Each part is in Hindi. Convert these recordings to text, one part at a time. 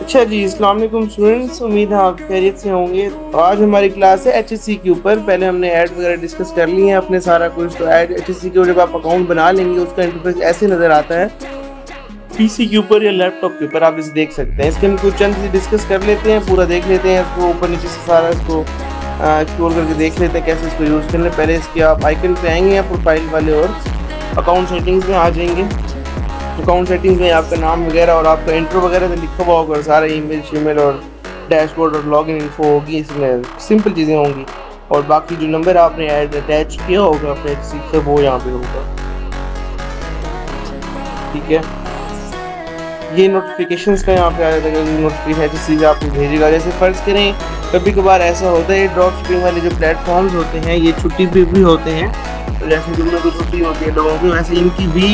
अच्छा जी, अस्सलाम वालेकुम स्टूडेंट्स, उम्मीद है आप खैरियत से होंगे। तो आज हमारी क्लास है एचएससी के ऊपर। पहले हमने ऐड वगैरह डिस्कस कर लिए हैं अपने सारा कुछ। तो ऐड एचएससी के जब आप अकाउंट बना लेंगे उसका इंटरफेस ऐसे नज़र आता है पीसी के ऊपर या लैपटॉप के ऊपर, आप इसे देख सकते हैं। इसके हम कुछ चंद चीज़ें डिस्कस कर लेते हैं, पूरा देख लेते हैं इसको ऊपर नीचे से सारा इसको एक्सप्लोर करके देख लेते हैं कैसे इसको यूज़ करना है। पहले इसके आप आइकन पे आएंगे या प्रोफाइल वाले और अकाउंट सेटिंग्स में आ जाएंगे। अकाउंट सेटिंग्स में आपका नाम वगैरह और आपका इंट्रो वगैरह तो लिखा हुआ होगा, सारा ईमेल शीमेल और डैशबोर्ड और लॉगिन इन्फो होगी, इसमें सिंपल चीज़ें होंगी। और बाकी जो नंबर आपने ऐड अटैच किया होगा अपने से वो यहाँ पे होगा। ठीक है, ये नोटिफिकेशंस का यहाँ पे आ जाता है, नोटिफिकेशन चीज़ आपको भेजेगा। जैसे फ़र्ज़ करें कभी कभार ऐसा होता है ड्रॉप शिपिंग वाले जो प्लेटफॉर्म्स होते हैं ये छुट्टी पे भी होते हैं। तो जैसे जुम्मे को छुट्टी होती है लोगों की, वैसे इनकी भी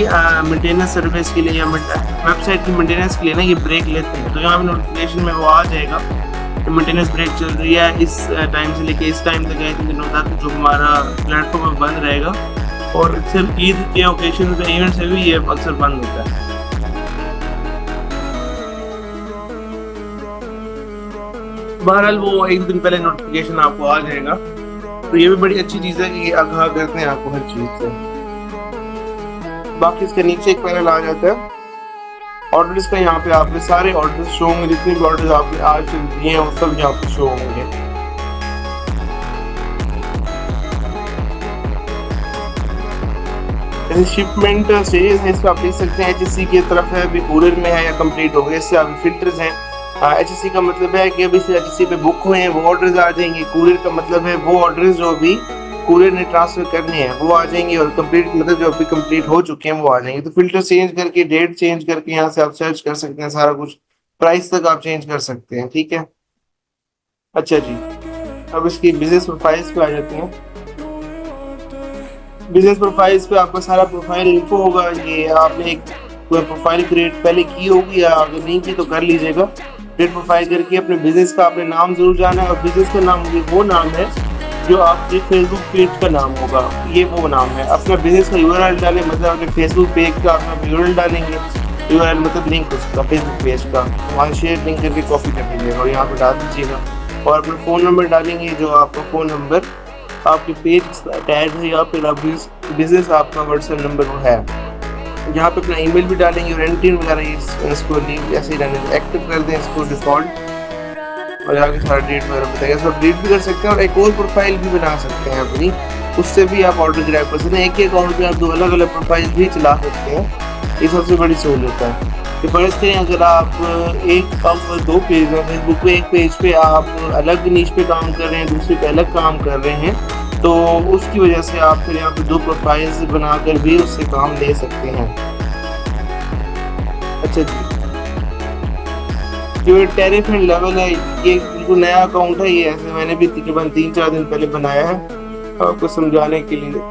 मेंटेनेंस सर्विस के लिए या वेबसाइट की मेंटेनेंस के लिए ना ये ब्रेक लेते हैं। तो यहाँ पे नोटिफिकेशन में वो आ जाएगा कि मेंटेनेंस ब्रेक चल रही है, इस टाइम से लेके इस टाइम तक है 3 दिनों तक जो हमारा प्लेटफॉर्म बंद रहेगा। और सिर्फ ईद के ओकेशन पे इवेंट से भी ये अक्सर बंद होता है। बहरहाल वो एक दिन पहले नोटिफिकेशन आपको आ जाएगा। तो ये भी बड़ी अच्छी चीज़ है कि आगाह करते हैं आपको हर चीज़ से। बाकी इसके नीचे एक पैनल आ जाता है ऑर्डर्स का। यहाँ पे आपके सारे ऑर्डर्स शो होंगे, जितने भी ऑर्डर्स आपने आज दिए हैं वो सब यहाँ पे शो होंगे। जैसे शिपमेंट स्टेज है, इस पर आप देख सकते हैं एचएससी की तरफ है, अभी कुरियर में है या कंप्लीट हो गया। इससे अभी फिल्टर्स हैं। एचएससी का मतलब है कि अभी से एचएससी पे बुक हुए हैं वो ऑर्डर्स आ जाएंगे। कुरियर का मतलब है वो ऑर्डर्स जो अभी कुरियर ने ट्रांसफर करने हैं वो आ जाएंगे, और कंप्लीट मतलब जो अभी कंप्लीट हो चुके हैं वो आ जाएंगे। तो फिल्टर चेंज करके, डेट चेंज करके यहाँ से आप सर्च कर सकते हैं सारा कुछ, प्राइस तक आप चेंज कर सकते हैं। ठीक है, अच्छा जी, अब इसकी बिजनेस प्रोफाइल्स पे आ जाते हैं। बिजनेस प्रोफाइल्स पे आपका सारा प्रोफाइल इन्फो होगा। ये आपने एक कोई प्रोफाइल क्रिएट पहले की होगी या अगर नहीं की तो कर लीजिएगा। क्रिएट प्रोफाइल करके अपने बिजनेस का आपने नाम जरूर जाना है, और बिजनेस का नाम वो नाम है जो आपके फेसबुक पेज का नाम होगा, ये वो नाम है। अपना बिजनेस का यूआरएल डालें, मतलब अपने फेसबुक पेज का अपना यूआरएल डालेंगे। यूआरएल मतलब लिंक उसका फेसबुक पेज का, वहाँ शेयर लिंक करके कॉपी कर लीजिएगा और यहाँ पर डाल दीजिएगा। और अपना फ़ोन नंबर डालेंगे, जो आपका फ़ोन नंबर आपके पेज अटैच है या फिर आप बिजनेस आपका व्हाट्सएप नंबर वो है। यहाँ पे अपना ईमेल भी डालेंगे और एंट्री वगैरह इसको ऐसे ही रहने एक्टिव कर दें इसको डिफ़ॉल्ट, और आगे सारा डेट वगैरह बताएगा। इसको डिलीट भी कर सकते हैं और एक और प्रोफाइल भी बना सकते हैं अपनी, उससे भी आप ऑर्डर ग्रैब कर सकते हैं। एक ही अकाउंट में आप 2 अलग अलग प्रोफाइल भी चला सकते हैं, ये सबसे बड़ी सहूलियत है। तो फर्ज करें अगर आप 2 पेज हैं फेसबुक पे, एक पेज पे आप अलग नीश पे काम कर रहे हैं, दूसरे पे अलग काम कर रहे हैं, तो उसकी वजह से आप फिर यहाँ पे 2 प्रोफाइल्स बनाकर भी उससे काम ले सकते हैं। अच्छा जी, जो टैरिफ एंड लेवल है ये बिल्कुल नया अकाउंट है। ये ऐसे मैंने भी तकरीबन 3-4 दिन पहले बनाया है आपको समझाने के लिए।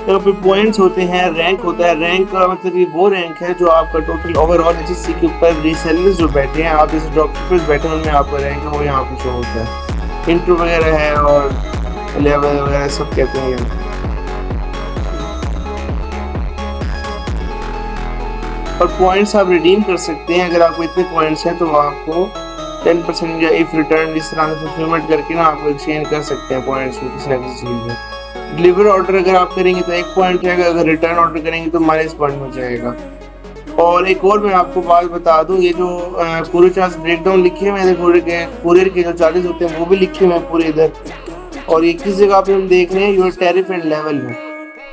तो फिर पॉइंट्स होते हैं, रैंक होता है। रैंक का मतलब ये वो रैंक है जो आपका टोटल ओवरऑल एचएससी के ऊपर रीसेलर्स जो बैठे हैं, आप जैसे ड्रॉपशिपर्स बैठे हैं, उनमें आपका रैंक है वो यहाँ पे शो होता है। इंट्रो वगैरह है और लेवल वगैरह सब कहते हैं। और पॉइंट्स आप रिडीम कर सकते हैं, अगर आपको इतने पॉइंट्स हैं तो आपको 10% या इफ रिटर्न इस तरह से फुलफिलमेंट करके ना आपको एक्सचेंज कर सकते हैं पॉइंट्स को किसी ना किसी चीज़ में। डिलीवर ऑर्डर अगर आप करेंगे तो 1 पॉइंट रहेगा, अगर रिटर्न ऑर्डर करेंगे तो -1 हो जाएगा। और एक और मैं आपको बात बता दूं, ये जो कुरियर चार्ज ब्रेकडाउन लिखे हुए हैं, कुरियर के जो चार्जेस होते हैं वो भी लिखे हुए हैं पूरे इधर। और ये किस जगह पे हम देख रहे हैं, योर टैरिफ एंड लेवल में,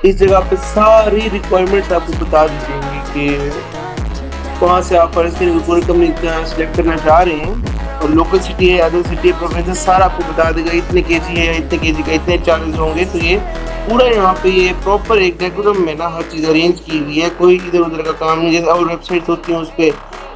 इस जगह पे सारी रिक्वायरमेंट्स आपको बता दी जाएंगी कि वहाँ से आप फर्ज करेंगे कोई कंपनी सेलेक्ट करना चाह रहे हैं, और लोकल सिटी है, अदर सिटी है, प्रोविंस, सारा आपको बता देगा इतने केजी है, इतने केजी का इतने चार्जेस होंगे। तो ये पूरा यहाँ पे ये प्रॉपर एक डायग्राम में ना हर चीज़ अरेंज की हुई है, कोई इधर उधर का काम नहीं। जैसे और वेबसाइट होती हैं उस पर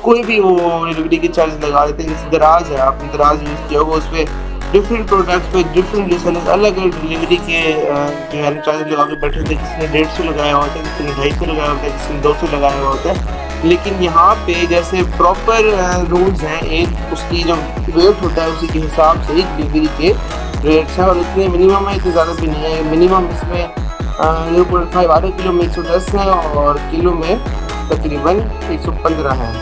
कोई भी वो डिलीवरी के चार्जेस लगा देते हैं। जैसे दराज है, आपने दराज यूज़ किया होगा, उस पर डिफरेंट प्रोडक्ट्स पे डिफरेंट रिसेलर्स अलग अलग डिलीवरी के जो है चार्जेस लगा के बैठे होते हैं। किसी ने 150 लगाया होता है, किसी ने 250 लगाया होता है, किसी ने 200 लगाया होता है। लेकिन यहाँ पे जैसे प्रॉपर रूल्स हैं, एक उसकी जो वेट होता है उसी के हिसाब से एक डिलीवरी के रेट्स हैं, और इतने मिनिमम है, इतने ज़्यादा भी नहीं है। मिनिमम इसमें 0.5 आधे किलो में 110 है और किलो में तकरीबन 115 है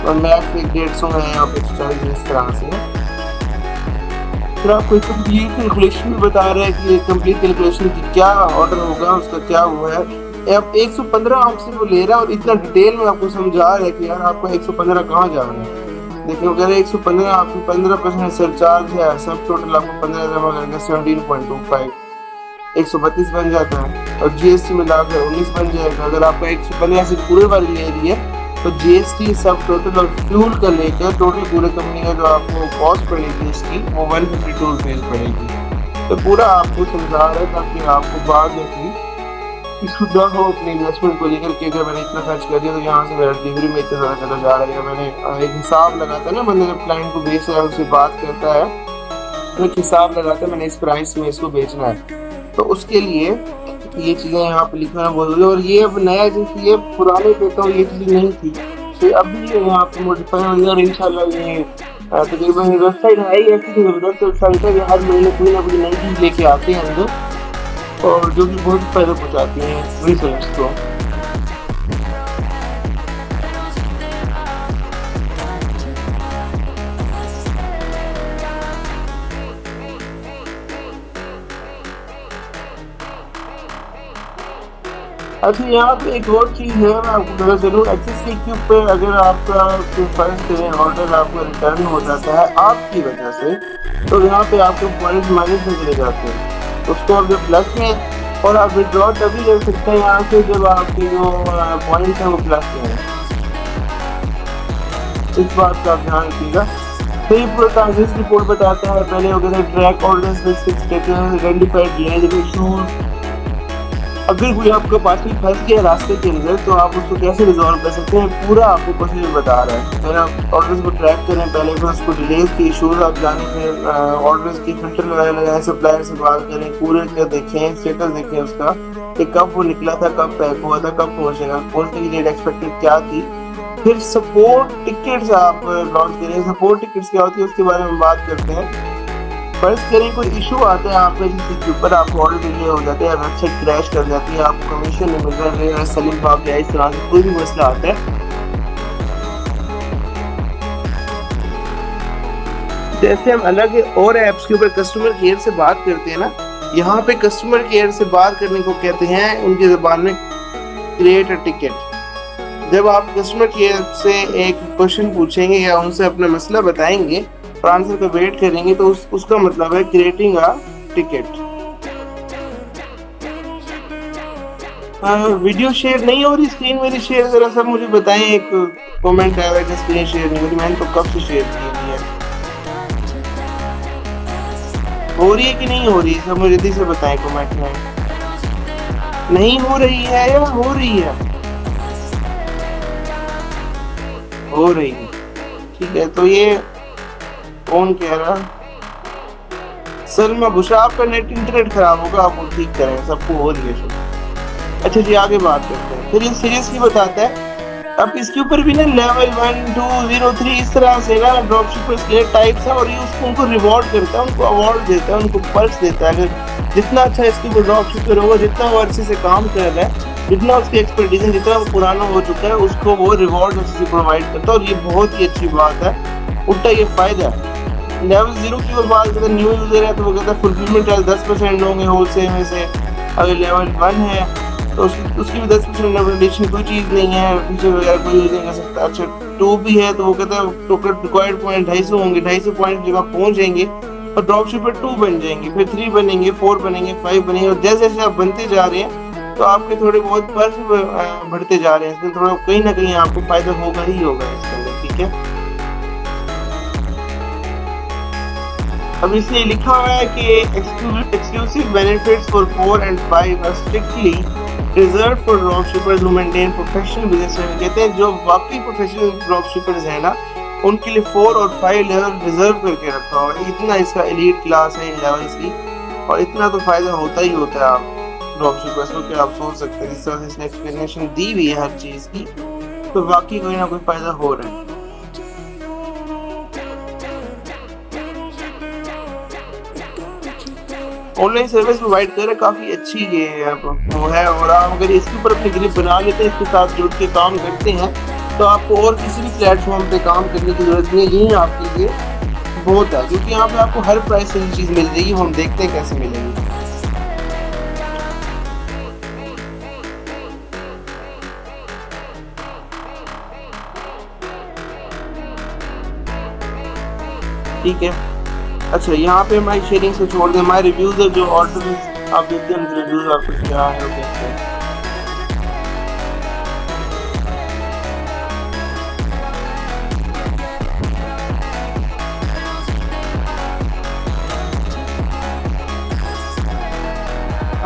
और मैक्स 150 है यहाँ पे 140 इस तरह से। फिर आपको एक कंप्लीट कैलकुलेशन भी बता रहा है कि कंप्लीट कैलकुलेशन की क्या ऑर्डर होगा, उसका क्या वो है। अब 115 आपसे वो ले रहा है और इतना डिटेल में आपको समझा रहा है कि यार आपको 115 कहाँ जा रहा है। देखिए अगर 115 आपको 15% सरचार्ज है, सब टोटल आपको 15 जमा करके 17.25 132 बन जाता है और जीएसटी मिलाकर 19 बन जाएगा। अगर आपका 115 से पूरे वाली ले रही है तो जीएसटी सब टोटल और फ्यूल का लेकर टोटल पूरे कंपनी का जो आपको कॉस्ट पड़ेगी इसकी वो 152 रुपीज पड़ेगी। तो पूरा आपको समझा रहा है ताकि आपको बाद में भी इशू ना हो अपने इन्वेस्टमेंट को लेकर कि अगर मैंने इतना खर्च कर दिया तो यहाँ से मेरा डिलीवरी में इतना ज़्यादा चला जा रहा है। मैंने एक हिसाब लगाता है ना, बंदा जब क्लाइंट को बेच रहा है उससे बात करता है तो एक हिसाब लगाता है मैंने इस प्राइस में इसको बेचना है, तो उसके लिए ये चीज़ें यहाँ पे लिखना बहुत जरूरी। और ये अब नया जैसे ये पुराने पे तो ये चीज़ नहीं थी, तो अभी ये यहाँ पे मॉडिफाई हो गया और इंशाल्लाह ये तकरीबन वेबसाइट है ही ऐसी ज़बरदस्त वेबसाइट है कि हर महीने कोई ना कोई नई चीज़ लेके आते हैं अंदर और जो कि बहुत फायदा पहुँचाती हैं रीसर्च को। अच्छा यहाँ पे एक और चीज़ है मैं आपको बता चलूँ, HSCQ पे अगर आपका फर्ज करें ऑर्डर आपको रिटर्न हो जाता है आपकी वजह से, तो यहाँ पे आपके पॉइंट माइनस में चले जाते हैं, उसको आप जब प्लस में और आप विड्रॉ तभी कर सकते हैं यहाँ से जब आपके जो पॉइंट हैं वो प्लस में है। इस बात का आप ध्यान रखिएगा। तो ये पूरा ट्रांजेक्शन रिपोर्ट बताता है पहले वगैरह track orders identified land issues. अगर कोई आपका पार्सल फंस गया रास्ते के अंदर तो आप उसको कैसे रिजॉल्व कर सकते हैं, पूरा आपको प्रोसीजर बता रहा है। फिर आप ऑर्डर्स को ट्रैक करें, पहले फिर उसको डिलेज के इशूज आप जाने, फिर ऑर्डर्स की फिल्टर लगाए सप्लायर से बात करें, पूरे का देखें, स्टेटस देखें उसका कि कब वो निकला था, कब पैक हुआ था, कब पहुंचेगा, कौन सी डेट एक्सपेक्टेड क्या थी। फिर सपोर्ट टिकट्स आप लॉन्च करें। सपोर्ट टिकट्स क्या होती है उसके बारे में बात करते हैं। फर्ज करें कोई इशू आता है आपके जिसके ऊपर आपको ऑर्डर डिले हो जाते हैं, वेबसाइट क्रैश कर जाती है, आपको कमीशन नहीं मिल रहा है, सेलिंग भाव या इस तरह से कोई भी मसला आता है, जैसे हम अलग और ऐप्स के ऊपर कस्टमर केयर से बात करते हैं ना, यहाँ पे कस्टमर केयर से बात करने को कहते हैं उनकी ज़बान में क्रिएट अ टिकट। जब आप कस्टमर केयर से एक क्वेश्चन पूछेंगे या उनसे अपना मसला बताएंगे और आंसर का वेट करेंगे तो उसका मतलब है creating a ticket. Video share नहीं हो रही, स्क्रीन मेरी शेयर जरा सब मुझे बताएं। एक कमेंट आया है कि स्क्रीन शेयर नहीं हो रही, मैंने तो कब से शेयर की हुई है। हो रही है कि नहीं हो रही है सब मुझे जल्दी से बताएं कमेंट में। नहीं हो रही है या हो रही है? हो रही है, ठीक है। तो ये कौन कह रहा? सलमा बुशरा, आपका नेट इंटरनेट खराब होगा, आप वो ठीक करें, सबको हो रही है। अच्छा जी आगे बात करते हैं। फिर ये सीरियसली बताता है अब इसके ऊपर भी ना लेवल 1, 2, 0, 3 इस तरह से ना ड्रॉप शिपर्स के टाइप्स है और ये उसको उनको रिवॉर्ड करता है, उनको अवार्ड देता है, उनको पर्स देता है। अगर जितना अच्छा इसके ऊपर ड्रॉप शिपर होगा, जितना वो अच्छे से काम कर रहा है, जितना उसकी एक्सपर्टीज है, जितना वो पुराना हो चुका है, उसको वो रिवॉर्ड अच्छे से प्रोवाइड करता है और ये बहुत ही अच्छी बात है, उल्टा ये फायदा है। लेवल 0 की ओर बात करते न्यू यूजर है तो वो कहता है फुलफिलमेंट 10% होंगे होलसेल में से। अगर लेवल 1 है तो उसकी भी 10% एडिशन कोई चीज़ नहीं है, फीचर वगैरह कोई यूज नहीं कर सकता। अच्छा 2 भी है तो वो कहता है टोकन रिक्वायर्ड पॉइंट 250 होंगे, 250 पॉइंट जब आप पहुंच जाएंगे और ड्रॉप शिपर 2 बन जाएंगे, फिर 3 बनेंगे, 4 बनेंगे, 5 बनेंगे और जैसे जैसे आप बनते जा रहे हैं तो आपके थोड़े बहुत पर्स बढ़ते जा रहे हैं, इसमें थोड़ा कहीं ना कहीं आपको फायदा होगा ही होगा इसके अंदर, ठीक है। अब इसलिए लिखा हुआ है कि exclusive benefits for 4 and 5 are strictly reserve for drop shippers who maintain professional business. कहते हैं जो वाकई प्रोफेशनल ड्रॉप शिपर्स हैं ना उनके लिए 4 और 5 लेवल रिजर्व करके रखा हुआ है। इतना इसका एलीट क्लास है इन लेवल्स की और इतना तो फायदा होता ही होता है आप ड्रॉप शिपर्स को, क्या आप सोच सकते हैं। जिस तरह से इसने एक्सप्लेनेशन दी हुई है हर चीज़ की, तो वाकई कोई ना कोई फायदा हो रहा है। ऑनलाइन सर्विस प्रोवाइड कर रहा है, काफ़ी अच्छी ये वो है। और आप अगर इसके ऊपर अपनी ग्रिप बना लेते हैं, इसके साथ जुड़ के काम करते हैं, तो आपको और किसी भी प्लेटफॉर्म पे काम करने की ज़रूरत नहीं है। यही आपके लिए बहुत है, क्योंकि यहाँ पे आपको हर प्राइस से ये चीज़ मिल जाएगी। हम देखते हैं कैसे मिलेगी। ठीक है, अच्छा यहाँ पे हमारी शेयरिंग से छोड़ दें, हमारे रिव्यूज़ है जो ऑर्डर आप देखते हैं, रिव्यूज़ आपको क्या है वो देखते हैं।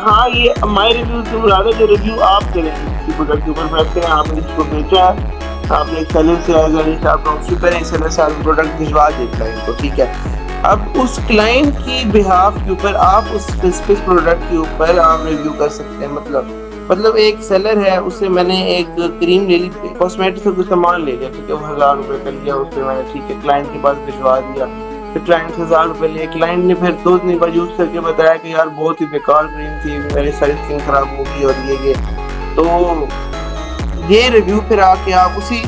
हाँ, ये माई रिव्यू से ज़्यादा जो रिव्यू आप करेंगे किसी प्रोडक्ट के ऊपर बैठ करें, आपने इसको बेचा है, आपने एक सेलर से एज एन आप ड्रॉपशिपर हैं, सेलर से आपने प्रोडक्ट भिजवा दिए क्लाइंट को, ठीक है। अब उस क्लाइंट की बिहाफ के ऊपर आप उस स्पेसिफिक प्रोडक्ट के ऊपर आप रिव्यू कर सकते हैं। मतलब एक सेलर है, उससे मैंने एक क्रीम ले ली, कॉस्मेटिक से कुछ सामान ले लिया, ठीक है, वो 1000 रुपये का लिया उससे मैंने, ठीक है, क्लाइंट के पास भिजवा दिया। फिर क्लाइंट से 1000 रुपये लिए, क्लाइंट ने फिर 2 दिन बाद यूज़ करके बताया कि यार बहुत ही बेकार क्रीम थी, मेरी सारी स्किन खराब हो गई और ये तो ये रिव्यू फिर आके आप उसी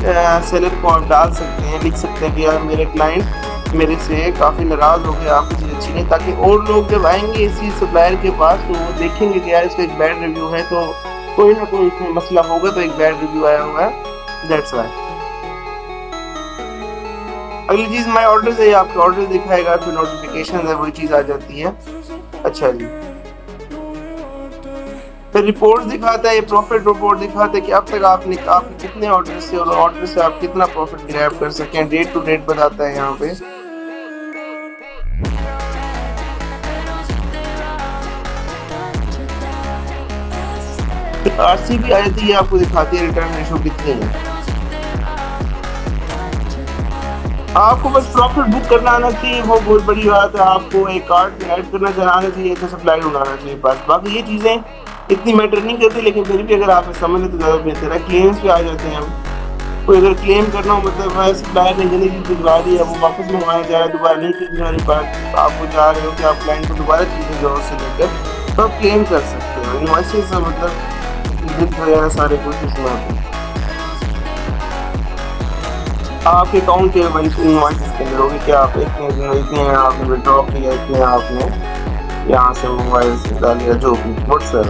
सेलर को आप डाल सकते हैं, लिख सकते हैं कि यार मेरे क्लाइंट मेरे से काफ़ी नाराज़ हो गए, आपकी चीज़ अच्छी नहीं, ताकि और लोग जब आएंगे इसी सप्लायर के पास तो वो देखेंगे कि यार इसका एक बैड रिव्यू है, तो कोई ना कोई इसमें मसला होगा, तो एक बैड रिव्यू आया हुआ है, दैट्स व्हाई। अगली चीज़ माई ऑर्डर से आपके ऑर्डर दिखाएगा, फिर नोटिफिकेशन है वही चीज़ आ जाती है। अच्छा जी, फिर रिपोर्ट दिखाता है, ये प्रॉफिट रिपोर्ट दिखाता है कि अब तक आपने कितने ऑर्डर से और ऑर्डर से आप कितना प्रॉफिट ग्रैब कर सके हैं, डेट टू डेट बताता है यहाँ पे। आरसीबी आ जाती है, आपको दिखाती है रिटर्न रेशो कितनी है। आपको बस प्रॉफिट बुक करना आना चाहिए, वो बहुत बड़ी बात है। आपको एक कार्ड में ऐड करना आना चाहिए, तो सप्लाई बनाना चाहिए बस, बाकी ये चीज़ें इतनी मैटर नहीं करती, लेकिन फिर भी अगर आप समझ लें तो ज़्यादा बेहतर है। क्लेम्स पे आ जाते हैं हम, कोई अगर क्लेम करना हो, मतलब सप्लायर ने गलत चीज़ भिजवा दी है, वो वापस मंगवाया जा रहा है, दोबारा नहीं क्लेम करने पर आप वो चाह रहे हो कि आप क्लाइंट को दोबारा चीज़ें जरूर से लेकर, तो आप क्लेम कर सकते हो। इनवॉइसेस मतलब बिल वगैरह सारे कुछ इसमें आते हैं। आपके अकाउंट के इनवॉइसेस के अंदर होगी कि आप इतने आपने विड्रॉ किया, इतने आपने यहाँ से मोबाइल से डालिया, जो भी व्हाट्सएप।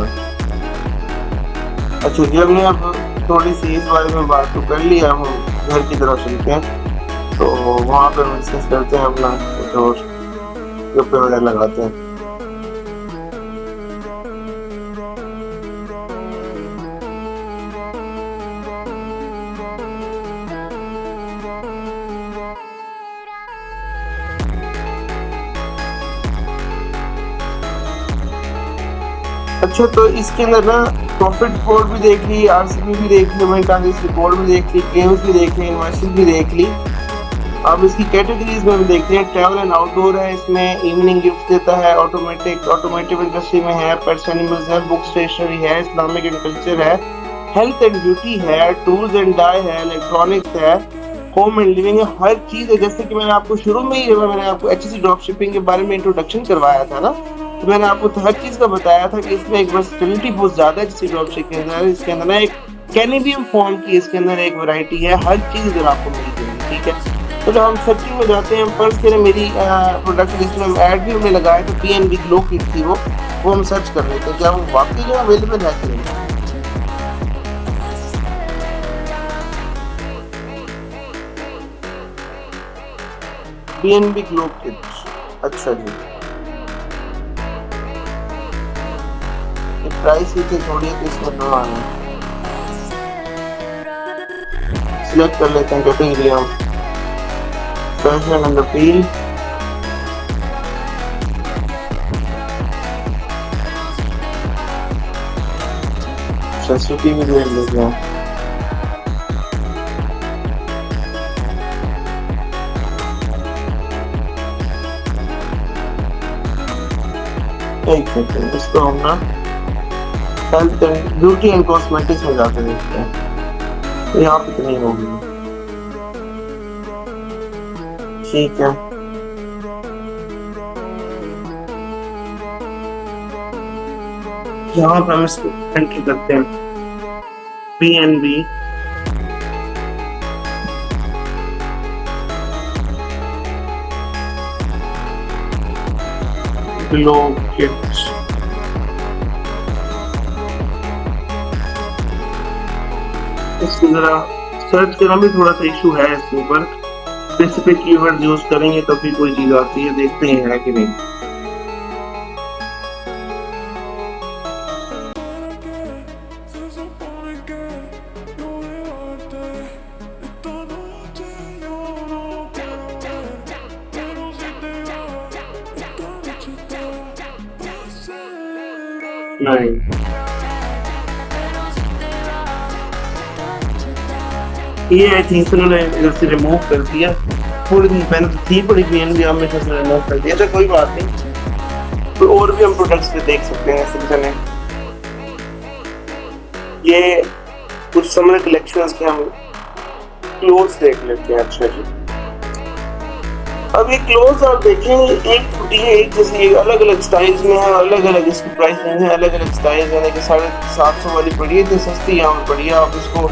अच्छा जी, हमने अब थोड़ी सी इस बारे में बात तो कर लिया, हम घर की तरफ चलते हैं, तो वहाँ पर हम डिस्कस करते हैं अपना कुछ और रुपये वगैरह लगाते हैं। अच्छा, तो इसके अंदर ना प्रॉफिट रिपोर्ट भी देख ली, आरसीबी भी देख ली, मैंने कहा इस रिपोर्ट भी देख ली, क्लेम्स भी देख ली, इनवॉइसेस भी देख ली। अब इसकी कैटेगरीज में भी देखते हैं। ट्रैवल एंड आउटडोर है, इसमें इवनिंग गिफ्ट देता है, ऑटोमेटिव इंडस्ट्री में है, पेट्स एनिमल्स है, बुक स्टेशनरी है, इस्लामिक एंड कल्चर है, हेल्थ एंड ब्यूटी है, टूल्स एंड डाई है, इलेक्ट्रॉनिक्स है, होम एंड लिविंग है, हर चीज़ है। जैसे कि मैंने आपको शुरू में ही मैंने आपको एचएससी ड्रॉप शिपिंग के बारे में इंट्रोडक्शन करवाया था ना, तो मैंने आपको तो हर चीज़ का बताया था कि इसमें एक वर्सेटिलिटी बहुत ज़्यादा है एचएससी ड्रॉप शिपिंग के अंदर। इसके अंदर ना एक कैनिबियम फॉर्म की इसके अंदर एक वैरायटी है, हर चीज़ इधर आपको मिल जाएगी, ठीक है। तो जब हम सर्चिंग में जाते हैं, फर्स्ट करें मेरी प्रोडक्ट लिस्ट में ऐड भी हमने लगाया तो पीएनबी ग्लो किट थी, वो हम सर्च कर लेते हैं क्या वो वाकई जो अवेलेबल है कि नहीं। पीएनबी ग्लो किट, अच्छा जी, प्राइस ही थे थोड़ी, तो इसमें ना आना, सिलेक्ट कर लेते हैं कैटेगरी हम, फैशन एंड अपील, सिटी भी देख लेते हैं। एक सेकंड, इसको हम ना health and beauty and cosmetics में जाके देखते हैं, तो यहाँ पे तो नहीं होगी, ठीक है। यहाँ पर हम इसको एंटर करते हैं PNB, ब्लॉकेट। इसको जरा सर्च करना भी थोड़ा सा इशू है इसके ऊपर, स्पेसिफिक कीवर्ड यूज करेंगे तभी कोई चीज आती है, देखते हैं है कि नहीं। नहीं, ये आई थिंक उन्होंने इधर से रिमूव कर दिया। पूरे दिन पहले तो थी बड़ी PNB, हमने से रिमूव कर दिया। तो कोई बात नहीं, तो और भी हम प्रोडक्ट्स पे देख सकते हैं इस तरह। ये कुछ समर कलेक्शंस के हम क्लोथ्स देख लेते हैं। अच्छा जी, अब ये क्लोथ्स आप देखें, एक फुटी है, एक जैसे अलग अलग स्टाइल्स में है, अलग अलग इसकी प्राइस रेंज है, अलग अलग स्टाइल्स है। कि 750 वाली पड़ी है तो सस्ती, यहाँ पर पड़ी है, आप इसको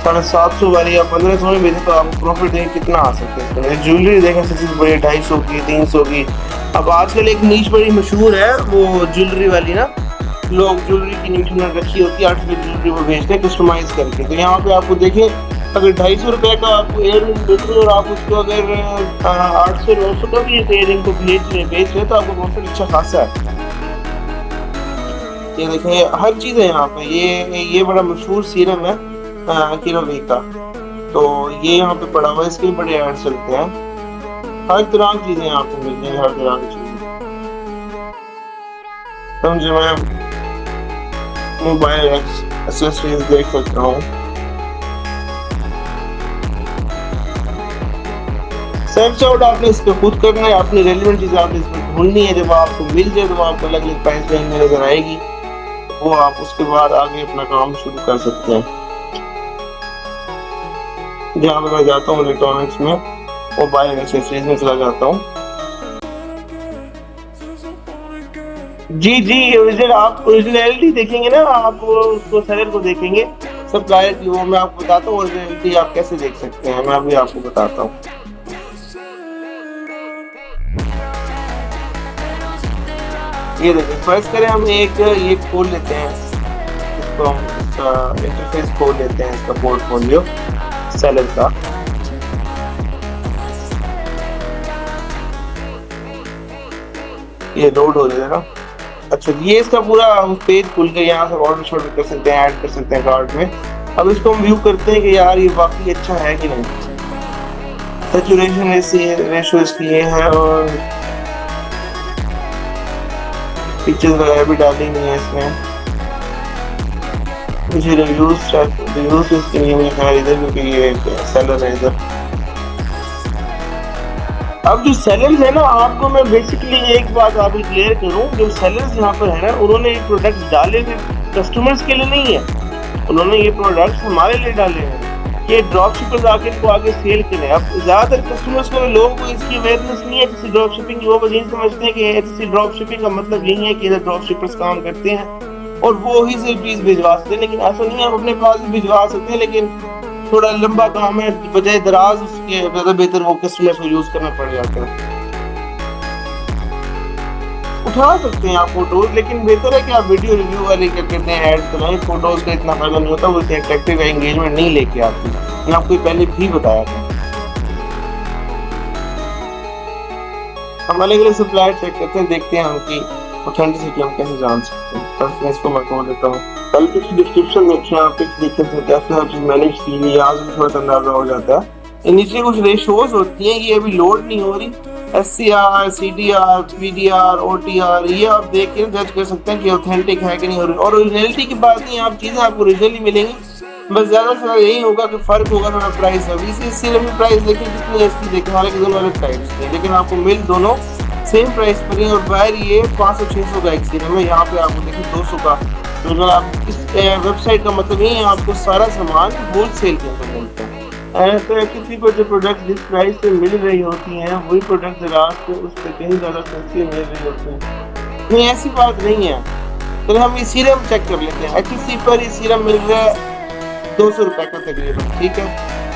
750 वाली या 1500 में बेचे तो आपको प्रॉफिट देखें कितना आ सकता है। ज्वेलरी देखें सस्ती बड़ी 250 की, 300 की। अब आजकल एक नीच बड़ी मशहूर है वो ज्वेलरी वाली ना, लोग ज्वेलरी की नीच में रखी होती है, आर्टिफिशियल ज्वेलरी वो बेचते हैं कस्टमाइज करके। तो यहाँ पे आपको देखें, अगर 250 रुपए का आपको एयररिंग बेच रहे और आप उसको अगर 800-900 का भी एयररिंग को बेच रहे तो आपको प्रॉफिट अच्छा खासा है। ये देखें हर चीज़ है यहाँ पे। ये बड़ा मशहूर सीरम है किरोवी का, तो ये यहाँ पे पड़ा हुआ है, इसके बड़े ऐड चलते हैं। हर तरह की चीज़ें यहाँ पे मिल जाएंगी, हर तरह की चीज़ें। समझे, मैं मोबाइल एक्सेसरीज देख सकता हूँ। सर्च आउट आपने इस पर खुद करना है, अपनी रेलिवेंट चीज़ आपने इस पर ढूंढनी है। जब आपको मिल जाए तो आपको अलग अलग प्राइस रेंज में नजर आएगी, वो आप उसके बाद आगे अपना काम शुरू कर सकते हैं। जहाँ पे मैं जाता हूँ इलेक्ट्रॉनिक्स में, मोबाइल एक्सेसरीज में चला जाता हूँ। जी जी, ओरिजिनल आप ओरिजिनलिटी देखेंगे ना, आप उसको सेलर को देखेंगे, सप्लायर की, वो मैं आपको बताता हूँ ओरिजिनलिटी आप कैसे देख सकते हैं, मैं अभी आपको बताता हूँ। ये देखिए, फर्स्ट करें हम एक ये खोल लेते हैं, इसको हम इसका इंटरफेस खोल लेते हैं, इसका पोर्टफोलियो सेलर का। ये लोड हो जाएगा। अच्छा, ये इसका पूरा पेज खुल के यहाँ से ऑर्डर शॉर्डर कर सकते हैं, ऐड कर सकते हैं कार्ड में। अब इसको हम व्यू करते हैं कि यार ये वाकई अच्छा है कि नहीं। सैचुरेशन रेशियो इसकी ये है, और पिक्चर्स वगैरह भी डाली नहीं है इसमें। मुझे रिव्यूज इसके नहीं मिल रहा इधर, क्योंकि ये सेलर है इधर। अब जो सेलर्स है ना, आपको मैं बेसिकली एक बात आपको क्लियर करूं, जो सेलर्स यहाँ पर है ना, उन्होंने ये प्रोडक्ट्स डाले थे कस्टमर्स के लिए नहीं है, उन्होंने ये प्रोडक्ट्स हमारे लिए डाले हैं। ये ड्रॉप शिपर्स आके इनको आगे सेल करें। अब ज्यादातर कस्टमर्स को, लोगों को इसकी अवेयरनेस नहीं है किसी ड्रॉप शिपिंग की। वो बस यही समझते हैं कि ऐसी ड्रॉप शिपिंग का मतलब यही है कि इधर ड्रॉप शिपर्स काम करते हैं और वो ही सिर्फ चीज भिजवा सकते हैं, लेकिन ऐसा नहीं है। आप अपने पास भी भिजवा सकते हैं, लेकिन थोड़ा लंबा काम है, बजाय दराज उसके ज्यादा बेहतर वो कस्टमर्स को यूज करना पड़ जाता है। उठा सकते हैं आप फोटोज, लेकिन बेहतर है कि आप वीडियो रिव्यू वाले क्या करते हैं, ऐड कराएं। फोटोज का इतना फायदा नहीं होता, वो इतने अट्रैक्टिव एंगेजमेंट नहीं लेके आती। मैंने आपको पहले भी बताया था। हम अलग अलग सप्लायर चेक करते हैं, देखते हैं उनकी ऑथेंटिसिटी हम कैसे जान सकते हैं। फर्स्ट मैं इसको मैं खोल देता हूँ। कल की डिस्क्रिप्शन देखिए, आप पिक्स देख सकते हैं कैसे हर चीज मैनेज की हुई है, यहाँ से थोड़ा सा अंदाजा हो जाता है। नीचे कुछ रेशोज होती हैं, ये अभी लोड नहीं हो रही। SCR, CDR, PDR, OTR, ये आप देख के जज कर सकते हैं कि ऑथेंटिक है कि नहीं हो रही। और ओरिजिनलिटी की बात नहीं, आप चीजें आपको ओरिजिनली मिलेंगी, बस ज्यादा से ज्यादा यही होगा कि फर्क होगा थोड़ा प्राइस। अभी इसी प्राइस देखिए कितनी है इसकी, देखिए हालांकि दोनों अलग टाइप्स के, लेकिन आपको मिल दोनों सेम प्राइस पर ही। और बाहर ये 500-600 का एक सीरम है, यहाँ पे आपको देखिए 200 का। तो अगर आप इस वेबसाइट का मतलब ये है आपको सारा सामान होलसेल के अंदर मिलता है। तो किसी को जो प्रोडक्ट जिस प्राइस पे मिल रही होती हैं, वही प्रोडक्ट रात को उस पर कहीं ज़्यादा सस्ती मिल रही होती है। नहीं, ऐसी बात नहीं है। तो हम ये सीरम चेक कर लेते हैं। HEC पर ये सीरम मिल रहा है 200 रुपए का तकरीबन, ठीक है।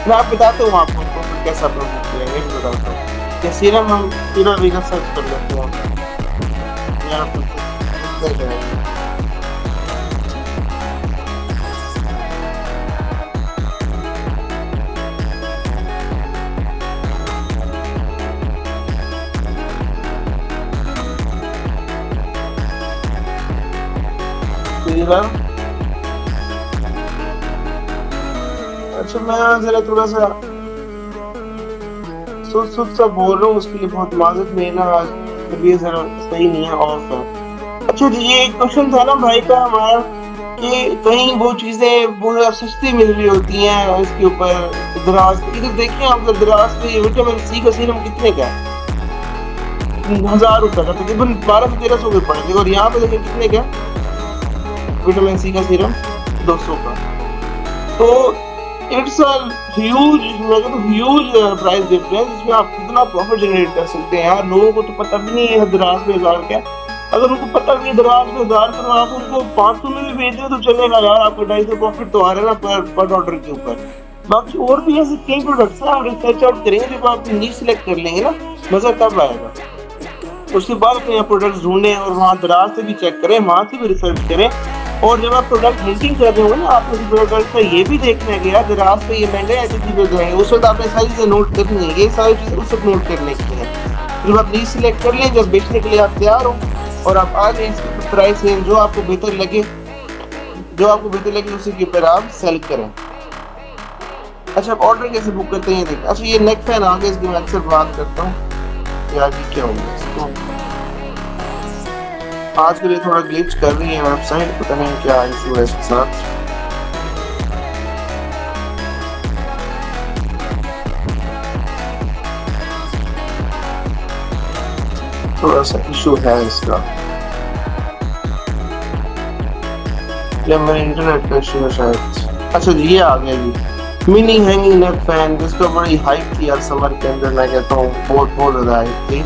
मैं आप बताता हूँ आपको प्रॉफिट कैसा प्रॉफिट करेंगे, बताता हूँ। ये सीरम हम सीरम भी का सर्च कर लेते हैं यहाँ पर। अच्छा मैं जरा थोड़ा सा सुस्त सा बोल रहा हूँ, उसके लिए बहुत माजरत में ना, आज तबीयत जरा सही नहीं है, ऑफ है। अच्छा जी, ये एक क्वेश्चन था ना भाई का हमारा कि कहीं वो चीजें बहुत सस्ती मिल रही होती हैं इसके ऊपर दराज, इधर देखिए आप दराज पे विटामिन सी का सीरम कितने का है, 1000 रुपए का, तकरीबन 1200-1300 के पड़ेगा। और यहाँ पे देखिए कितने का विटामिन सी का सीरम, 200 का। तो इट्स अ ह्यूज, मैं कहता हूँ ह्यूज प्राइस डिफरेंस, इसमें आप कितना प्रॉफिट जनरेट कर सकते हैं यार। लोगों को तो पता भी नहीं है दराज पे 1000 क्या, अगर उनको पता भी है दराज पे 1000 तो आप उनको 500 में भी बेच दें तो चलेगा यार, आपको 250 प्रॉफिट तो आ रहा है ना पर ऑर्डर के ऊपर। बाकी और भी ऐसे कई प्रोडक्ट्स हैं, आप रिसर्च आउट करेंगे, जब आप नीच सिलेक्ट कर लेंगे ना, मजा तब आएगा। उसके बाद अपने प्रोडक्ट ढूंढें और वहाँ दराज से भी चेक करें, वहाँ से भी रिसर्च करें। और जब आप प्रोडक्ट हिंटिंग कर रहे हो ना, आपको प्रोडक्ट का ये भी देखना है कि यार दराज पे ये महंगा है, ऐसी चीजें जो है उस वक्त आपने सारी चीजें नोट करनी है, ये सारी चीजें उस वक्त नोट करने की है। जब आप नीच सिलेक्ट कर लें, जब बेचने के लिए आप तैयार हो और आप आ जाए इसकी प्राइस रेंज जो आपको बेहतर लगे, उसी के ऊपर आप सेल करें। अच्छा, आप ऑर्डर कैसे बुक करते हैं देखिए। अच्छा, ये नेक फैन आ गया, इसकी मैं अक्सर बात करता हूँ यार, ये क्या हो गया इसको, आज के लिए थोड़ा ग्लिच कर रही है वेबसाइट, पता नहीं क्या इशू है इसके साथ। थोड़ा सा इशू है इसका, या मेरे इंटरनेट का इशू है शायद। अच्छा जी, ये आ गया जी, मिनी हैंगिंग नेक फैन, जिसका बड़ी हाइप थी यार समर के अंदर, मैं कहता हूँ बहुत ज्यादा हाइप थी।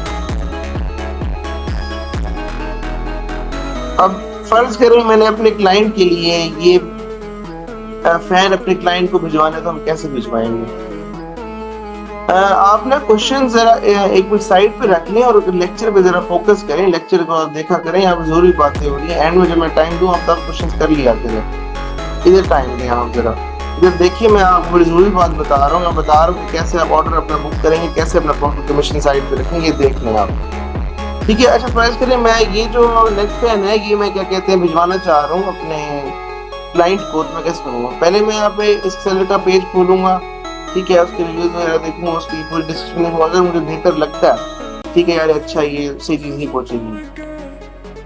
अब फर्ज करें मैंने अपने क्लाइंट के लिए ये फैन अपने क्लाइंट को भिजवाना है, तो हम कैसे भिजवाएंगे। आप ना क्वेश्चन जरा एक मिनट साइड पे रख लें और लेक्चर पे जरा फोकस करें, लेक्चर को आप देखा करें, यहाँ पे जरूरी बातें हो रही है। एंड में जब मैं टाइम दूं आप तब क्वेश्चन कर लिया करें, इधर टाइम दें आप जरा, इधर देखिए मैं आपको बड़ी जरूरी बात बता रहा हूँ। मैं बता रहा हूँ कि कैसे आप ऑर्डर अपना बुक करेंगे, कैसे अपना प्रॉफिट कमीशन साइड पे रखेंगे, ये देख लें आप, ठीक है। अच्छा फर्ज करें मैं ये जो नेक्स्ट फैन है, ये मैं क्या कहते हैं भिजवाना चाह रहा हूँ अपने क्लाइंट को, तो मैं कैसे करूँगा। पहले मैं यहाँ पे इस सेलर का पेज खोलूंगा, ठीक है, उसके रिव्यूज वगैरह देखूंगा, उसकी पूरी डिस्क्रिप्शन देखूंगा। अगर मुझे बेहतर लगता है, ठीक है यार अच्छा ये सही चीज नहीं पहुंचेगी,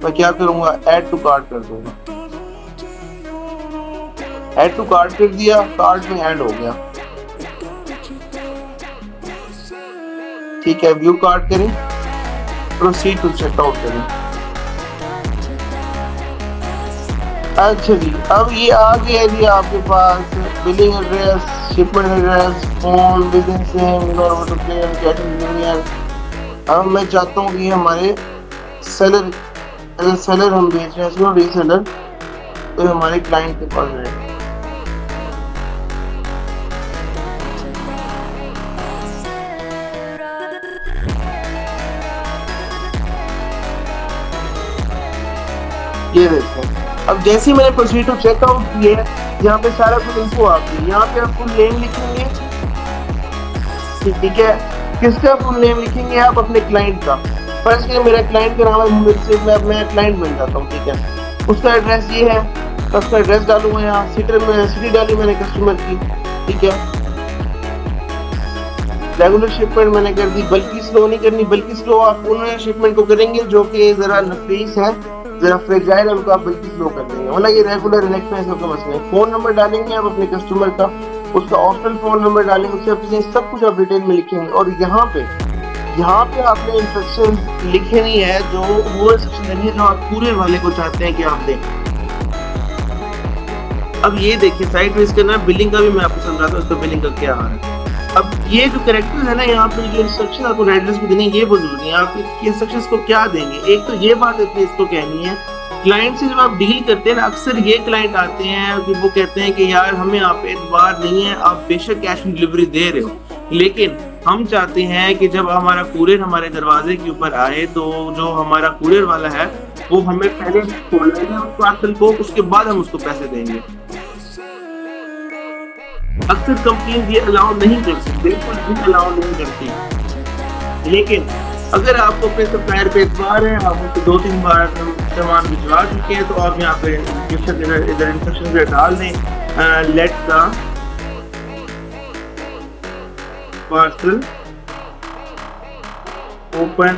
मैं क्या करूंगा, ऐड टू कार्ट कर दूंगा। ऐड टू कार्ट कर दिया, कार्ट में ऐड हो गया, ठीक है। व्यू कार्ट करें, प्रोसीड टू चेकआउट करें। अच्छा जी, अब ये आ गया जी आपके पास billing address, shipment address, phone, business name, अब मैं चाहता हूँ कि हमारे सेलर हम बेच रहे हैं इसको, रीसेलर, तो हमारे क्लाइंट के पास है। ये देखो, अब जैसे ही मैंने प्रोसीड टू चेकआउट किया, यहाँ पे सारा कुछ इन्फो आती है। यहाँ पे आप फुल नेम लिखेंगे, ठीक है, किसका फुल नेम लिखेंगे आप, अपने क्लाइंट का। फर्स्ट के मेरा क्लाइंट का नाम है मुझसे, मैं क्लाइंट बन जाता हूँ, ठीक है। उसका एड्रेस ये है, उसका एड्रेस डालूंगा यहाँ, सिटी डाली मैंने कस्टमर की, ठीक है। रेगुलर शिपमेंट मैंने कर दी, बल्कि स्लो नहीं करनी, बल्कि स्लो आप उन शिपमेंट को करेंगे जो कि जरा नफीस है, जरा फ्रेजाइल, उनको आप बल्कि स्लो कर देंगे, मतलब ये रेगुलर इलेक्ट्रॉनिक सबका मसला है। फोन नंबर डालेंगे आप अपने कस्टमर का, उसका ऑप्शनल फोन नंबर डालेंगे, उससे सब कुछ आप डिटेल में लिखेंगे। और यहाँ पे आपने इंस्ट्रक्शन लिखनी है, जो वो इंस्ट्रक्शन है जो आप पूरे वाले को चाहते हैं कि आप दें। अब ये देखिए साइड में इसका ना बिलिंग का भी मैं आपको समझाता हूँ, उसका बिलिंग का क्या आ रहा है। अब ये जो कैरेक्टर है ना, यहाँ पे जो इंस्ट्रक्शन आपको एड्रेस पे देनी है, ये बहुत जरूरी है। आप इंस्ट्रक्शंस को क्या देंगे, एक तो ये बात इसको कहनी है क्लाइंट से जब आप डील करते हैं ना, अक्सर ये क्लाइंट आते हैं कि वो कहते हैं कि यार हमें आप एतबार नहीं है, आप बेशक कैश ऑन डिलीवरी दे रहे हो, लेकिन हम चाहते हैं कि जब हमारा कुरियर हमारे दरवाजे के ऊपर आए तो जो हमारा कुरियर वाला है वो हमें पहले खोल लेगा उस पार्सल को, उसके बाद हम उसको पैसे देंगे। अक्सर कंपनी ये अलाउ नहीं करती, बिल्कुल भी अलाउ नहीं करती। लेकिन अगर आपको अपने सप्लायर पे एतबार है, आप उसको 2-3 बार सामान भिजवा चुके हैं, तो आप यहाँ पे इधर इंस्ट्रक्शन पे डाल दें, let the parcel open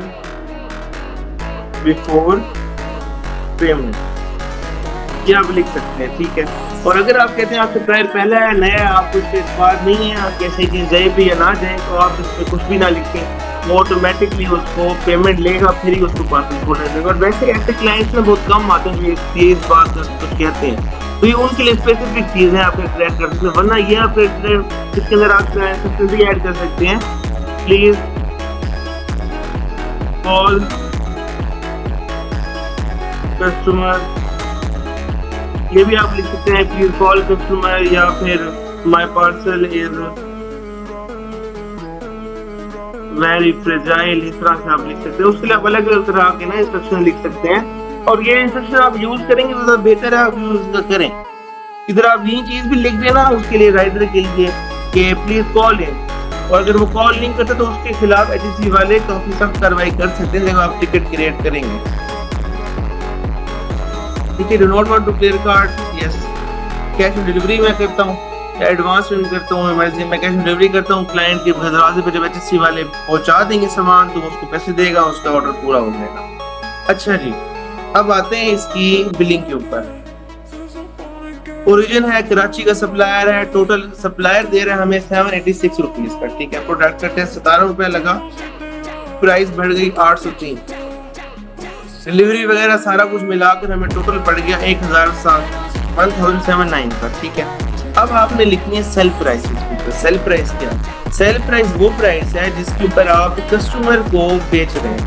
before payment, ये आप लिख सकते हैं, ठीक है। और अगर आप कहते हैं आप सप्लायर पहला है, नया है, आपको इसके एतबार नहीं है, आप कैसे चीज जाए भी या ना जाए, तो आप इसमें कुछ भी ना लिखें, वो ऑटोमेटिकली उसको पेमेंट लेगा, फिर ही उसको पार्सल खोलने देगा। और वैसे ऐसे क्लाइंट्स में बहुत कम आते हैं जो इस बात कुछ कहते हैं, तो ये उनके लिए स्पेसिफिक चीज है आपके ट्रैक कर सकते हैं। वरना ये आप इसके अंदर आप सेक्शन भी ऐड कर सकते हैं, प्लीज कॉल कस्टमर, ये भी आप लिख सकते हैं, प्लीज कॉल कस्टमर, या फिर my parcel is very fragile, इस तरह से आप लिख सकते हैं। उसके लिए आप अलग अलग तरह के ना इंस्ट्रक्शन लिख सकते हैं, और ये इंस्ट्रक्शन आप यूज करेंगे तो बेहतर है आप यूज करें। इधर आप ये चीज भी लिख देना उसके लिए, राइडर के लिए, कि प्लीज कॉल इन, और अगर वो कॉल नहीं करते तो उसके खिलाफ एचएससी वाले काफी सख्त कार्रवाई कर सकते हैं जब आप टिकट क्रिएट करेंगे। ठीक है, do not want to clear card, yes, cash on delivery मैं करता हूँ, एडवांस पेमेंट करता हूँ, इमरजेंसी में कैश ऑन डिलीवरी करता हूँ। क्लाइंट के दरवाजे पे जब एचएससी वाले पहुंचा देंगे सामान तो उसको पैसे देगा, उसका ऑर्डर पूरा हो जाएगा। अच्छा जी, अब आते हैं इसकी बिलिंग के ऊपर। ओरिजिन है कराची का सप्लायर है, टोटल सप्लायर दे रहा है हमें 786 रुपीज का, ठीक है। प्रोडक्ट का टेस्ट 17 रुपए लगा, प्राइस बढ़ गई 803, डिलीवरी वगैरह सारा कुछ मिलाकर हमें टोटल पड़ गया 1709 का, ठीक है। अब आपने लिखनी है सेल प्राइस। सेल प्राइस क्या है? सेल प्राइस वो प्राइस है जिसके ऊपर आप कस्टमर को बेच रहे हैं।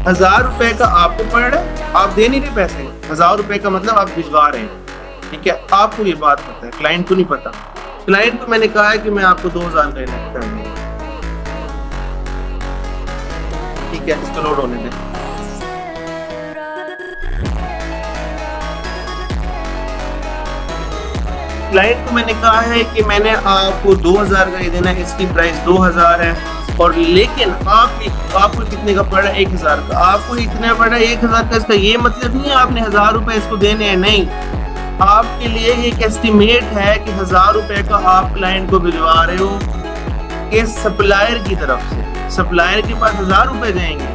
1000 रुपए का आपको पड़ रहा है, आप दे नहीं रहे पैसे, 1000 रुपए का मतलब आप भिजवा रहे हैं, ठीक है। आपको ये बात पता है, क्लाइंट को नहीं पता। क्लाइंट को मैंने कहा है कि मैं आपको 2000 का इन्वेस्ट कर दूंगा, ठीक है, इसको लोड होने दें। क्लाइंट को मैंने कहा है कि मैंने आपको 2000 का ये देना है, इसकी प्राइस 2000 है, और लेकिन आपको कितने का पड़ रहा है? 1000 का। आपको इतना पड़ रहा है 1000 का, इसका ये मतलब नहीं है आपने 1000 रुपए इसको देने हैं, नहीं। आपके लिए एक एस्टिमेट है कि 1000 रुपए का आप क्लाइंट को भिजवा रहे हो कि सप्लायर की तरफ से, सप्लायर के पास 1000 रुपए जाएंगे,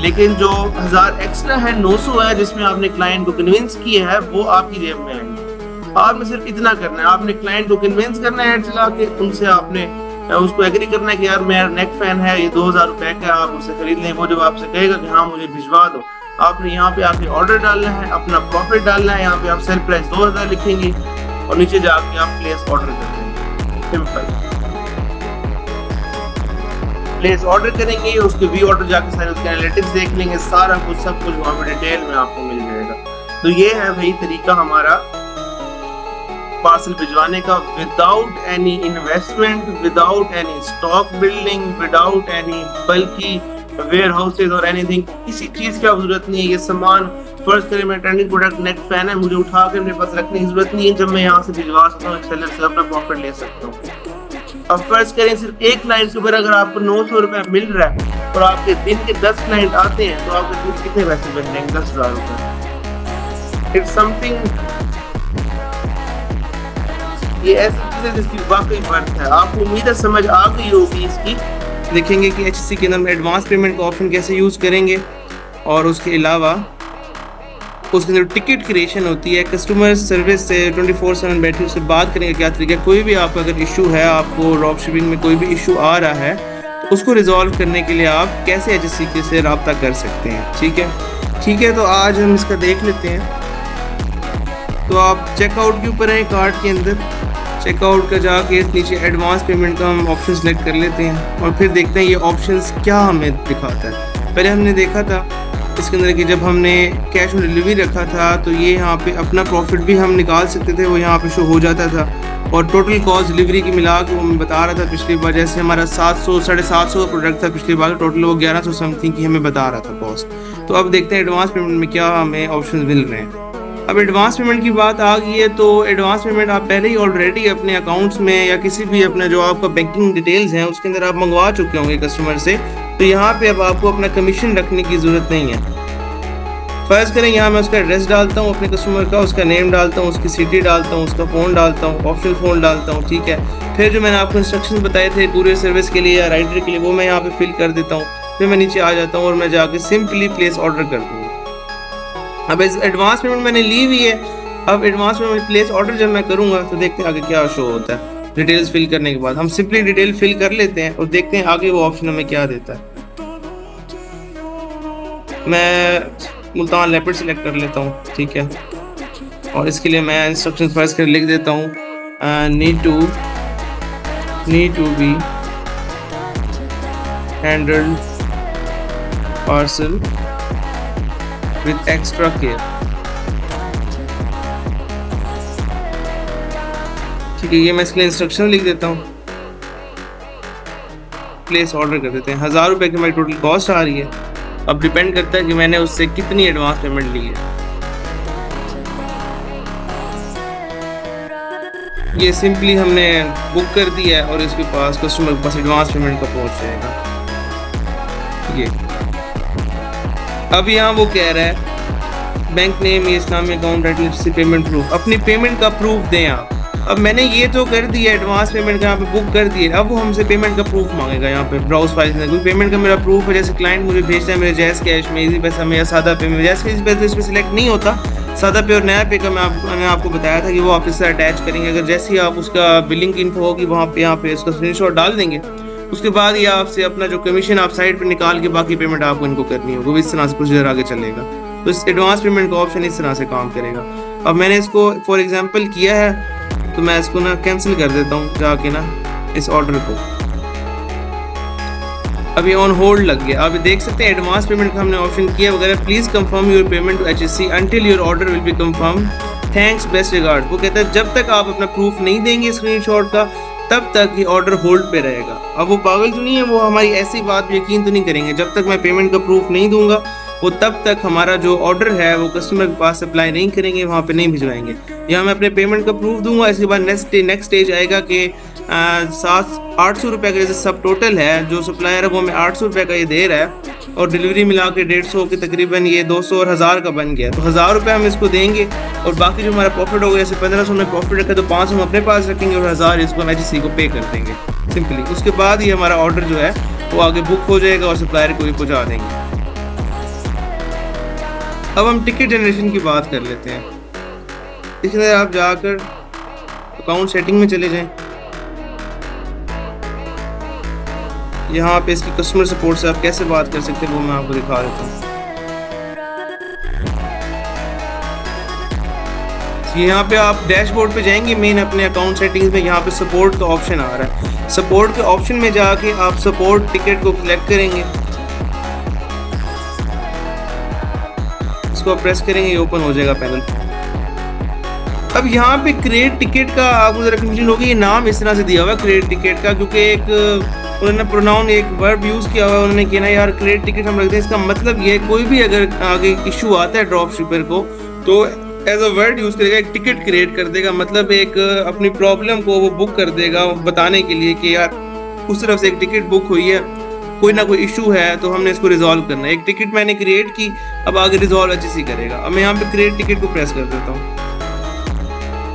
लेकिन जो 1000 एक्स्ट्रा है 900 है जिसमें आपने क्लाइंट को कन्विंस किया है वो आपकी जेब में आएंगे। आपने सिर्फ इतना करना है, आपने क्लाइंट को कन्विंस करना है चला के, उनसे आपने उसको एग्री करना है कि यार मेरा नेक फैन है, ये 2000 रुपए का, आप उससे खरीद लें। वो जब आपसे कहेगा कि हाँ मुझे भिजवा दो, आपने यहाँ पे आके ऑर्डर डालना है, अपना प्रॉफिट डालना है, यहाँ पे आप सेल प्राइस 2000 लिखेंगे और नीचे जाके आप प्लेस ऑर्डर कर देंगे। सिंपल, प्लेस ऑर्डर करेंगे, उसके वी ऑर्डर जाके सारे उसके एनालिटिक्स देख लेंगे, सारा कुछ सब कुछ वहाँ पे डिटेल में आपको मिल जाएगा। तो ये है भाई तरीका हमारा पार्सल भिजवाने का, without any investment, without any stock building, without any बल्कि वेयर हाउसेज और एनीथिंग, किसी चीज की जरूरत नहीं है। ये सामान फर्ज करें मैं ट्रेंडिंग प्रोडक्ट नेक फैन है, मुझे उठा कर मेरे पास रखने की जरूरत नहीं है, जब मैं यहाँ से भिजवा सकता हूँ सेलर से अपना प्रॉफिट ले सकता हूँ। अब फर्ज करें सिर्फ एक क्लाइंट के ऊपर अगर आपको 900 रुपए मिल रहा है और आपके दिन के 10 क्लाइंट आते हैं तो आपके दिन कितने पैसे बन जाएंगे? 10,000 रुपए। इट्स समथिंग, ये ऐसी चीज है जिसकी वाकई वर्थ है। आपको उम्मीद है समझ आ गई होगी इसकी। देखेंगे कि एचएससी के अंदर एडवांस पेमेंट का ऑप्शन कैसे यूज करेंगे, और उसके अलावा उसके अंदर टिकट क्रिएशन होती है, कस्टमर सर्विस से 24/7 बैठे उससे बात करेंगे क्या तरीका। कोई भी आपका अगर इशू है, आपको ड्रॉप शिपिंग में कोई भी इशू आ रहा है तो उसको रिजॉल्व करने के लिए आप कैसे एचएससी से रब्ता कर सकते हैं। ठीक है, तो आज हम इसका देख लेते हैं। तो आप चेकआउट के ऊपर हैं, कार्ट के अंदर चेकआउट का जाके नीचे एडवांस पेमेंट का हम ऑप्शन सेलेक्ट कर लेते हैं और फिर देखते हैं ये ऑप्शंस क्या हमें दिखाता है। पहले हमने देखा था इसके अंदर कि जब हमने कैश ऑन डिलीवरी रखा था तो ये यहाँ पे अपना प्रॉफिट भी हम निकाल सकते थे, वो यहाँ पे शो हो जाता था। और टोटल कॉस्ट डिलीवरी की मिला के वो मैं बता रहा था पिछली बार, जैसे हमारा 700 750 का प्रोडक्ट था पिछली बार, टोटल वो 1100 समथिंग की हमें बता रहा था कॉस्ट। तो अब देखते हैं एडवांस पेमेंट में क्या हमें ऑप्शन मिल रहे हैं। अब एडवांस पेमेंट की बात आ गई है, तो एडवांस पेमेंट आप पहले ही ऑलरेडी अपने अकाउंट्स में या किसी भी अपना जो आपका बैंकिंग डिटेल्स हैं उसके अंदर आप मंगवा चुके होंगे कस्टमर से, तो यहाँ पे अब आपको अपना कमीशन रखने की ज़रूरत नहीं है। फ़र्ज़ करें यहाँ मैं उसका एड्रेस डालता हूँ अपने कस्टमर का, उसका नेम डालता हूँ, उसकी सिटी डालता हूँ, उसका फ़ोन डालता हूँ, ऑप्शनल फ़ोन डालता हूँ, ठीक है। फिर जो मैंने आपको इंस्ट्रक्शन बताए थे कुरियर सर्विस के लिए या राइडर के लिए, वो मैं यहाँ पे फिल कर देता हूँ। फिर मैं नीचे आ जाता हूँ और मैं जाके सिंपली प्लेस ऑर्डर कर दूँगा। अब एडवांस पेमेंट मैंने ली हुई है। अब एडवांस पेमेंट प्लेस ऑर्डर जब मैं करूँगा तो देखते हैं आगे क्या शो होता है। डिटेल्स फिल करने के बाद हम सिंपली डिटेल फिल कर लेते हैं और देखते हैं आगे वो ऑप्शन हमें क्या देता है। मैं मुल्तान लेपर्ड सेलेक्ट कर लेता हूँ, ठीक है। और इसके लिए मैं इंस्ट्रक्शन फर्स्ट कर लिख देता हूँ, need to be handled parcel with extra care, ठीक है। ये मैं इसके लिए इंस्ट्रक्शन लिख देता हूँ। प्लेस ऑर्डर कर देते हैं। 1000 रुपये की हमारी टोटल कॉस्ट आ रही है। अब डिपेंड करता है कि मैंने उससे कितनी एडवांस पेमेंट ली है। ये सिंपली हमने बुक कर दिया है और इसके पास कस्टमर के पास एडवांस पेमेंट का पहुंच जाएगा। ये अब यहाँ वो कह रहा है बैंक नेम, ये इस्लामी अकाउंट, से पेमेंट प्रूफ, अपनी पेमेंट का प्रूफ दें आप। अब मैंने ये तो कर दिया एडवांस पेमेंट का, यहाँ पे बुक कर दिया। अब वो हमसे पेमेंट का प्रूफ मांगेगा यहाँ पे ब्राउज फाइल में। कोई पेमेंट का मेरा प्रूफ है, जैसे क्लाइंट मुझे भेजता है मेरे जैज़ कैश में, इजी पैसा में या सादा पे में। जैज़ कैश पे तो इसमें सिलेक्ट नहीं होता, सादा पे और नया पे का मैंने आपको बताया था कि वो आप इससे अटैच करेंगे। अगर जैसे ही आप उसका बिलिंग की इन्फो होगी वहाँ पे यहाँ पे उसका स्क्रीनशॉट डाल देंगे, उसके बाद ये आपसे अपना जो कमीशन आप साइड पर निकाल के बाकी पेमेंट आपको इनको करनी होगी। वो इस तरह से प्रोसीजर आगे चलेगा। तो इस एडवांस पेमेंट का ऑप्शन इस तरह से काम करेगा। अब मैंने इसको फॉर एग्जाम्पल किया है तो मैं इसको ना कैंसिल कर देता हूँ जाके ना इस ऑर्डर को। अभी ऑन होल्ड लग गया। आप देख सकते हैं एडवांस पेमेंट का हमने ऑप्शन किया वगैरह। Please confirm your payment to HSC until your order will be confirm, thanks, best regard. वो कहता है जब तक आप अपना प्रूफ नहीं देंगे स्क्रीनशॉट का तब तक ये ऑर्डर होल्ड पे रहेगा। अब वो पागल तो नहीं है, वो हमारी ऐसी बात यकीन तो नहीं करेंगे। जब तक मैं पेमेंट का प्रूफ नहीं दूंगा वो तब तक हमारा जो ऑर्डर है वो कस्टमर के पास अप्लाई नहीं करेंगे, वहाँ पे नहीं भिजवाएंगे। यहाँ मैं अपने पेमेंट का प्रूफ दूंगा। इसके बाद नेक्स्ट स्टेज आएगा कि 800 रुपये का जैसे सब टोटल है, जो सप्लायर है वो हमें 800 रुपये का ये दे रहा है और डिलीवरी मिला के 150 के तकरीबन ये 200 और 1000 का बन गया। तो 1000 रुपये हम इसको देंगे और बाकी जो हमारा प्रॉफिट होगा, जैसे 1500 में प्रॉफिट रखा तो 500 हम अपने पास रखेंगे और 1000 इसको हम HSC को पे कर देंगे सिंपली। उसके बाद ये हमारा ऑर्डर जो है वो आगे बुक हो जाएगा और सप्लायर को भी पहुँचा देंगे। अब हम टिकट जनरेशन की बात कर लेते हैं। इसके अंदर आप जाकर अकाउंट सेटिंग में चले जाएं। यहाँ पे इसकी कस्टमर सपोर्ट से आप कैसे बात कर सकते हैं वो मैं आपको दिखा देता हूँ। यहाँ पे आप डैशबोर्ड पे जाएंगे, मेन अपने अकाउंट सेटिंग्स में यहाँ पे सपोर्ट का ऑप्शन आ रहा है। सपोर्ट के ऑप्शन में जाके आप सपोर्ट टिकट को सिलेक्ट करेंगे, इसको प्रेस करेंगे, ये ओपन हो जाएगा पैनल। अब यहाँ पे क्रिएट टिकट का आपको जरा कंफ्यूजन होगी, ये नाम इस तरह से दिया हुआ है क्रिएट टिकट का, क्योंकि एक उन्होंने प्रोनाउन एक वर्ब यूज़ किया हुआ है। उन्होंने कहना यार क्रिएट टिकट हम रखते हैं, इसका मतलब ये कोई भी अगर आगे इशू आता है ड्रॉप शिपर को तो एज अ वर्ड यूज़ करेगा, एक टिकट क्रिएट कर देगा। मतलब एक अपनी प्रॉब्लम को वो बुक कर देगा बताने के लिए कि यार उस तरफ से एक टिकट बुक हुई है, कोई ना कोई इशू है तो हमने इसको रिजॉल्व करना है। एक टिकट मैंने क्रिएट की, अब आगे रिजॉल्व HSC करेगा। अब मैं यहाँ पे क्रिएट टिकट को प्रेस कर देता हूँ।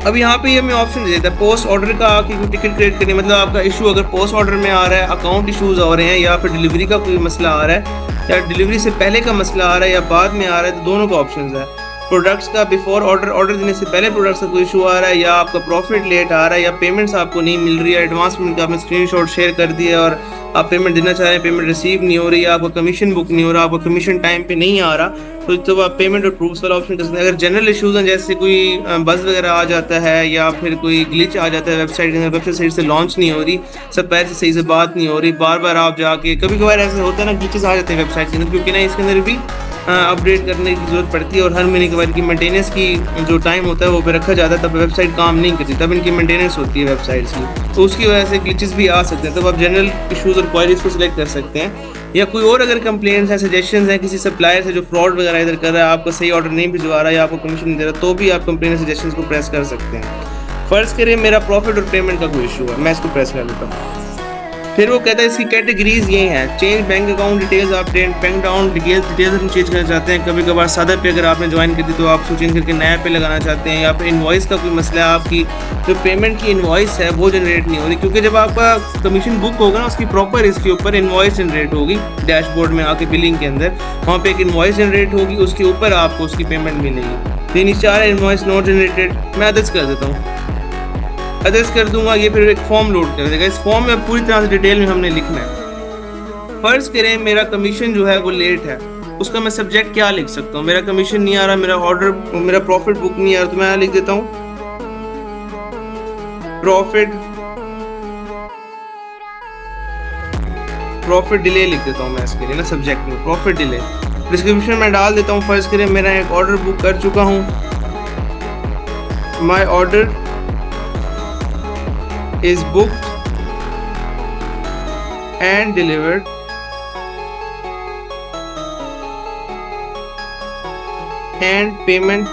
अब यहाँ पे ये हमें ऑप्शन दे देता है पोस्ट ऑर्डर का कि कोई टिकट क्रिएट करनी, मतलब आपका इशू अगर पोस्ट ऑर्डर में आ रहा है, अकाउंट इशूज आ रहे हैं, या फिर डिलीवरी का कोई मसला आ रहा है, या डिलीवरी से पहले का मसला आ रहा है या बाद में आ रहा है, तो दोनों का ऑप्शन है। प्रोडक्ट्स का बिफोर ऑर्डर देने से पहले प्रोडक्ट्स का कोई इशू आ रहा है, या आपका प्रॉफिट लेट आ रहा है, या पेमेंट्स आपको नहीं मिल रही है, एडवांस पेमेंट का आपने स्क्रीनशॉट शेयर कर दिया और आप पेमेंट देना चाह रहे हैं, पेमेंट रिसीव नहीं हो रही है, आपका कमीशन बुक नहीं हो रहा, आपका कमीशन टाइम पे नहीं आ रहा, तो आप पेमेंट और प्रूफ्स वाला ऑप्शन कर सकते हैं। अगर जनरल इशूज़ हैं जैसे कोई बज़ वगैरह आ जाता है या फिर कोई ग्लिच आ जाता है वेबसाइट के अंदर, वेबसाइट सही से लॉन्च नहीं हो रही, सब पैर से सही से बात नहीं हो रही, बार बार आप जाके, कभी कभार ऐसे होता है ना ग्लिचेस आ जाते हैं वेबसाइट के अंदर, क्योंकि ना इसके अंदर भी अपडेट करने की ज़रूरत पड़ती है और हर महीने के बाद इनकी मेंटेनेंस की जो टाइम होता है वो पे रखा जाता है, तब वेबसाइट काम नहीं करती, तब इनकी मेंटेनेंस होती है वेबसाइट्स की, तो उसकी वजह से ग्लिचेस भी आ सकते हैं। तब आप जनरल इशूज़ और क्वायरीज को सिलेक्ट कर सकते हैं, या कोई और अगर कंप्लेंट्स है, सजेशंस हैं किसी सप्लायर से जो फ्रॉड वगैरह इधर कर रहा है, आपका सही ऑर्डर नहीं भिजवा रहा है या आपको कमीशन नहीं दे रहा, तो भी आप कंप्लेंट सजेशंस को प्रेस कर सकते हैं। फर्ज करिए मेरा प्रॉफिट और पेमेंट का कोई इशू है, मैं इसको प्रेस कर लेता हूँ। फिर वो कहता है इसकी कैटेगरीज ये हैं, चेंज बैंक अकाउंट डिटेल्स, आप बैंक अकाउंट डिटेल्स हम चेंज करना चाहते हैं। कभी कभार सादा पे अगर आपने ज्वाइन कर दी तो आप उसको चेंज करके नया पे लगाना चाहते हैं, या फिर इनवॉइस का कोई मसला है, आपकी जो पेमेंट की इनवॉइस है वो जनरेट नहीं हो रही, क्योंकि जब आपका कमीशन बुक होगा ना उसकी प्रॉपर इसके ऊपर इनवॉइस जनरेट होगी, डैशबोर्ड में आके बिलिंग के अंदर वहाँ पे एक इनवॉइस जनरेट होगी, उसके ऊपर आपको उसकी पेमेंट मिलेगी। तो नीचे आ रहा है इनवॉइस नॉट जनरेटेड, मैं अदर्स कर देता हूँ, अदर्स कर दूंगा, ये फिर एक फॉर्म लोड कर देगा। इस फॉर्म में पूरी तरह से डिटेल में हमने लिखना है। फर्ज करें मेरा कमीशन जो है वो लेट है, उसका मैं सब्जेक्ट क्या लिख सकता हूँ, मेरा कमीशन नहीं आ रहा, मेरा ऑर्डर, मेरा प्रॉफिट बुक नहीं आ रहा, तो मैं लिख देता हूँ प्रॉफिट डिले लिख देता हूँ मैं इसके लिए ना, सब्जेक्ट में प्रॉफिट डिले। डिस्क्रिप्शन में डाल देता हूँ, फर्ज करें मेरा एक ऑर्डर बुक कर चुका हूँ, my order is booked and delivered and payment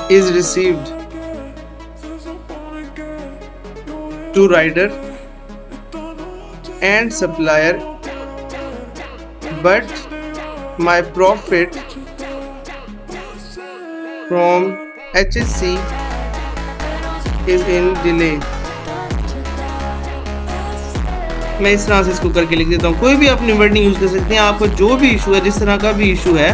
is received to rider and supplier, but my profit from HSC is in delay। मैं इस तरह से इसको करके लिख देता हूँ। कोई भी अपनी वर्डिंग यूज़ कर सकते हैं, आपको जो भी इशू है, जिस तरह का भी इशू है,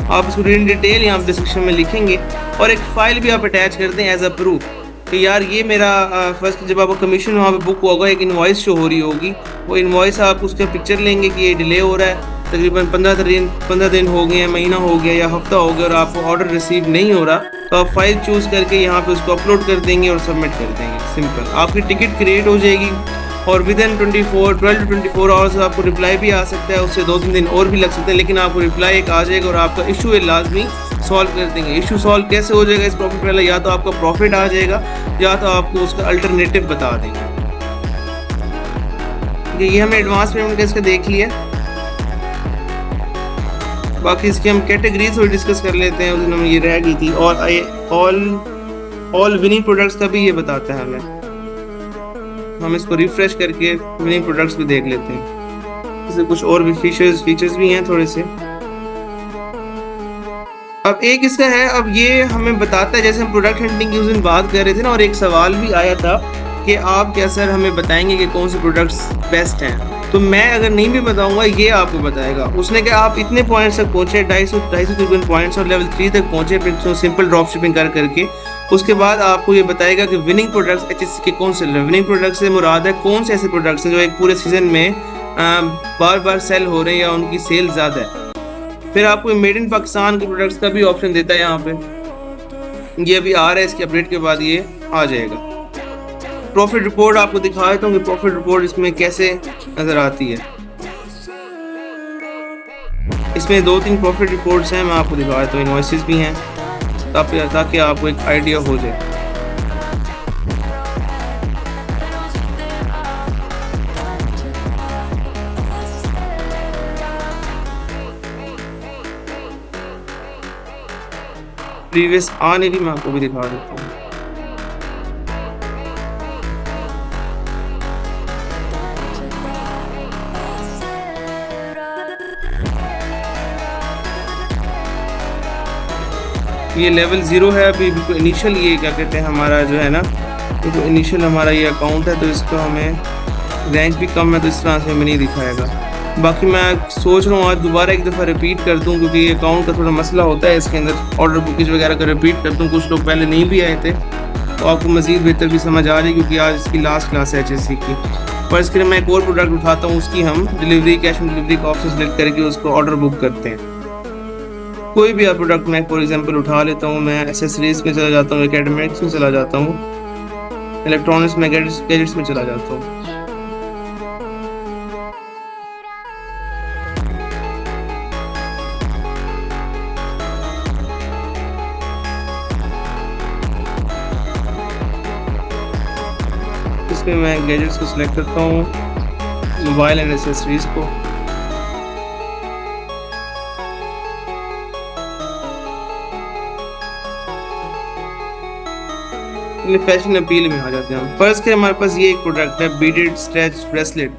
आप इसको इन डिटेल यहाँ डिस्क्रिप्शन में लिखेंगे और एक फ़ाइल भी आप अटैच कर दें एज अ प्रूफ कि यार ये मेरा फर्स्ट जब आपका कमीशन वहाँ पे बुक होगा एक इनवॉइस शो हो रही होगी, वो इनवॉइस आप उसका पिक्चर लेंगे कि ये डिले हो रहा है, तकरीबन 15 दिन हो गए हैं, महीना हो गया या हफ्ता हो गया और आपको ऑर्डर रिसीव नहीं हो रहा, तो आप फाइल चूज़ करके यहाँ पे उसको अपलोड कर देंगे और सबमिट कर देंगे। सिंपल, आपकी टिकट क्रिएट हो जाएगी और विद इन 12 to 24 आवर्स आपको रिप्लाई भी आ सकता है, उससे 2-3 दिन और भी लग सकते हैं, लेकिन आपको रिप्लाई एक आ जाएगा और आपका इशू लाजमी सॉल्व कर देंगे। इशू सॉल्व कैसे हो जाएगा इस प्रॉफिट वाला, या तो आपका प्रॉफिट आ जाएगा या तो आपको उसका अल्टरनेटिव बता देंगे। ये हमने एडवांस पेमेंट का इसका देख लिया, बाकी इसकी हम कैटेगरीज और डिस्कस कर लेते हैं। उस दिन हमें ये रह गई थी, और ऑल विनिंग प्रोडक्ट्स का भी ये बताता है हमें। हम इसको रिफ्रेश करके विनिंग प्रोडक्ट्स भी देख लेते हैं, इससे कुछ और भी फीचर्स भी हैं थोड़े से। अब एक इसका है, अब ये हमें बताता है, जैसे हम प्रोडक्ट हंटिंग की उस दिन बात कर रहे थे ना, और एक सवाल भी आया था कि आप क्या सर हमें बताएंगे कि कौन से प्रोडक्ट्स बेस्ट हैं, तो मैं अगर नहीं भी बताऊंगा ये आपको बताएगा। उसने कहा आप इतने पॉइंट्स तक पहुंचे, 250 तकरीबन पॉइंट्स और लेवल 3 तक पहुंचे फिर सिंपल ड्रॉप शिपिंग करके, उसके बाद आपको ये बताएगा कि विनिंग प्रोडक्ट्स HSC के कौन से विनिंग प्रोडक्ट्स से मुराद है कौन से ऐसे प्रोडक्ट्स हैं जो एक पूरे सीजन में बार बार सेल हो रहे हैं या उनकी सेल ज़्यादा है। फिर आपको मेड इन पाकिस्तान के प्रोडक्ट्स का भी ऑप्शन देता है यहाँ पे, ये अभी आ रहा है, इसके अपडेट के बाद ये आ जाएगा। प्रॉफिट रिपोर्ट आपको दिखा देता हूँ कि प्रॉफिट रिपोर्ट इसमें कैसे नज़र आती है। इसमें 2-3 प्रॉफिट रिपोर्ट्स हैं, मैं आपको दिखा देता हूँ, इनवॉइसेस भी हैं ताकि आपको एक आइडिया हो जाए। प्रीवियस आने भी मैं आपको भी दिखा देता हूँ। ये लेवल 0 है अभी, बिल्कुल इनिशियल, ये क्या कहते हैं हमारा जो है ना, बिल्कुल इनिशियल हमारा ये अकाउंट है, तो इसको हमें रैंक भी कम है तो इस तरह से हमें नहीं दिखाएगा। बाकी मैं सोच रहा हूँ आज दोबारा एक दफ़ा रिपीट कर दूँ, क्योंकि ये अकाउंट का थोड़ा मसला होता है इसके अंदर, ऑर्डर बुकिंग वगैरह का रिपीट कर दूँ। कुछ लोग पहले नहीं भी आए थे तो आपको मज़ीद बेहतर भी समझ आ रही, क्योंकि आज इसकी लास्ट क्लास है HSC की। पर इसके लिए मैं एक और प्रोडक्ट उठाता हूँ, उसकी हम डिलीवरी, कैश ऑन डिलीवरी का ऑप्शन सेलेक्ट करके उसको ऑर्डर बुक करते हैं। कोई भी प्रोडक्ट मैं फॉर एग्जांपल उठा लेता हूँ, मैं एसेसरीज में चला जाता हूँ, एकेडमिक्स में चला जाता हूँ, इलेक्ट्रॉनिक्स में, गैजेट्स में चला जाता हूँ। इसमें मैं गैजेट्स को सिलेक्ट करता हूँ, मोबाइल एंड एसेसरीज को। फैशन अपील में आ जाते हैं हम। फर्ज के हमारे पास ये एक प्रोडक्ट है बीडेड स्ट्रेच ब्रेसलेट।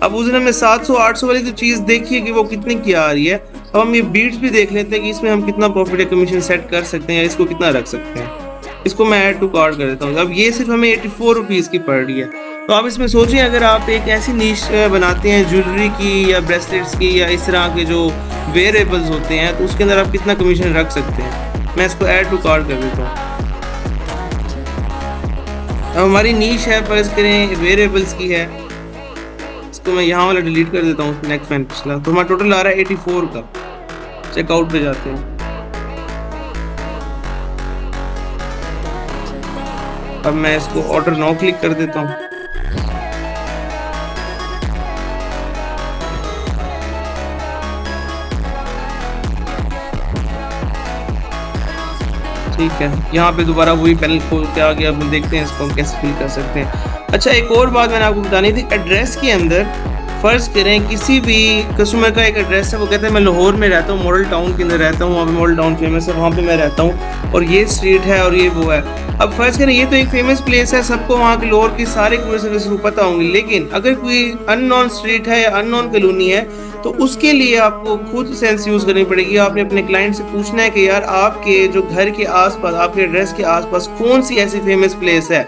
अब उस दिन हमने 700-800 वाली तो चीज देखी है कि वो कितने की आ रही है। अब हम ये बीड्स भी देख लेते हैं कि इसमें हम कितना प्रॉफिट या कमीशन सेट कर सकते हैं या इसको कितना रख सकते हैं। इसको मैं ऐड टू कार्ट कर देता हूँ। अब ये सिर्फ हमें 84 रुपीज़ की पड़ रही है। तो आप इसमें सोचिए, अगर आप एक ऐसी नीश बनाते हैं ज्वेलरी की या ब्रेसलेट्स की या इस तरह के जो वेयरेबल्स होते हैं, तो उसके अंदर आप कितना कमीशन रख सकते हैं। मैं इसको ऐड टू कार्ट कर देता हूँ। अब हमारी नीश है, फर्ज करें वेयरेबल्स की है, इसको मैं यहाँ वाला डिलीट कर देता हूँ, नेक्स्ट फैन पिछला। तो हमारा टोटल आ रहा है 84 का। चेकआउट पे जाते हैं। अब मैं इसको ऑर्डर नाउ क्लिक कर देता हूँ। ठीक है, यहाँ पे दोबारा वही पैनल खोल के आ गया। अब देखते हैं इसको हम कैसे फिल कर सकते हैं। अच्छा, एक और बात मैंने आपको बतानी थी। एड्रेस के अंदर फर्ज करें किसी भी कस्टमर का एक एड्रेस है, वो कहते हैं मैं लाहौर में रहता हूँ, मॉडल टाउन के अंदर रहता हूँ, वहाँ पे मॉडल टाउन फेमस है, वहाँ पे मैं रहता हूँ और ये स्ट्रीट है और ये वो है। अब फर्ज करें ये तो एक फेमस प्लेस है, सबको वहाँ के लाहौर की सारे सर्विस को पता होंगी, लेकिन अगर कोई अननोन स्ट्रीट है या अननोन कॉलोनी है तो उसके लिए आपको खुद सेंस यूज करनी पड़ेगी। आपने अपने क्लाइंट से पूछना है कि यार आपके जो घर के आसपास, आपके एड्रेस के आसपास कौन सी ऐसी फेमस प्लेस है।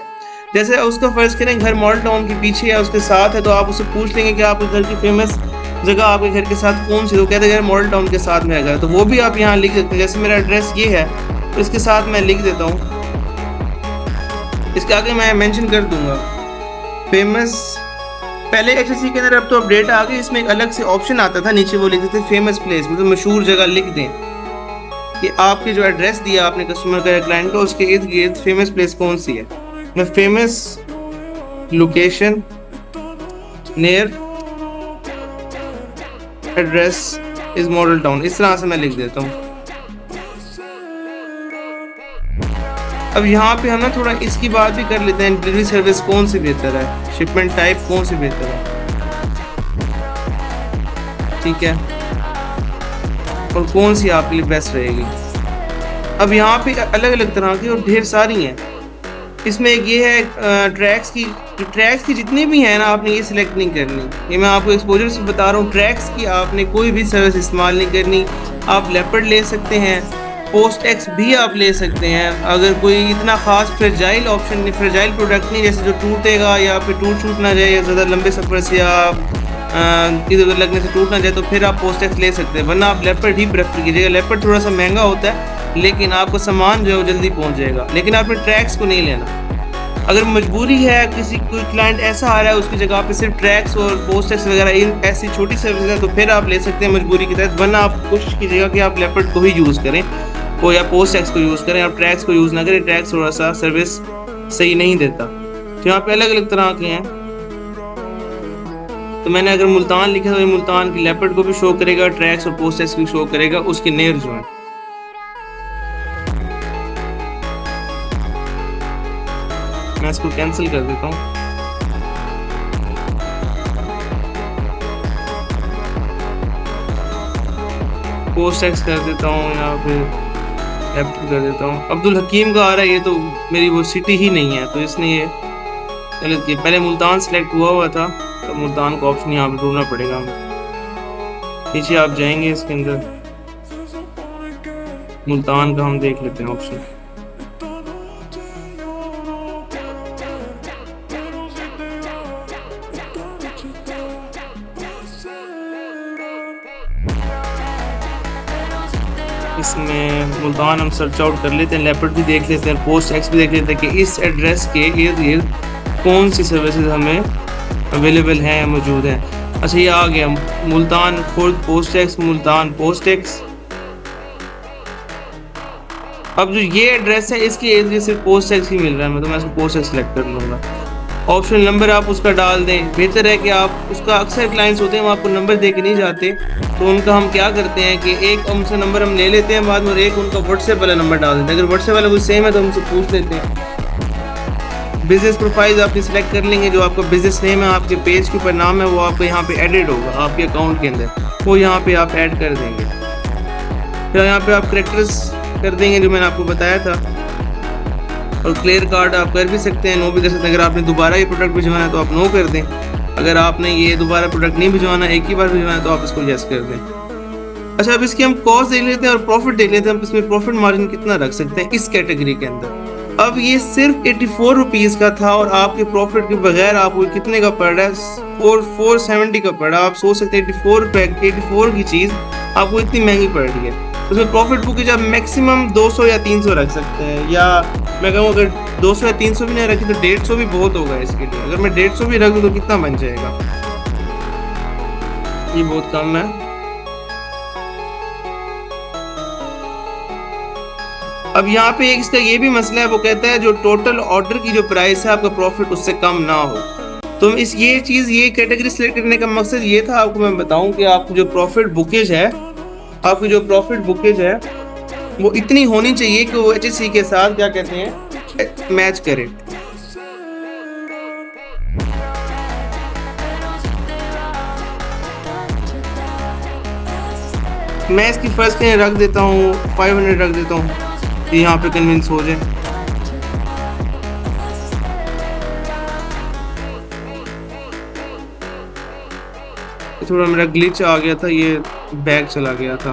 जैसे उसका फर्ज करें घर मॉडल टाउन के पीछे या उसके साथ है, तो आप उससे पूछ लेंगे कि आपके घर की फेमस जगह आपके घर के साथ कौन सी, तो कहते हैं मॉडल टाउन के साथ में है, तो वो भी आप यहाँ लिख सकते हैं। जैसे मेरा एड्रेस ये है तो इसके साथ मैं लिख देता हूँ, इसके आगे मैं मेंशन कर दूंगा फेमस। पहले एचएससी के अंदर, अब तो अपडेट आ गई, इसमें एक अलग से ऑप्शन आता था, नीचे वो लिखते थे फेमस प्लेस, मतलब मशहूर जगह लिख दें कि आपके जो एड्रेस दिया आपने कस्टमर का या क्लाइंट का, उसके इर्द गिर्द फेमस प्लेस कौन सी है। मैं famous location near address is model town, इस तरह से मैं लिख देता हूँ। अब यहाँ पे हम ना थोड़ा इसकी बात भी कर लेते हैं, डिलीवरी सर्विस कौन सी बेहतर है, शिपमेंट टाइप कौन सी बेहतर है, ठीक है, और कौन सी आपके लिए बेस्ट रहेगी। अब यहाँ पे अलग अलग तरह की और ढेर सारी हैं। इसमें एक ये है ट्रैक्स की, जो ट्रैक्स की जितनी भी हैं ना, आपने ये सिलेक्ट नहीं करनी। ये मैं आपको एक्सपोजर से बता रहा हूँ, ट्रैक्स की आपने कोई भी सर्विस इस्तेमाल नहीं करनी। आप लेपर्ड ले सकते हैं, पोस्ट एक्स भी आप ले सकते हैं। अगर कोई इतना खास फ्रेजाइल ऑप्शन नहीं, फ्रेजाइल प्रोडक्ट नहीं, जैसे जो टूटेगा या फिर टूट ना जाए या ज़्यादा लंबे सफ़र से या इधर उधर लगने से टूट ना जाए, तो फिर आप पोस्ट एक्स ले सकते हैं, वरना आप लेपर्ड ही प्रेफर कीजिएगा। लेपर्ड थोड़ा सा महंगा होता है, लेकिन आपको सामान जो है वो जल्दी पहुंच जाएगा, लेकिन आपने ट्रैक्स को नहीं लेना। अगर मजबूरी है, किसी कोई क्लाइंट ऐसा आ रहा है उसकी जगह पे सिर्फ ट्रैक्स और पोस्ट एक्स वगैरह इन ऐसी छोटी सर्विस है, तो फिर आप ले सकते हैं मजबूरी की तहत, वरना आप कोशिश कीजिएगा कि आप लेपर्ड को ही यूज़ करें को या पोस्ट एक्स को यूज़ करें, और ट्रैक्स को यूज़ ना करें। ट्रैक्स थोड़ा सा सर्विस सही नहीं देता। तो यहाँ पे अलग अलग तरह के हैं। तो मैंने अगर मुल्तान लिखा तो ये मुल्तान की लेपर्ड को भी शो करेगा, ट्रैक्स और पोस्ट एक्स भी शो करेगा, उसके नेर जो है। मैं इसको कैंसिल कर देता हूँ। पोस्ट एक्स कर देता हूँ या फिर लेफ्ट कर देता हूँ। अब्दुल हकीम का आ रहा है, ये तो मेरी वो सिटी ही नहीं है, तो इसने ये गलत किया। पहले मुल्तान सेलेक्ट हुआ था, तो मुल्तान का ऑप्शन यहाँ पे ढूंढना पड़ेगा हमें। नीचे आप जाएंगे, इसके अंदर मुल्तान का हम देख लेते हैं ऑप्शन। इसमें मुल्तान हम सर्च आउट कर लेते हैं, लेपर्ड भी देख लेते हैं, पोस्ट एक्स भी देख लेते हैं कि इस एड्रेस के इर्द गिर्द कौन सी सर्विसेज हमें अवेलेबल हैं, मौजूद हैं। अच्छा, ये आ गया Multan Khurd post x, Multan post x. अब जो ये एड्रेस है इसके इर्द गिर्द सिर्फ पोस्ट एक्स ही मिल रहा है, तो मैं इसको पोस्ट एक्स सेलेक्ट कर लूँगा। ऑप्शन नंबर आप उसका डाल दें, बेहतर है कि आप उसका, अक्सर क्लाइंट्स होते हैं वो आपको नंबर दे के नहीं जाते, तो उनका हम क्या करते हैं कि एक उनसे नंबर हम ले लेते हैं बाद में, और एक उनका व्हाट्सएप वाला नंबर डाल देते हैं। अगर व्हाट्सएप वाला कोई सेम है तो हमसे पूछ लेते हैं। बिजनेस प्रोफाइल अपनी सिलेक्ट कर लेंगे, जो आपका बिजनेस नेम है, आपके पेज के ऊपर नाम है, वो आपको यहाँ पे एडिट होगा आपके अकाउंट के अंदर, वो यहाँ पे आप ऐड कर देंगे। फिर यहाँ पे आप करेक्टर्स कर देंगे जो मैंने आपको बताया था, और क्लियर कार्ड आप कर भी सकते हैं, नो भी कर सकते हैं। अगर आपने दोबारा ये प्रोडक्ट भिजवाना है तो आप नो कर दें, अगर आपने ये दोबारा प्रोडक्ट नहीं भिजवाना, एक ही बार भिजवाना है तो आप इसको यस कर दें। अच्छा, अब इसकी हम कॉस्ट देख लेते हैं और प्रॉफिट देख लेते हैं, हम इसमें प्रॉफिट मार्जिन कितना रख सकते हैं इस कैटेगरी के अंदर। अब ये सिर्फ 84 रुपीज़ का था और आपके प्रॉफिट के बगैर आपको कितने का पड़ रहा है, 470 का पड़ रहा है। आप सोच सकते हैं 84 की चीज़ आपको इतनी महंगी पड़ रही है। उसमें प्रॉफिट बुकेज आप मैक्सिमम 200 या 300 रख सकते हैं, या मैं कहूँ अगर 200 या 300 भी नहीं रखी तो 150 भी बहुत होगा इसके लिए। अगर मैं 150 भी रख दूँ तो कितना बन जाएगा, ये बहुत कम है। अब यहाँ पे एक इसका ये भी मसला है, वो कहता है जो टोटल ऑर्डर की जो प्राइस है आपका प्रॉफिट उससे कम ना हो। तो इस ये कैटेगरी सिलेक्ट करने का मकसद ये था, आपको मैं बताऊं कि आपको जो प्रॉफिट बुकेज है वो इतनी होनी चाहिए कि वो HSC के साथ क्या कहते हैं मैच करे। मैं इसकी फर्स्ट के रख देता हूँ 500 रख देता हूँ, यहाँ पे कन्विंस हो जाए। थोड़ा मेरा ग्लिच आ गया था, ये बैग चला गया था।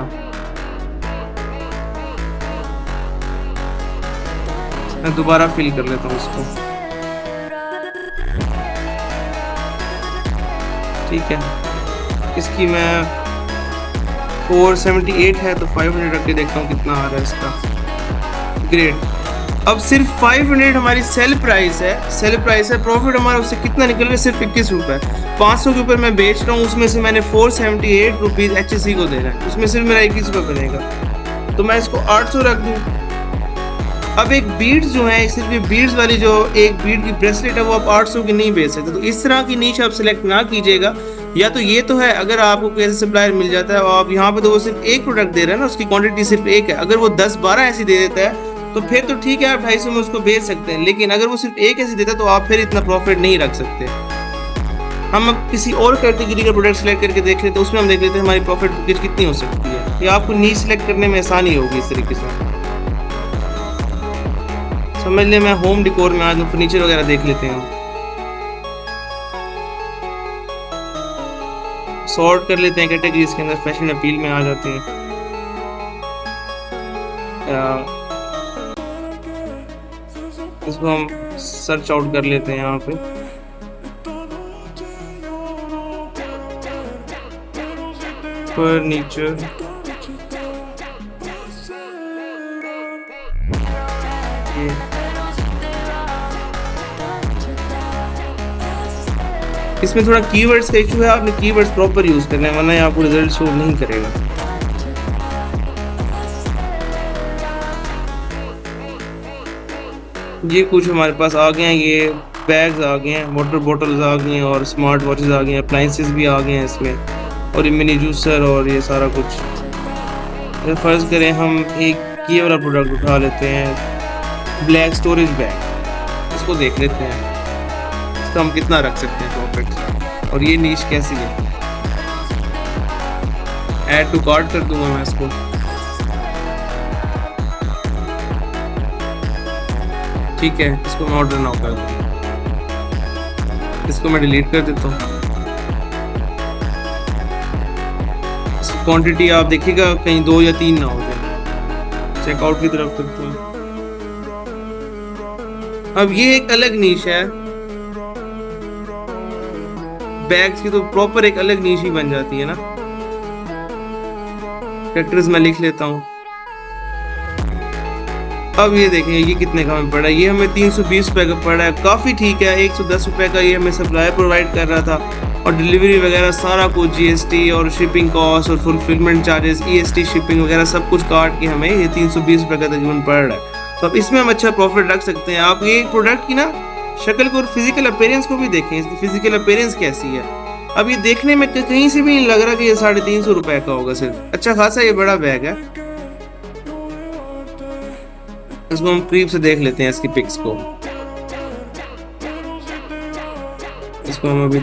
मैं दोबारा फिल कर लेता हूँ इसको, ठीक है। इसकी मैं 478 है तो 500 रख के देखता हूँ कितना आ रहा है इसका। ग्रेट। अब सिर्फ 500 हमारी सेल प्राइस है, प्रॉफिट हमारा उससे कितना निकल रहा है, सिर्फ 21 रुपये। 500 के ऊपर मैं बेच रहा हूँ, उसमें से मैंने 478 रुपीज़ HSC को देना है, उसमें सिर्फ मेरा 21 रुपये बनेगा, तो मैं इसको 800 रख दूँ। अब एक बीड्स जो है, सिर्फ ये बीड्स वाली जो एक बीड की ब्रेसलेट है वो आप 800 की नहीं बेच सकते। तो इस तरह की नीश आप सिलेक्ट ना कीजिएगा। या तो ये तो है, अगर आपको कैसे सप्लायर मिल जाता है और आप यहाँ पे तो वो सिर्फ एक प्रोडक्ट दे रहे हैं ना, उसकी क्वांटिटी सिर्फ एक है, अगर वो 10-12 ऐसी दे देता है तो फिर तो ठीक है, आप 250 में उसको बेच सकते हैं। लेकिन अगर वो सिर्फ एक ऐसी देता है तो आप फिर इतना प्रॉफिट नहीं रख सकते। हम अब किसी और कैटेगरी का प्रोडक्ट सेलेक्ट करके देख लेते हैं, उसमें हम देख लेते हैं हमारी प्रॉफिट बुकेज कितनी हो सकती है। या आपको नीश सेलेक्ट करने में आसानी होगी इस तरीके से। समझ लें मैं होम डिकोर में आज फर्नीचर वगैरह देख लेते हैं, सॉर्ट कर लेते हैं कैटेगरीज के अंदर, फैशन अपील में आ जाते हैं। इसको हम सर्च आउट कर लेते हैं यहाँ पे। फर्नीचर, इसमें थोड़ा कीवर्ड्स का इशू है, आपने कीवर्ड्स प्रॉपर यूज करना है वरना आपको रिजल्ट शो नहीं करेगा। ये कुछ हमारे पास आ गए हैं, ये बैग्स आ गए हैं, वाटर बॉटल्स आ गई हैं और स्मार्ट वॉचेस आ गए हैं, अप्लाइंसेस भी आ गए हैं इसमें, और ये मिनी जूसर और ये सारा कुछ। अगर फर्ज करें हम एक ये वाला प्रोडक्ट उठा लेते हैं, ब्लैक स्टोरेज बैग, इसको देख लेते हैं इसका हम कितना रख सकते हैं प्रॉफिट, और ये नीश कैसी है। ऐड टू कार्ट कर दूंगा मैं इसको, ठीक है। इसको मैं ऑर्डर नाउ कर दूँ, इसको मैं डिलीट कर देता हूँ। इसकी क्वांटिटी आप देखिएगा कहीं 2 या 3 ना हो जाए। चेकआउट की तरफ करते हैं। अब ये एक अलग नीश है, बैग्स की तो प्रॉपर एक अलग नीश ही बन जाती है ना। कैरेक्टर्स मैं लिख लेता हूँ। अब ये देखें ये कितने का हमें पड़ा है, ये हमें 320 रुपये का पड़ा है, काफ़ी ठीक है। 110 रुपये का ये हमें सप्लायर प्रोवाइड कर रहा था, और डिलीवरी वगैरह सारा कुछ GST और शिपिंग कॉस्ट और फुलफिलमेंट चार्जेस, EST शिपिंग वगैरह सब कुछ काट के हमें ये 320 रुपये का तकरीबन पड़ रहा है। तो अब इसमें हम अच्छा प्रॉफिट रख सकते हैं। आप ये प्रोडक्ट की ना शक्ल को और फिजिकल अपीयरेंस को भी देखें, इसकी फिजिकल अपीयरेंस कैसी है। अब ये देखने में कहीं से भी नहीं लग रहा कि ये 350 रुपये का होगा सिर्फ। अच्छा खासा ये बड़ा बैग है। इसको हम करीब से देख लेते हैं इसकी पिक्स को। इसको हम अभी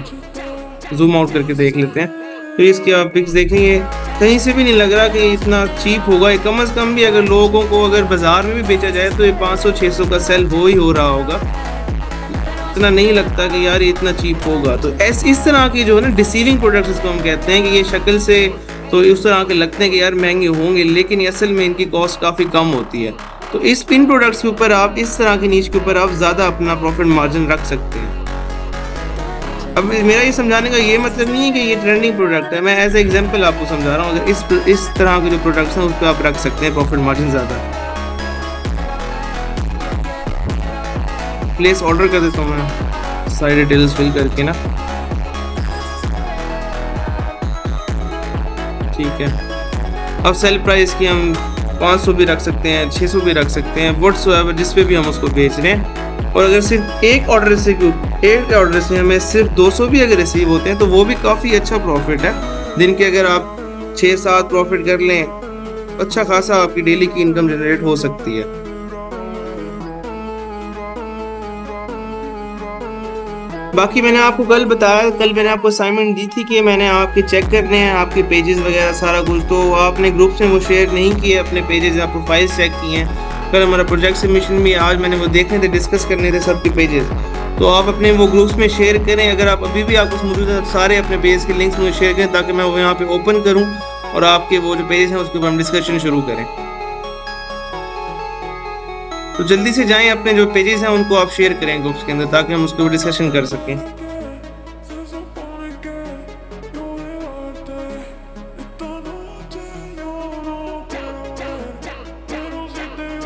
जूम आउट करके देख लेते हैं। तो इसके आप पिक्स देखेंगे, कहीं से भी नहीं लग रहा कि ये इतना चीप होगा। ये कम से कम भी अगर लोगों को अगर बाजार में भी बेचा जाए तो ये 500-600 का सेल हो ही हो रहा होगा। इतना नहीं लगता कि यार ये इतना चीप होगा। तो इस तरह की जो है ना डिसीविंग प्रोडक्ट्स इसको हम कहते हैं कि ये शक्ल से तो उस तरह के लगते हैं कि यार महंगे होंगे, लेकिन असल में इनकी कॉस्ट काफ़ी कम होती है। तो इन प्रोडक्ट्स के ऊपर आप इस तरह की नीच के ऊपर आप ज़्यादा अपना प्रॉफिट मार्जिन रख सकते हैं। अब मेरा ये समझाने का ये मतलब नहीं है कि ये ट्रेंडिंग प्रोडक्ट है, मैं एज ए एग्जांपल आपको समझा रहा हूँ। अगर इस तरह के जो प्रोडक्ट्स हैं उस पर आप रख सकते हैं प्रॉफिट मार्जिन ज़्यादा। प्लेस ऑर्डर कर देता हूँ मैं सारी डिटेल्स फिल करके ना, ठीक है। अब सेल प्राइस की हम 500 भी रख सकते हैं, 600 भी रख सकते हैं, व्हाट्सएवर जिस पे भी हम उसको बेच रहे हैं। और अगर सिर्फ एक ऑर्डर से हमें सिर्फ 200 भी अगर रिसीव होते हैं तो वो भी काफ़ी अच्छा प्रॉफिट है। दिन के अगर आप 6-7 प्रॉफिट कर लें, अच्छा खासा आपकी डेली की इनकम जनरेट हो सकती है। बाकी मैंने आपको कल बताया, कल मैंने आपको असाइनमेंट दी थी कि मैंने आपके चेक करने हैं आपके पेजेस वगैरह सारा कुछ, तो आपने ग्रुप्स में वो शेयर नहीं किए अपने पेजेस या प्रोफाइल्स चेक किए हैं। कल हमारा प्रोजेक्ट सबमिशन भी आज मैंने वो देखने थे, डिस्कस करने थे सबके पेजेस, तो आप अपने वो ग्रुप्स में शेयर करें। अगर आप अभी भी आपको मौजूद है सारे अपने पेज के लिंक्स मुझे शेयर करें ताकि मैं वो यहाँ पे ओपन करूँ और आपके वो जो पेज हैं उसके ऊपर हम डिस्कशन शुरू करें। तो जल्दी से जाएं, अपने जो पेजेस हैं उनको आप शेयर करें ग्रुप्स के अंदर ताकि हम उसके ऊपर डिस्कशन कर सकें।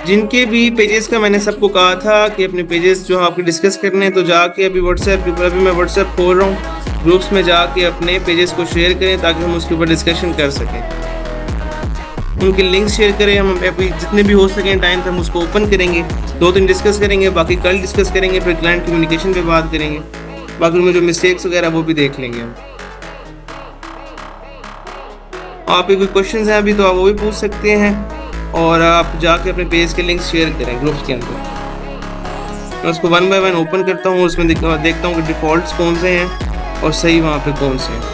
जिनके भी पेजेस का मैंने सबको कहा था कि अपने पेजेस जो आपके डिस्कस करने हैं तो जाके अभी व्हाट्सएप के ऊपर, अभी मैं व्हाट्सएप खोल रहा हूँ, ग्रुप्स में जाके अपने पेजेस को शेयर करें ताकि हम उसके ऊपर डिस्कशन कर सकें। उनके लिंक्स शेयर करें, हम अभी जितने भी हो सकें टाइम से हम उसको ओपन करेंगे, 2-3 डिस्कस करेंगे, बाकी कल डिस्कस करेंगे, फिर क्लाइंट कम्युनिकेशन पे बात करेंगे, बाकी उनमें जो मिस्टेक्स वगैरह वो भी देख लेंगे हम। आपके कोई क्वेश्चंस हैं अभी तो आप वो भी पूछ सकते हैं और आप जाके अपने पेज के लिंक्स शेयर करें ग्रुप्स के अंदर। मैं उसको 1 बाय 1 ओपन करता हूँ, उसमें देखता हूँ कि डिफ़ॉल्ट्स कौन से हैं और सही वहाँ पे कौन से हैं।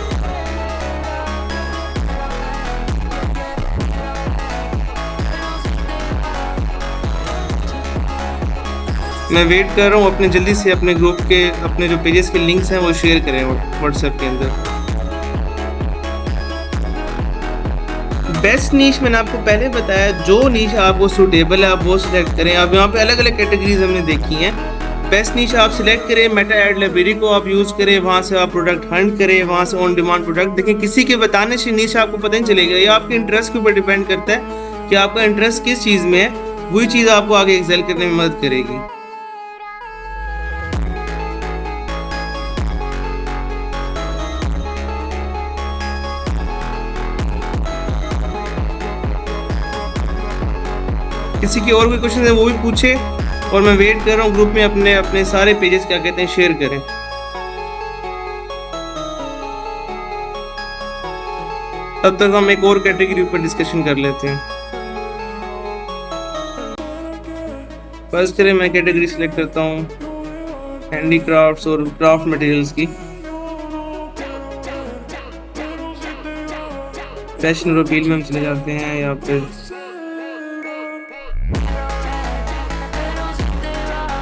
मैं वेट कर रहा हूँ, अपने जल्दी से अपने ग्रुप के अपने जो पेजेस के लिंक्स हैं वो शेयर करें व्हाट्सएप के अंदर। बेस्ट नीश मैंने आपको पहले बताया, जो नीश आपको सूटेबल है आप वो सिलेक्ट करें। अब यहाँ पे अलग अलग कैटेगरीज हमने देखी हैं। बेस्ट नीश आप सिलेक्ट करें, मेटा एड लाइब्रेरी को आप यूज़ करें, वहाँ से आप प्रोडक्ट हंट करें, वहाँ से ऑन डिमांड प्रोडक्ट देखें। किसी के बताने से नीश आपको पता नहीं चलेगा, ये आपके इंटरेस्ट के ऊपर डिपेंड करता है कि आपका इंटरेस्ट किस चीज़ में है, वही चीज़ आपको आगे एक्सेल करने में मदद करेगी। किसी की और कोई क्वेश्चन है वो भी पूछे और मैं वेट कर रहा हूँ ग्रुप में अपने अपने सारे पेजेस क्या कहते हैं शेयर करें। तब तक हम एक और कैटेगरी पर डिस्कशन कर लेते हैं। फर्स्ट करें, मैं कैटेगरी सिलेक्ट करता हूँ हैंडीक्राफ्ट्स और क्राफ्ट मटेरियल्स की। फैशन और अपील में हम चले जाते हैं, या फिर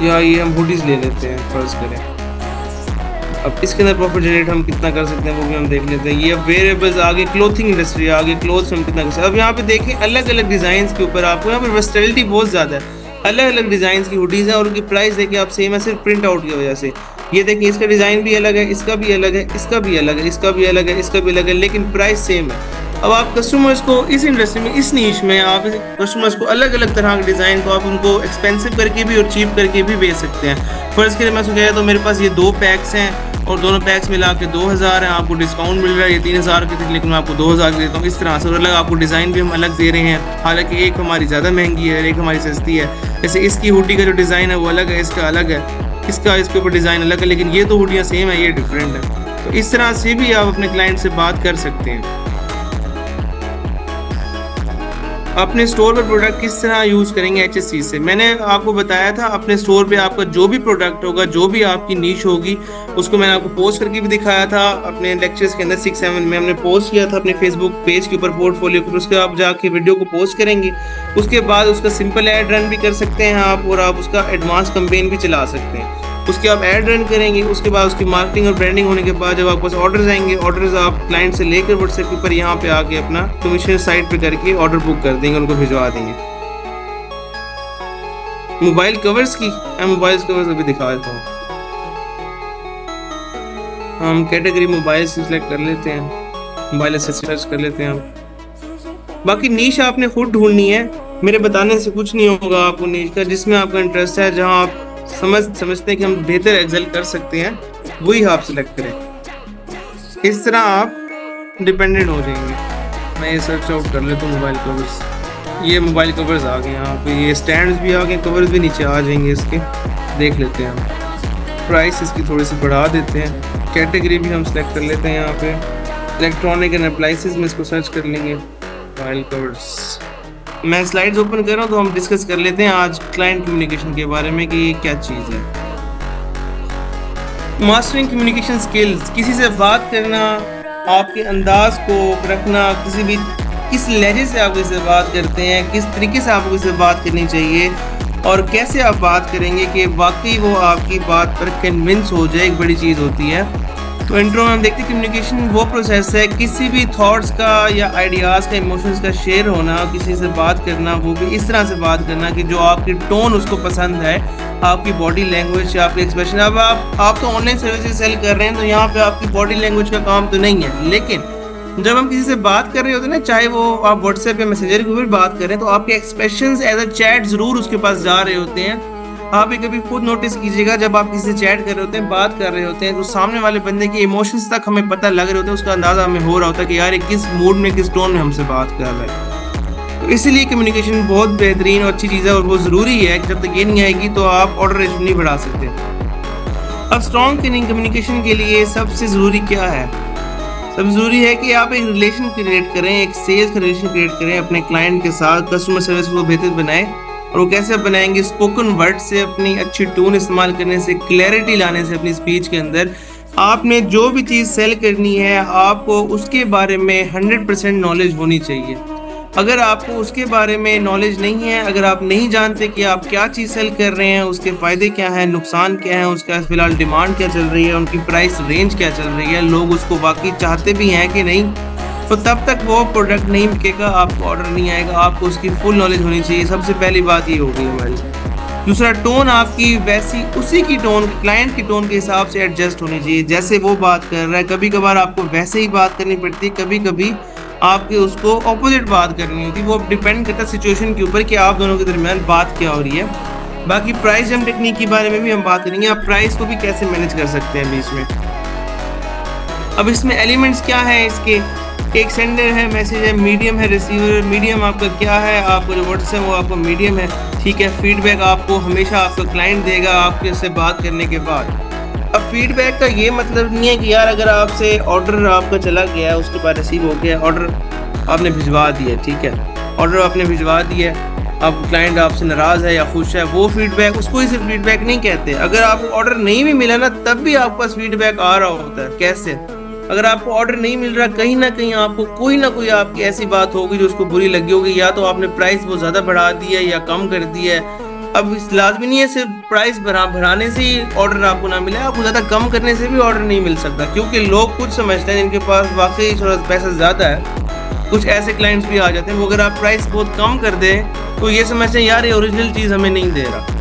या ये हम हुडीज ले लेते हैं फर्ज करें। अब इसके अंदर प्रॉफिट जनरेट हम कितना कर सकते हैं वो भी हम देख लेते हैं। ये वेरिएबल्स आगे क्लोथिंग इंडस्ट्री, आगे क्लोथ्स हम कितना कर सकते हैं। अब यहाँ पे देखें अलग अलग डिज़ाइन के ऊपर आपको यहाँ पर वर्सटिलिटी बहुत ज़्यादा है। अलग अलग डिज़ाइन की हुडीज़ हैं और उनकी प्राइस देखिए आप सेम है, सिर्फ प्रिंट आउट की वजह से। ये देखिए इसका डिज़ाइन भी अलग है, इसका भी अलग है, इसका भी अलग है, इसका भी अलग है, इसका भी अलग है, लेकिन प्राइस सेम है। अब आप कस्टमर्स को इस इंडस्ट्री में, इस नीश में आप कस्टमर्स को अलग अलग तरह के डिज़ाइन को आप उनको एक्सपेंसिव करके भी और चीप करके भी बेच सकते हैं। फर्स्ट के लिए मैं उसको कह तो मेरे पास ये 2 पैक्स हैं और दोनों पैक्स मिला के 2000 हैं, आपको डिस्काउंट मिल रहा है, ये 3000 के थे लेकिन मैं आपको 2000 के देता हूँ। इस तरह से अलग आपको डिज़ाइन भी हम अलग दे रहे हैं, हालांकि एक हमारी ज़्यादा महंगी है, एक हमारी सस्ती है। जैसे इसकी हुडी का जो डिज़ाइन है वो अलग है, इसका अलग है, इसका इसके ऊपर डिज़ाइन अलग है, लेकिन ये तो हुडियाँ सेम है, ये डिफरेंट है। तो इस तरह से भी आप अपने क्लाइंट से बात कर सकते हैं। अपने स्टोर पर प्रोडक्ट किस तरह यूज करेंगे HSC से। मैंने आपको बताया था अपने स्टोर पे आपका जो भी प्रोडक्ट होगा, जो भी आपकी नीश होगी, उसको मैंने आपको पोस्ट करके भी दिखाया था अपने लेक्चर्स के अंदर 6-7 में हमने पोस्ट किया था अपने फेसबुक पेज के ऊपर पोर्टफोलियो पर। उसके आप जाके वीडियो को पोस्ट करेंगे, उसके बाद उसका सिंपल ऐड रन भी कर सकते हैं आप, और आप उसका एडवांस कैंपेन भी चला सकते हैं। उसके आप ऐड रन करेंगे, उसके बाद उसकी मार्केटिंग और ब्रांडिंग होने के बाद जब आपके पास ऑर्डर्स आएंगे, ऑर्डर्स आप क्लाइंट से लेकर व्हाट्सएप के ऊपर यहाँ पे आके अपना कमीशन साइट पे करके ऑर्डर बुक कर देंगे, उनको भिजवा देंगे। मोबाइल कवर्स की मैं मोबाइल कवर्स अभी दिखा देता हूँ। हम कैटेगरी मोबाइल सिलेक्ट कर लेते हैं, मोबाइल से सर्च कर लेते हैं हम। बाकी नीश आपने खुद ढूंढनी है, मेरे बताने से कुछ नहीं होगा। आपको नीश का जिसमें आपका इंटरेस्ट है, जहाँ आप समझते हैं कि हम बेहतर एक्सेल कर सकते हैं, वही आप सिलेक्ट करें। इस तरह आप डिपेंडेंट हो जाएंगे। मैं ये सर्च आउट कर लेता हूँ मोबाइल कवर्स। ये मोबाइल कवर्स आ गए यहाँ पे, ये स्टैंड्स भी आ गए, कवर्स भी नीचे आ जाएंगे इसके। देख लेते हैं हम, प्राइस इसकी थोड़ी सी बढ़ा देते हैं। कैटेगरी भी हम सिलेक्ट कर लेते हैं यहाँ पे, इलेक्ट्रॉनिक एंड अप्लाइंसेस में इसको सर्च कर लेंगे मोबाइल कवर्स। मैं स्लाइड्स ओपन कर रहा हूँ तो हम डिस्कस कर लेते हैं आज क्लाइंट कम्युनिकेशन के बारे में कि ये क्या चीज़ है। मास्टरिंग कम्युनिकेशन स्किल्स, किसी से बात करना, आपके अंदाज को रखना, किस लहजे से आप किसी से बात करते हैं, किस तरीके से आपको किसी से बात करनी चाहिए और कैसे आप बात करेंगे कि वाकई वो आपकी बात पर कन्विंस हो जाए, एक बड़ी चीज़ होती है। तो इंट्रो में हम देखते हैं कम्युनिकेशन वो प्रोसेस है, किसी भी थॉट्स का या आइडियाज़ का, इमोशंस का शेयर होना, किसी से बात करना, वो भी इस तरह से बात करना कि जो आपकी टोन उसको पसंद है, आपकी बॉडी लैंग्वेज, आपके एक्सप्रेशन। अब आप तो ऑनलाइन सर्विसेज सेल कर रहे हैं, तो यहाँ पे आपकी बॉडी लैंग्वेज का काम तो नहीं है, लेकिन जब हम किसी से बात कर रहे होते हैं ना, चाहे वो आप व्हाट्सएप या मैसेंजर के ऊपर बात करें, तो आपके एक्सप्रेशंस एज अ चैट ज़रूर उसके पास जा रहे होते हैं। आप भी कभी खुद नोटिस कीजिएगा, जब आप किसी से चैट कर रहे होते हैं, बात कर रहे होते हैं, तो सामने वाले बंदे के इमोशंस तक हमें पता लग रहे होते हैं, उसका अंदाजा हमें हो रहा होता है कि यार ये किस मूड में, किस टोन में हमसे बात कर रहा है। तो इसीलिए कम्युनिकेशन बहुत बेहतरीन और अच्छी चीज़ है और बहुत ज़रूरी है। जब तक ये नहीं आएगी तो आप ऑर्डर रेशो नहीं बढ़ा सकते। अब स्ट्रॉन्ग कम्युनिकेशन के लिए सबसे ज़रूरी क्या है? सबसे ज़रूरी है कि आप एक रिलेशन क्रिएट करें, एक सेल्स का रिलेशन क्रिएट करें अपने क्लाइंट के साथ, कस्टमर सर्विस को बेहतर बनाएं। और वो कैसे बनाएंगे? स्पोकन वर्ड से, अपनी अच्छी टोन इस्तेमाल करने से, क्लैरिटी लाने से अपनी स्पीच के अंदर। आपने जो भी चीज़ सेल करनी है, आपको उसके बारे में 100% नॉलेज होनी चाहिए। अगर आपको उसके बारे में नॉलेज नहीं है, अगर आप नहीं जानते कि आप क्या चीज़ सेल कर रहे हैं, उसके फ़ायदे क्या हैं, नुकसान क्या है, उसका फ़िलहाल डिमांड क्या चल रही है, उनकी प्राइस रेंज क्या चल रही है, लोग उसको वाकई चाहते भी हैं कि नहीं, तो तब तक वो प्रोडक्ट नहीं बिकेगा, आपको ऑर्डर नहीं आएगा। आपको उसकी फुल नॉलेज होनी चाहिए। सबसे पहली बात ये होगी हमारी। दूसरा, टोन आपकी वैसी उसी की टोन, क्लाइंट की टोन के हिसाब से एडजस्ट होनी चाहिए, जैसे वो बात कर रहा है। कभी कभार आपको वैसे ही बात करनी पड़ती है, कभी कभी आपके उसको ऑपोजिट बात करनी होती है। वो डिपेंड करता है सिचुएशन के ऊपर कि आप दोनों के दरमियान बात क्या हो रही है। बाकी प्राइस जम टेक्निक के बारे में भी हम बात करेंगे, आप प्राइस को भी कैसे मैनेज कर सकते हैं बीच में। अब इसमें एलिमेंट्स क्या है इसके? एक सेंडर है, मैसेज है, मीडियम है, रिसीवर। मीडियम आपका क्या है? आपको जो व्हाट्सएप वो आपको मीडियम है, ठीक है। फीडबैक आपको हमेशा आपका क्लाइंट देगा आपके से बात करने के बाद। अब फीडबैक का ये मतलब नहीं है कि यार अगर आपसे ऑर्डर आपका चला गया, उसके बाद रिसीव हो गया, ऑर्डर आपने भिजवा दिया, ठीक है, ऑर्डर आपने भिजवा दिया, अब क्लाइंट आपसे नाराज़ है या खुश है, वो फीडबैक, उसको ही सिर्फ फीडबैक नहीं कहते। अगर आपको ऑर्डर नहीं भी मिला ना, तब भी आपके पास फीडबैक आ रहा होता है। कैसे? अगर आपको ऑर्डर नहीं मिल रहा, कहीं ना कहीं आपको कोई ना कोई आपकी ऐसी बात होगी जो उसको बुरी लगी होगी, या तो आपने प्राइस बहुत ज़्यादा बढ़ा दी है या कम कर दी है। अब इस लाजमी नहीं है सिर्फ प्राइस बढ़ाने से ही ऑर्डर आपको ना मिले, आपको ज़्यादा कम करने से भी ऑर्डर नहीं मिल सकता, क्योंकि लोग कुछ समझते हैं जिनके पास वाकई थोड़ा पैसा ज़्यादा है। कुछ ऐसे क्लाइंट्स भी आ जाते हैं, वो अगर आप प्राइस बहुत कम कर दें तो ये समझते हैं यार ये ओरिजिनल चीज़ हमें नहीं दे रहा।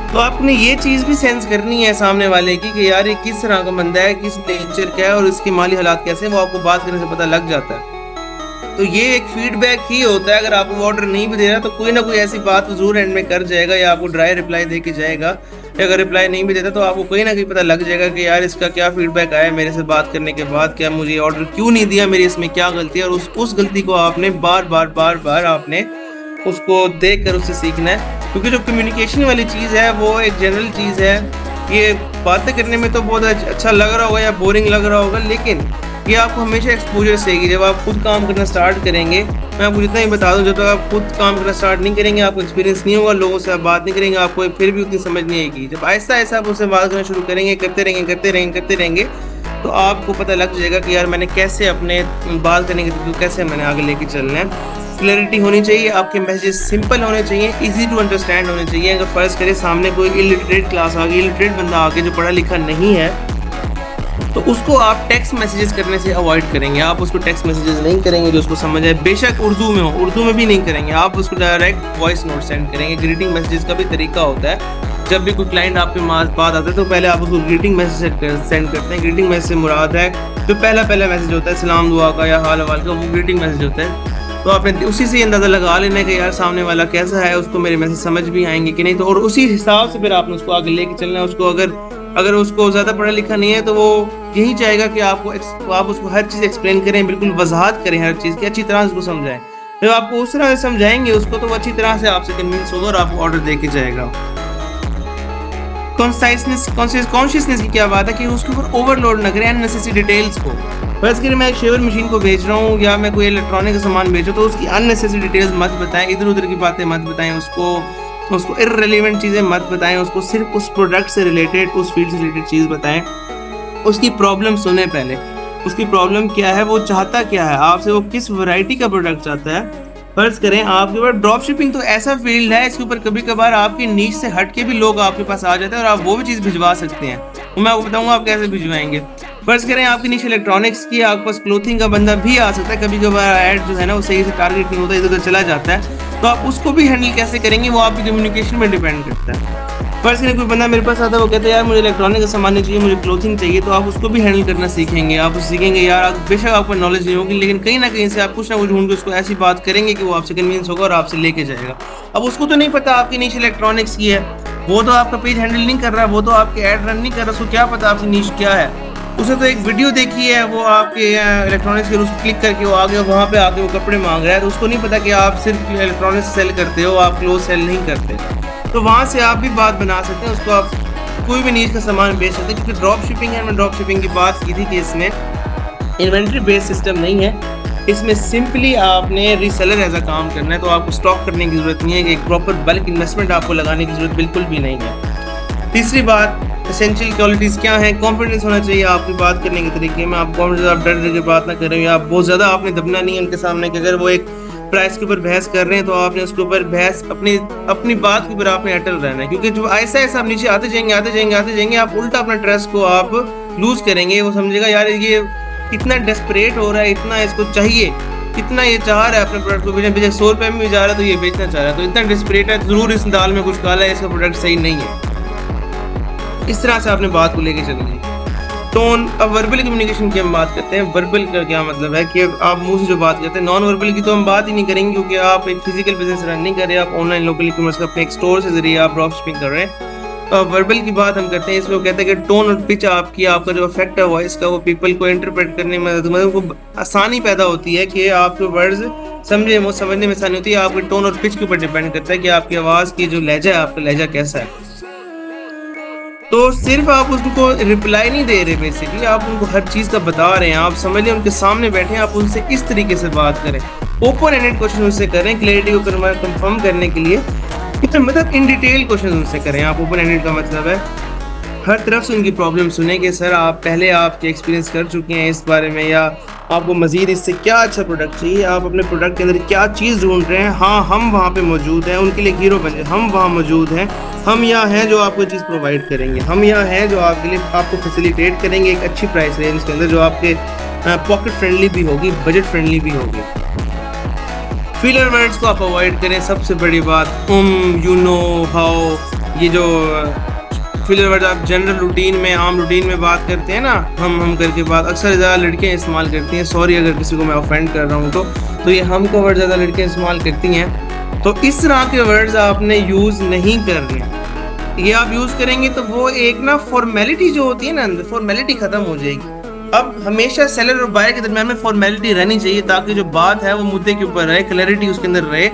तो आपने ये चीज़ भी सेंस करनी है सामने वाले की कि यार ये किस तरह का बंदा है, किस नेचर का है और इसकी माली हालात कैसे हैं, वो आपको बात करने से पता लग जाता है। तो ये एक फीडबैक ही होता है। अगर आपको ऑर्डर नहीं भी दे रहा तो कोई ना कोई ऐसी बात जरूर एंड में कर जाएगा, या आपको ड्राई रिप्लाई दे के जाएगा। अगर रिप्लाई नहीं भी देता तो आपको कहीं ना कहीं पता लग जाएगा कि यार इसका क्या फीडबैक आया मेरे से बात करने के बाद, क्या मुझे ऑर्डर क्यों नहीं दिया, मेरी इसमें क्या गलती है। और उस गलती को आपने बार बार आपने उसको देख कर उससे सीखना है। क्योंकि जो कम्युनिकेशन वाली चीज़ है वो एक जनरल चीज़ है। ये बातें करने में तो बहुत अच्छा लग रहा होगा या बोरिंग लग रहा होगा, लेकिन ये आपको हमेशा एक्सपोजर चाहिए। जब आप खुद काम करना स्टार्ट करेंगे, मैं आपको जितना ही बता दूं, जब तक आप खुद काम करना स्टार्ट नहीं करेंगे, आपको एक्सपीरियंस नहीं होगा, लोगों से आप बात नहीं करेंगे, आपको फिर भी उतनी समझ नहीं आएगी। जब आहिस्ता आहिस्ता आप उससे बात करना शुरू करेंगे, करते रहेंगे तो आपको पता लग जाएगा कि यार मैंने कैसे अपने बात करने के तरीके कैसे मैंने आगे लेके चलना है। क्लैरिटी होनी चाहिए, आपके मैसेजेस सिंपल होने चाहिए, इजी टू अंडरस्टैंड होने चाहिए। अगर फर्ज करें सामने कोई इलिटरेट क्लास आ गई, इलिटरेट बंदा आ गया जो पढ़ा लिखा नहीं है, तो उसको आप टेक्स्ट मैसेजेस करने से अवॉइड करेंगे। आप उसको टेक्स्ट मैसेजेस नहीं करेंगे जो उसको समझ आए, बेशक उर्दू में हो, उर्दू में भी नहीं करेंगे, आप उसको डायरेक्ट वॉइस नोट सेंड करेंगे। ग्रीटिंग मैसेजेस का भी तरीका होता है, जब भी कोई क्लाइंट आपके पास आता है तो पहले आप उसको ग्रीटिंग मैसेज सेंड करते हैं। ग्रीटिंग मैसेज से मुराद है जो पहला मैसेज होता है सलाम दुआ का या हाल हवाल का, वो ग्रीटिंग मैसेज होता है। तो आपने उसी से अंदाज़ा लगा लेना है कि यार सामने वाला कैसा है, उसको मेरे मैसेज समझ भी आएंगे कि नहीं। तो और उसी हिसाब से फिर आपने उसको आगे लेके चलना है। उसको अगर उसको ज़्यादा पढ़ा लिखा नहीं है तो वो यही चाहेगा कि आप उसको हर चीज़ एक्सप्लेन करें, बिल्कुल वजाहत करें हर चीज़ की, अच्छी तरह से उसको समझाएं। जब आपको उस तरह से समझाएंगे उसको, तो वो अच्छी तरह से आपसे कन्विंस होगा और आपको ऑर्डर दे के जाएगा। कॉन्शियसनेस की क्या बात है कि उसके ऊपर ओवरलोड न करें अननेसेसरी डिटेल्स को। फर्ज करें मैं एक शेवर मशीन को बेच रहा हूँ या मैं कोई इलेक्ट्रॉनिक का सामान बेच रहा हूँ, तो उसकी अननेसेसरी डिटेल्स मत बताएं, इधर उधर की बातें मत बताएं, उसको इररिलेवेंट चीज़ें मत बताएं, उसको सिर्फ उस प्रोडक्ट से रिलेटेड, उस फील्ड से रिलेटेड चीज़ बताएं। उसकी प्रॉब्लम सुने पहले, उसकी प्रॉब्लम क्या है, वो चाहता क्या है आपसे, वो किस वैरायटी का प्रोडक्ट चाहता है। फर्ज करें आपके पास ड्रॉप शिपिंग तो ऐसा फील्ड है, इसके ऊपर कभी कभार आपकी नीच से हट के भी लोग आपके पास आ जाते हैं और आप वो भी चीज़ भिजवा सकते हैं। तो मैं आपको बताऊंगा आप कैसे भिजवाएंगे। फर्ज करें आपकी नीच इलेक्ट्रॉनिक्स की, आपके पास क्लोथिंग का बंदा भी आ सकता है, कभी कभार ऐड जो है ना वो सही से टारगेट नहीं होता, इधर उधर चला जाता है, तो आप उसको भी हैंडल कैसे करेंगे वो आपकी कम्युनिकेशन में डिपेंड करता है। फर्ज करें कोई बंदा मेरे पास आता है, वो कहता है यार मुझे इलेक्ट्रॉनिक का सामान नहीं चाहिए, मुझे क्लोथिंग चाहिए, तो आप उसको भी हैंडल करना सीखेंगे। आप सीखेंगे यार, बेशक आपको नॉलेज नहीं होगी, लेकिन कहीं ना कहीं से आप कुछ ना कुछ ढूंढ के उसको ऐसी बात करेंगे कि वो आपसे कन्विंस होगा और आपसे लेके जाएगा। अब उसको तो नहीं पता आपकी नीश इलेक्ट्रॉनिक्स की है, वो तो आपका पेज हैंडल नहीं कर रहा, वो तो आपके ऐड रन नहीं कर रहा, उसको क्या पता आपकी नीश क्या है। उसने तो एक वीडियो देखी है, वो आपके इलेक्ट्रॉनिक्स के उसको क्लिक करके वो आगे वहाँ पे आके वो कपड़े मांग रहा है, तो उसको नहीं पता कि आप सिर्फ इलेक्ट्रॉनिक्स सेल करते हो, आप क्लोथ सेल नहीं करते। तो वहाँ से आप भी बात बना सकते हैं, उसको आप कोई भी नीच का सामान बेच सकते हैं। क्योंकि ड्रॉप शिपिंग है, मैं ड्रॉप शिपिंग की बात की थी कि इसमें इन्वेंट्री बेस्ड सिस्टम नहीं है, इसमें सिंपली आपने रीसेलर ऐसा काम करना है। तो आपको स्टॉक करने की ज़रूरत नहीं है, कि एक प्रॉपर बल्क इन्वेस्टमेंट आपको लगाने की ज़रूरत बिल्कुल भी नहीं है। तीसरी बात, एसेंशियल क्वालिटीज़ क्या हैं, कॉन्फिडेंस होना चाहिए आपकी बात करने के तरीके में। आप कॉन्फिडेंस, आप डर के बात ना करें, या आप बहुत ज़्यादा आपने दबना नहीं है उनके सामने कि अगर वो एक प्राइस के ऊपर बहस कर रहे हैं तो आपने उसके ऊपर बहस अपनी बात के ऊपर आपने अटल रहना है। क्योंकि जब ऐसा आप नीचे आते जाएंगे आप उल्टा अपना ट्रस्ट को आप लूज करेंगे। वो समझेगा यार ये इतना डेस्परेट हो रहा है, इतना इसको चाहिए, इतना ये चाह रहा है अपने प्रोडक्ट को बेचना, 100 रुपये में भी जा रहा है तो ये बेचना चाह रहा है, तो इतना डेस्परेट है, जरूर इस दाल में कुछ काला है, इसका प्रोडक्ट सही नहीं है। इस तरह से आपने बात को लेके चलनी है। टोन, अब वर्बल कम्युनिकेशन की हम बात करते हैं। वर्बल का क्या मतलब है कि आप मुंह से जो बात करते हैं, नॉन वर्बल की तो हम बात ही नहीं करेंगे, क्योंकि आप एक फिजिकल बिजनेस रन नहीं कर रहे, आप ऑनलाइन लोकल कॉमर्स का अपने एक स्टोर से जरिए आप ड्रॉप शिपिंग कर रहे हैं। वर्बल की बात हम करते हैं, इसमें कहते हैं कि टोन और पिच आपका जो इफेक्ट है वॉइस का, वो पीपल को इंटरप्रेट करने में मतलब आसानी पैदा होती है कि आपके वर्ड्स समझने में आसानी होती है। आपके टोन और पिच के ऊपर डिपेंड करता है कि आपकी आवाज़ की जो लहजा है, आपका लहजा कैसा है। तो सिर्फ आप उसको रिप्लाई नहीं दे रहे, बेसिकली आप उनको हर चीज़ का बता रहे हैं। आप समझ लें उनके सामने बैठे हैं, आप उनसे इस तरीके से बात करें, ओपन एंडेड क्वेश्चन उनसे करें, क्लैरिटी को कंफर्म करने के लिए, मतलब इन डिटेल क्वेश्चन उनसे करें। आप ओपन एंडेड का मतलब है हर तरफ से उनकी प्रॉब्लम सुने कि सर आप पहले आपके एक्सपीरियंस कर चुके हैं इस बारे में, या आपको मज़ीद इससे क्या अच्छा प्रोडक्ट चाहिए, आप अपने प्रोडक्ट के अंदर क्या चीज़ ढूंढ रहे हैं। हाँ, हम वहाँ पे मौजूद हैं, उनके लिए हीरो बने, हम वहाँ मौजूद हैं, हम यहाँ हैं जो आपको चीज़ प्रोवाइड करेंगे, हम यहाँ हैं जो आपके लिए आपको फैसिलिटेट करेंगे एक अच्छी प्राइस रेंज के अंदर, जो आपके पॉकेट फ्रेंडली भी होगी, बजट फ्रेंडली भी होगी। फिलर वर्ड्स को आप अवॉइड करें, सबसे बड़ी बात। यू नो, हाउ, ये जो फिलर वर्ड आप जनरल रूटीन में, आम रूटीन में बात करते हैं ना, हम करके बात अक्सर ज़्यादा लड़कियां इस्तेमाल करती हैं। सॉरी अगर किसी को मैं ऑफेंड कर रहा हूँ तो ये हम का वर्ड ज़्यादा लड़कियां इस्तेमाल करती हैं। तो इस तरह के वर्ड्स आपने यूज़ नहीं करने। ये आप यूज़ करेंगे तो वो एक ना फॉर्मेलिटी जो होती है ना, अंदर फॉर्मेलिटी ख़त्म हो जाएगी। अब हमेशा सेलर और बायर के दरमियान में फॉर्मेलिटी रहनी चाहिए, ताकि जो बात है वो मुद्दे के ऊपर रहे, क्लैरिटी उसके अंदर रहे,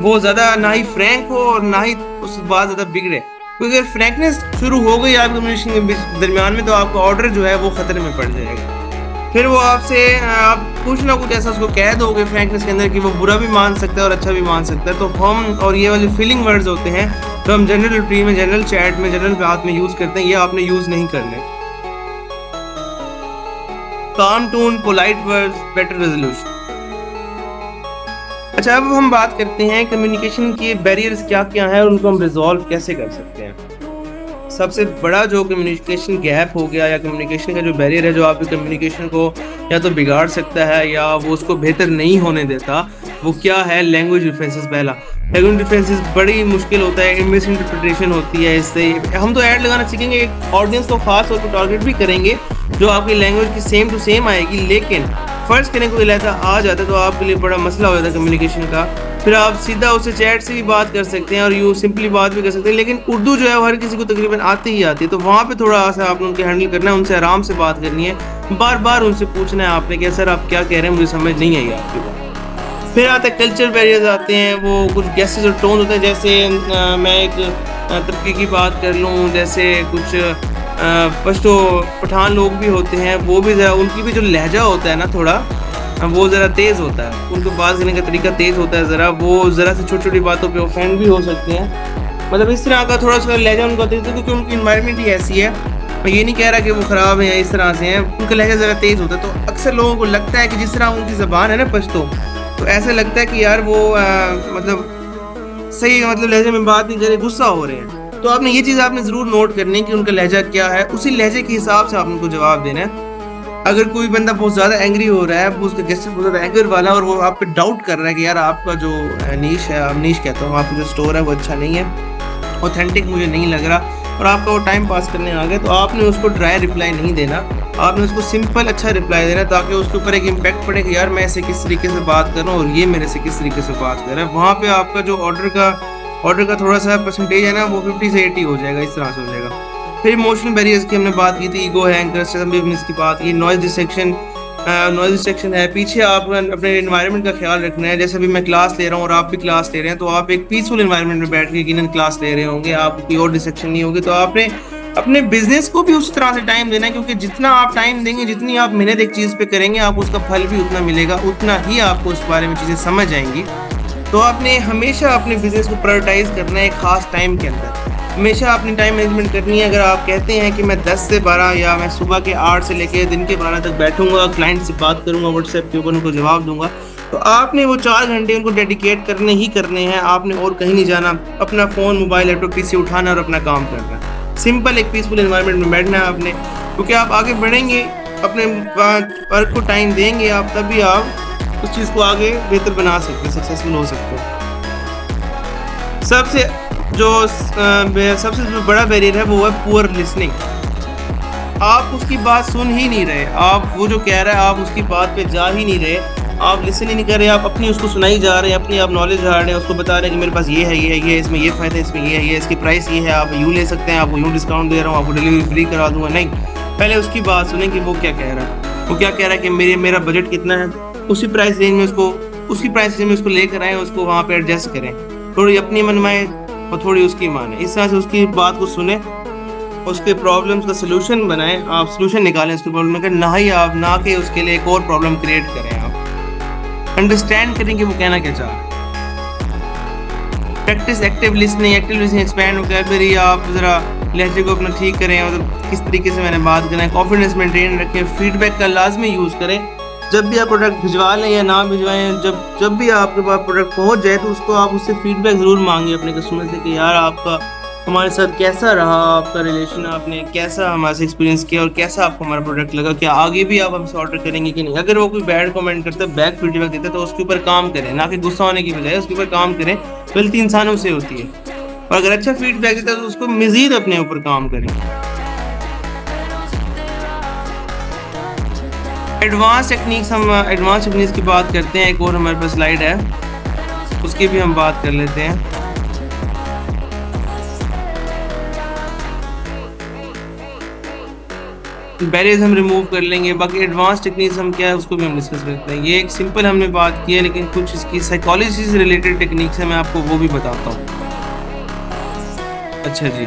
वो ज़्यादा ना ही फ्रैंक हो और ना ही उस बात ज़्यादा बिगड़े। क्योंकि अगर फ्रैंकनेस शुरू हो गई आपके कम्युनिकेशन के दरमियान में, तो आपका ऑर्डर जो है वो खतरे में पड़ जाएगा। फिर वो आपसे आप कुछ ना कुछ ऐसा उसको कह दोगे फ्रैंकनेस के अंदर कि वो बुरा भी मान सकता है और अच्छा भी मान सकता है। तो हम और ये वाले फीलिंग वर्ड्स होते हैं तो हम जनरल रूटीन में, जनरल चैट में, जनरल बात में यूज़ करते हैं, ये आपने यूज़ नहीं करने। काम tone, polite words, better resolution. अच्छा, अब हम बात करते हैं कम्युनिकेशन के बैरियर्स क्या क्या हैं और उनको हम रिजॉल्व कैसे कर सकते हैं। सबसे बड़ा जो कम्युनिकेशन गैप हो गया या कम्युनिकेशन का जो बैरियर है जो आपकी कम्युनिकेशन को या तो बिगाड़ सकता है या वो उसको बेहतर नहीं होने देता, वो क्या है? Language differences. पहला, लैंग्वेज डिफरेंसेस बड़ी मुश्किल होता है, मिस इंटरप्रिटेशन होती है। इससे हम तो ऐड लगाना सीखेंगे, एक ऑडियंस को खास तौर पर टारगेट भी करेंगे जो आपकी लैंग्वेज की सेम टू सेम आएगी, लेकिन फर्ज करने को लहजा आ जाता है तो आपके लिए बड़ा मसला हो जाता है कम्युनिकेशन का। फिर आप सीधा उससे चैट से भी बात कर सकते हैं और यूँ सिंपली बात भी कर सकते हैं, लेकिन उर्दू जो है वो हर किसी को तकरीबन आती ही आती है, तो वहाँ पे थोड़ा सा आपने उनके हैंडल करना है, उनसे आराम से बात करनी है, बार बार उनसे पूछना है आपने कि सर आप क्या कह रहे हैं, मुझे समझ नहीं आई आपकी बात। फिर आता है कल्चर बैरियर्स आते हैं, वो कुछ गेसेस और टोन होते हैं। जैसे मैं एक तबके की बात कर लूँ, जैसे कुछ पश्तो पठान लोग भी होते हैं, वो भी ज़रा उनकी भी जो लहजा होता है ना थोड़ा वो ज़रा तेज़ होता है, उनको बात करने का तरीका तेज़ होता है ज़रा, वो ज़रा से छोटी छोटी बातों पे ऑफेंड भी हो सकते हैं। मतलब इस तरह का थोड़ा सा लहजा उनका तेज़ है क्योंकि उनकी इन्वायरमेंट ही ऐसी है। मैं ये नहीं कह रहा कि वो ख़राब है या इस तरह से हैं, उनका लहजा ज़रा तेज़ होता है। तो अक्सर लोगों को लगता है कि जिस तरह उनकी ज़बान है ना पश्तो, तो ऐसा लगता है कि यार वो मतलब सही मतलब लहजे में बात नहीं कर रहे, गुस्सा हो रहे हैं। तो आपने ये चीज़ आपने ज़रूर नोट करनी है कि उनका लहजा क्या है, उसी लहजे के हिसाब से आपने उनको जवाब देना है। अगर कोई बंदा बहुत ज़्यादा एंग्री हो रहा है, वो उसका गेस्चर बहुत ज़्यादा एंगर वाला और वो आप पे डाउट कर रहा है कि यार आपका जो नीश है, आप नीश कहता हूँ, आपका जो स्टोर है वो अच्छा नहीं है, ऑथेंटिक मुझे नहीं लग रहा और आपका वो टाइम पास करने आ गया, तो आपने उसको ड्राई रिप्लाई नहीं देना, आपने उसको सिंपल अच्छा रिप्लाई देना ताकि उसके ऊपर एक इम्पैक्ट पड़े कि यार मैं ऐसे किस तरीके से बात कर रहा हूँ और ये मेरे से किस तरीके से बात कर रहा है। वहाँ पर आपका जो ऑर्डर का थोड़ा सा परसेंटेज है ना वो 50 से 80 हो जाएगा, इस तरह से हो जाएगा। फिर इमोशनल बैरियर्स की हमने बात की थी, ईगो है, की बात की, नॉइज डिस्ट्रैक्शन है। पीछे आप अपने एनवायरनमेंट का ख्याल रखना है। जैसे अभी मैं क्लास ले रहा हूँ और आप भी क्लास ले रहे हैं, तो आप एक पीसफुल एनवायरनमेंट में बैठ के यकीनन क्लास ले रहे होंगे, आपको कोई और डिस्ट्रैक्शन नहीं होगी। तो आपने अपने बिजनेस को भी उस तरह से टाइम देना है, क्योंकि जितना आप टाइम देंगे, जितनी आप मेहनत एक चीज़ पे करेंगे, आप उसका फल भी उतना मिलेगा, उतना ही आपको उस बारे में चीज़ें समझ आएंगी। तो आपने हमेशा अपने बिजनेस को प्रायोरिटाइज करना है एक खास टाइम के अंदर, हमेशा अपनी टाइम मैनेजमेंट करनी है। अगर आप कहते हैं कि मैं 10 से 12 या मैं सुबह के 8 से लेकर दिन के 12 तक बैठूंगा, क्लाइंट से बात करूंगा, व्हाट्सएप के ऊपर उनको जवाब दूंगा, तो आपने वो 4 घंटे उनको डेडिकेट करने ही करने हैं। आपने और कहीं नहीं जाना, अपना फ़ोन, मोबाइल, लैपटॉप, पीसी उठाना और अपना काम करना है। सिंपल एक पीसफुल एनवायरनमेंट में बैठना है आपने, क्योंकि आप आगे बढ़ेंगे, अपने वर्क को टाइम देंगे आप, तभी आप उस चीज़ को आगे बेहतर बना सकते हैं, सक्सेसफुल हो सकते हैं। सबसे जो बड़ा बैरियर है वो है पुअर लिसनिंग। आप उसकी बात सुन ही नहीं रहे, आप वो जो कह रहा है आप उसकी बात पे जा ही नहीं रहे, आप लिसन ही नहीं कर रहे, आप अपनी उसको सुनाई जा रहे हैं, अपनी आप नॉलेज जा रहे हैं, उसको बता रहे हैं कि मेरे पास ये है, ये है, ये है, इसमें ये फ़ायदा है, इसमें ये है, ये इसकी प्राइस ये है, आप यूँ ले सकते हैं, आपको यूँ डिस्काउंट दे रहा हूँ, आपको डिलीवरी फ्री करा दूंगा। नहीं, पहले उसकी बात सुने कि वो क्या कह रहा है, वो क्या कह रहा है कि मेरा बजट कितना है, उसी प्राइस रेंज में उसको लेकर आएँ, उसको वहाँ पर एडजस्ट करें, थोड़ी अपनी मनमाए और थोड़ी उसकी माने, इस तरह से उसकी बात को सुने, उसके प्रॉब्लम्स का सोल्यूशन बनाएं, आप सोल्यूशन निकालें उसके प्रॉब्लम का, ना ही आप ना कि उसके लिए एक और प्रॉब्लम क्रिएट करें। आप अंडरस्टैंड करें कि वो कहना क्या चाह रहा है। Practice active listening, expand vocabulary, आप ज़रा लहजे को अपना ठीक करें, मतलब किस तरीके से मैंने बात करें, कॉन्फिडेंस मेंटेन रखें, फीडबैक का लाजमी यूज़ करें। जब भी आप प्रोडक्ट भिजवा लें या ना भिजवाएं, जब भी आपके पास प्रोडक्ट पहुंच जाए तो उसको आप उससे फीडबैक ज़रूर मांगिए अपने कस्टमर से कि यार आपका हमारे साथ कैसा रहा, आपका रिलेशन, आपने कैसा हमारे से एक्सपीरियंस किया और कैसा आपको हमारा प्रोडक्ट लगा, क्या आगे भी आप हमसे ऑर्डर करेंगे कि नहीं। अगर वो कोई बैड कमेंट करता है, बैड फीडबैक देता है, तो उसके ऊपर काम करें, ना कि गुस्सा होने की बजाय उसके ऊपर काम करें। गलती इंसानों से होती है, और अगर अच्छा फीडबैक देता है तो उसको मज़ीद अपने ऊपर काम करें। एडवांस टेक्निक्स की बात करते हैं, एक और हमारे पास स्लाइड है, उसकी भी हम बात कर लेते हैं। बैरियर्स हम रिमूव कर लेंगे, बाकी एडवांस टेक्निक्स हम क्या है उसको भी हम डिस्कस करते हैं। ये एक सिंपल हमने बात की है, लेकिन कुछ इसकी साइकोलॉजी से रिलेटेड टेक्निक्स है, मैं आपको वो भी बताता हूँ। अच्छा जी,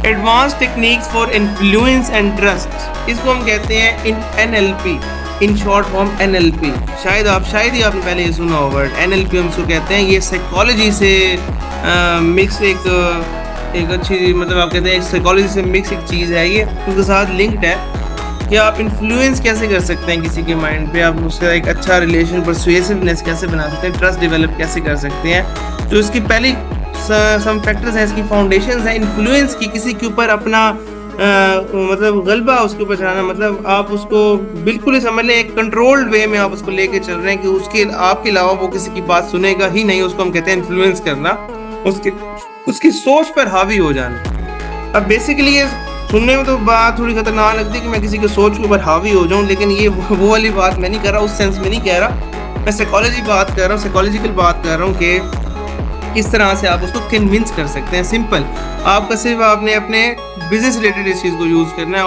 advance techniques for influence and trust, इसको हम कहते हैं in NLP, in short form NLP। शायद ही आपने पहले ये सुना होगा वर्ड NLP, हम इसको कहते हैं। ये साइकोलॉजी से मिक्स एक अच्छी, मतलब आप कहते हैं साइकोलॉजी से मिक्स एक चीज़ है, ये उसके साथ लिंक्ड है कि आप इन्फ्लुएंस कैसे कर सकते हैं किसी के माइंड पे, आप उसका एक अच्छा रिलेशन, परसुएसिवनेस कैसे बना सकते हैं, ट्रस्ट डेवलप कैसे कर सकते हैं। तो इसकी पहली सम फैक्टर्स हैं, इसकी फाउंडेशंस हैं इन्फ्लुएंस की, किसी के ऊपर अपना मतलब गलबा उसके ऊपर चलाना, मतलब आप उसको बिल्कुल ही समझ लें एक कंट्रोल्ड वे में आप उसको लेके चल रहे हैं कि उसके आपके अलावा वो किसी की बात सुनेगा ही नहीं, उसको हम कहते हैं इन्फ्लुएंस करना, उसकी सोच पर हावी हो जाना। अब बेसिकली ये सुनने में तो बात थोड़ी खतरनाक लगती है कि मैं किसी की सोच के ऊपर हावी हो जाऊं, लेकिन ये वो वाली बात मैं नहीं कर रहा, उस सेंस में नहीं कह रहा, मैं साइकोलॉजी बात कर रहा हूँ, साइकोलॉजिकल बात कर रहा हूँ कि किस तरह से आप उसको कन्विंस कर सकते हैं। सिंपल, आपका सिर्फ आपने अपने बिजनेस रिलेटेड इस चीज़ को यूज़ करना है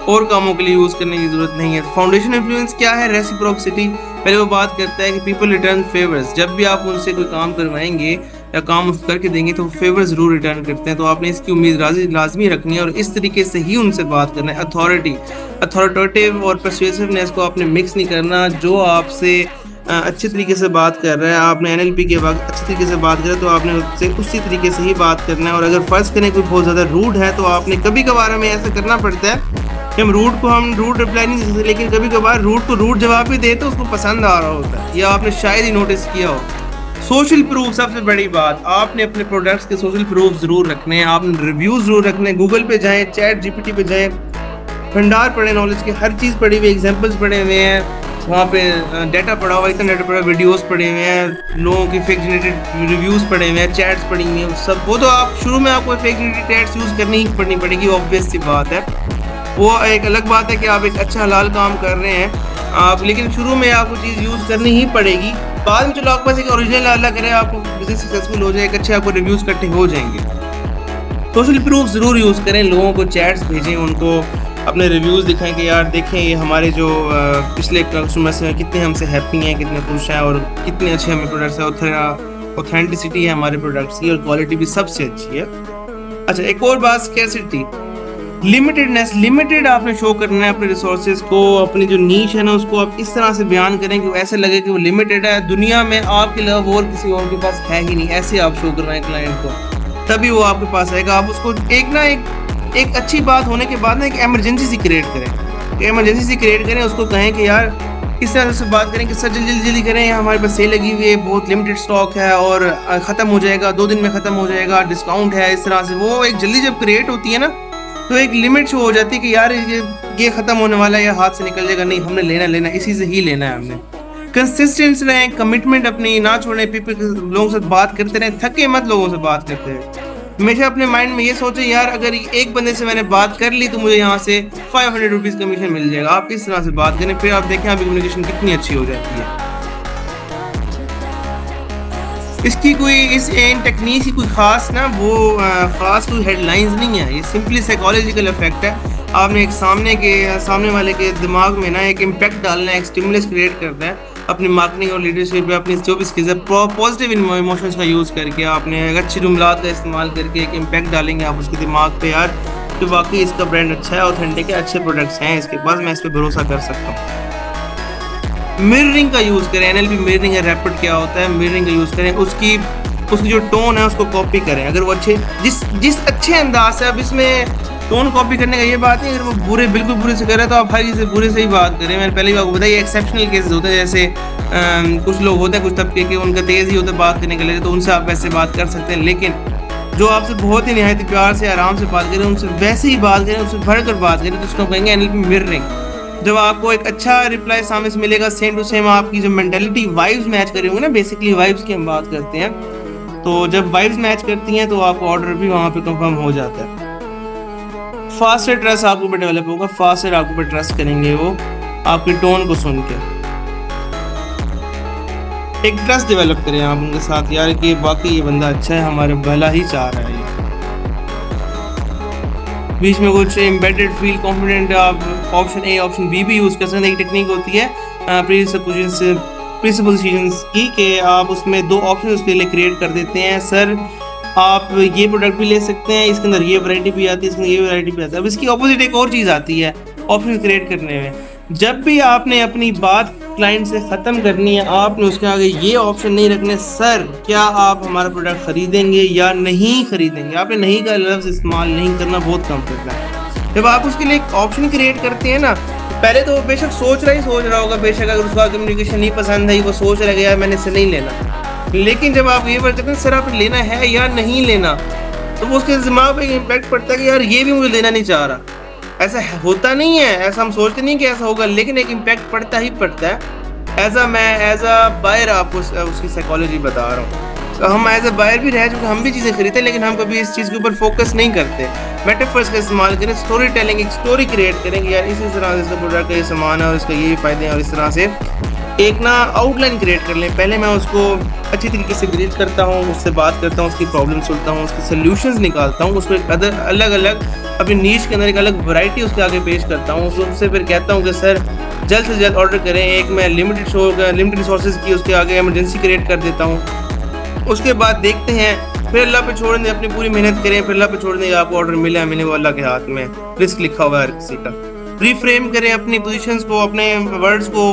और कामों के लिए यूज़ करने की ज़रूरत नहीं है। फाउंडेशन इन्फ्लुएंस क्या है? रेसिप्रोसिटी। पहले वो बात करता है कि पीपल रिटर्न फेवर्स, जब भी आप उनसे कोई काम करवाएंगे या काम करके देंगे तो वो फेवर ज़रूर रिटर्न करते हैं, तो आपने इसकी उम्मीद लाजमी रखनी है और इस तरीके से ही उनसे बात करना है। अथॉरिटेटिव और परसुएसिवनेस को आपने मिक्स नहीं करना। जो आपसे अच्छे तरीके से बात कर रहा है, आपने NLP के वक्त अच्छे तरीके से बात करें तो आपने उससे उसी तरीके से ही बात करना है। और अगर फ़र्ज़ करें कोई बहुत ज़्यादा रूड है तो आपने कभी कभार हमें ऐसा करना पड़ता है कि हम रूड रिप्लाई नहीं दे सकते, लेकिन कभी कभार रूड को रूड जवाब भी दे तो उसको पसंद आ रहा होता है, या आपने शायद ही नोटिस किया हो। सोशल प्रूफ, सबसे बड़ी बात, आपने अपने प्रोडक्ट्स के सोशल प्रूफ ज़रूर रखने हैं, आपने रिव्यूज़ ज़रूर रखने हैं। गूगल पे जाएँ, चैट GPT पे जाएँ, भंडार पढ़े नॉलेज के, हर चीज़ पढ़ी हुई, एग्जाम्पल्स पढ़े हुए हैं वहाँ पे, डाटा पढ़ा हुआ, इतना डाटा पढ़ा, वीडियोस पढ़े हुए हैं, लोगों की फेक जनरेटेड रिव्यूज़ पढ़े हुए हैं, चैट्स पढ़ी हुई हैं सब। वो तो आप शुरू में आपको फेक जनरेटेड चैट्स यूज़ करनी ही पड़नी पड़ेगी, ऑब्वियस सी बात है। वो एक अलग बात है कि आप एक अच्छा हलाल काम कर रहे हैं आप, लेकिन शुरू में आपको चीज़ यूज़ करनी ही पड़ेगी। बाद में चलो आपके पास एक ओरिजिनल अल्लाह करे आपको बिजनेस सक्सेसफुल हो जाए, एक अच्छे आपको रिव्यूज़ इकट्ठे हो जाएंगे। सोशल प्रूफ ज़रूर यूज़ करें, लोगों को चैट्स भेजें, उनको अपने रिव्यूज़ दिखाएं कि यार देखें ये हमारे जो पिछले कस्टमर्स हैं कितने हमसे हैप्पी हैं, कितने खुश हैं और कितने अच्छे हमें प्रोडक्ट्स हैं, ऑथेंटिसिटी है हमारे प्रोडक्ट्स की और क्वालिटी भी सबसे अच्छी है। अच्छा, एक और बात, स्कैरसिटी, लिमिटेडनेस। लिमिटेड आपने शो करना है अपने रिसोर्सेज को, अपनी जो नीश है ना उसको आप इस तरह से बयान करें कि वो ऐसे लगे कि वो लिमिटेड है, दुनिया में आपके अलावा और किसी और के पास है ही नहीं, ऐसे आप शो करना है क्लाइंट को, तभी वो आपके पास आएगा। आप उसको एक अच्छी बात होने के बाद ना एक एमरजेंसी सी क्रिएट करें, उसको कहें कि यार इस तरह से बात करें कि सर जल्दी करें, हमारे पास सेल लगी हुई है, बहुत लिमिटेड स्टॉक है और ख़त्म हो जाएगा, 2 दिन में ख़त्म हो जाएगा, डिस्काउंट है। इस तरह से वो एक जल्दी जब क्रिएट होती है ना तो एक लिमिट शो हो जाती है कि यार ये ख़त्म होने वाला है या हाथ से निकल जाएगा, नहीं हमने लेना इसी से ही लेना है। हमने कंसिस्टेंट रहें, कमिटमेंट अपनी ना छोड़ें, लोगों से बात करते रहें, थके मत लोगों से बात करते हैं। हमेशा अपने माइंड में ये सोचें यार अगर एक बंदे से मैंने बात कर ली तो मुझे यहाँ से 500 रुपीज़ कमीशन मिल जाएगा। आप इस तरह से बात करें, फिर आप देखें आपकी कम्युनिकेशन कितनी अच्छी हो जाती है। इसकी कोई इस टेक्निक की कोई ख़ास ना वो ख़ास कोई हेडलाइंस नहीं है, ये सिंपली साइकोलॉजिकल इफेक्ट है। आपने एक सामने वाले के दिमाग में ना एक इम्पैक्ट डालना है, एक स्टिमुलस क्रिएट करना है अपनी मार्केटिंग और लीडरशिप पे, अपनी जो भी स्किल्स है पॉजिटिव इमोशंस का यूज़ करके, आपने एक अच्छी जुमलात का इस्तेमाल करके एक इम्पैक्ट डालेंगे आप उसके दिमाग पे, यार तो वाकई इसका ब्रांड अच्छा है, ऑथेंटिक है, अच्छे प्रोडक्ट्स हैं इसके पास, मैं इस पर भरोसा कर सकता हूँ। मिररिंग का यूज़ करें, NLP मिररिंग है, रैपिड क्या होता है, मिररिंग का यूज़ करें, उसकी जो टोन है उसको कॉपी करें। अगर वो जिस अच्छे अंदाज से, अब इसमें टोन कॉपी करने का ये बात नहीं, अगर वो बिल्कुल बुरे से कर रहे हैं तो आप हर चीज़ से बुरे से ही बात करें। मैंने पहले भी आपको बताया एक्सेप्शनल केसेस होते हैं, जैसे कुछ लोग होते हैं कुछ तबके के, उनका तेज़ ही होता है बात करने के लिए, तो उनसे आप वैसे बात कर सकते हैं, लेकिन जो आपसे बहुत ही निहायत प्यार से आराम से बात करें, उनसे वैसे ही बात करें, उससे भर कर बात करें, तो उसको कहेंगे NLP मिररिंग। जब आपको एक अच्छा रिप्लाई सामने से मिलेगा, सेम टू सेम आपकी जो मेंटालिटी वाइब्स मैच करे होंगे ना, बेसिकली वाइब्स की हम बात करते हैं, तो जब वाइब्स मैच करती हैं तो आपको ऑर्डर भी वहाँ पे कंफर्म हो जाता है। फास्टर ट्रस्ट आपको पे डेवलप होगा, फास्टर आपको पे ट्रस्ट करेंगे वो आपकी टोन को सुन के। एक ट्रस्ट डेवलप करें आप उनके साथ, यार कि वाकई ये बंदा अच्छा है, हमारे भला ही चाह रहा है। बीच में कुछ एम्बेडेड फील कॉन्फिडेंट, आप ऑप्शन A ऑप्शन B भी यूज़ कर सकते हैं। एक टेक्निक होती है प्रीसपोजिशंस की, कि आप उसमें 2 ऑप्शन उसके लिए क्रिएट कर देते हैं। सर आप ये प्रोडक्ट भी ले सकते हैं, इसके अंदर ये वैरायटी भी आती है, इसके अंदर ये वैरायटी भी आती है। अब इसकी ऑपोजिट एक और चीज़ आती है ऑप्शन क्रिएट करने में। जब भी आपने अपनी बात क्लाइंट से ख़त्म करनी है, आपने उसके आगे ये ऑप्शन नहीं रखने, सर क्या आप हमारा प्रोडक्ट ख़रीदेंगे या नहीं ख़रीदेंगे। आपने नहीं का लफ्ज़ इस्तेमाल नहीं करना, बहुत कम करना है। जब आप उसके लिए एक ऑप्शन क्रिएट करते हैं ना, पहले तो बेशक सोच रहा होगा, बेशक अगर उसका कम्युनिकेशन नहीं पसंद है, वो सोच रहा है यार मैंने इसे नहीं लेना। लेकिन जब आप ये वर्ड करते हैं सर आप लेना है या नहीं लेना, तो वो उसके दिमाग पे इम्पैक्ट पड़ता है कि यार ये भी मुझे लेना नहीं चाह रहा। ऐसा होता नहीं है, ऐसा हम सोचते नहीं कि ऐसा होगा, लेकिन एक इम्पैक्ट पड़ता ही पड़ता है। मैं एज अ बायर आपको उसकी साइकोलॉजी बता रहा हूँ। तो हम एज अ बायर भी रह चुके, हम भी चीज़ें खरीदते हैं, लेकिन हम कभी इस चीज़ के ऊपर फोकस नहीं करते। मेटाफर्स का इस्तेमाल करें, स्टोरी टेलिंग, एक स्टोरी क्रिएट करेंगे यार इसी तरह से इसका प्रोडक्ट का ये सामान है और इसका ये फ़ायदे हैं, और इस तरह से एक ना आउटलाइन क्रिएट कर लें। पहले मैं उसको अच्छी तरीके से ब्रीफ करता हूँ, उससे बात करता हूँ, उसकी प्रॉब्लम सुनता हूँ, उसके सोल्यूशंस निकालता हूँ, उसको एक अलग अलग अपनी नीश के अंदर एक अलग वैरायटी उसके आगे पेश करता हूँ। उससे फिर कहता हूँ कि सर जल्द से जल्द ऑर्डर करें। एक मैं लिमिटेड रिसोर्सेज की उसके आगे इमरजेंसी क्रिएट कर देता हूँ। उसके बाद देखते हैं, फिर अल्लाह पे छोड़ दें, अपनी पूरी मेहनत करें, फिर अल्लाह पे छोड़ दें, आपको ऑर्डर मिले मिले वो अल्लाह के हाथ में, रिस्क लिखा हुआ है हर किसी का। रिफ्रेम करें अपनी पोजीशंस को, अपने वर्ड्स को,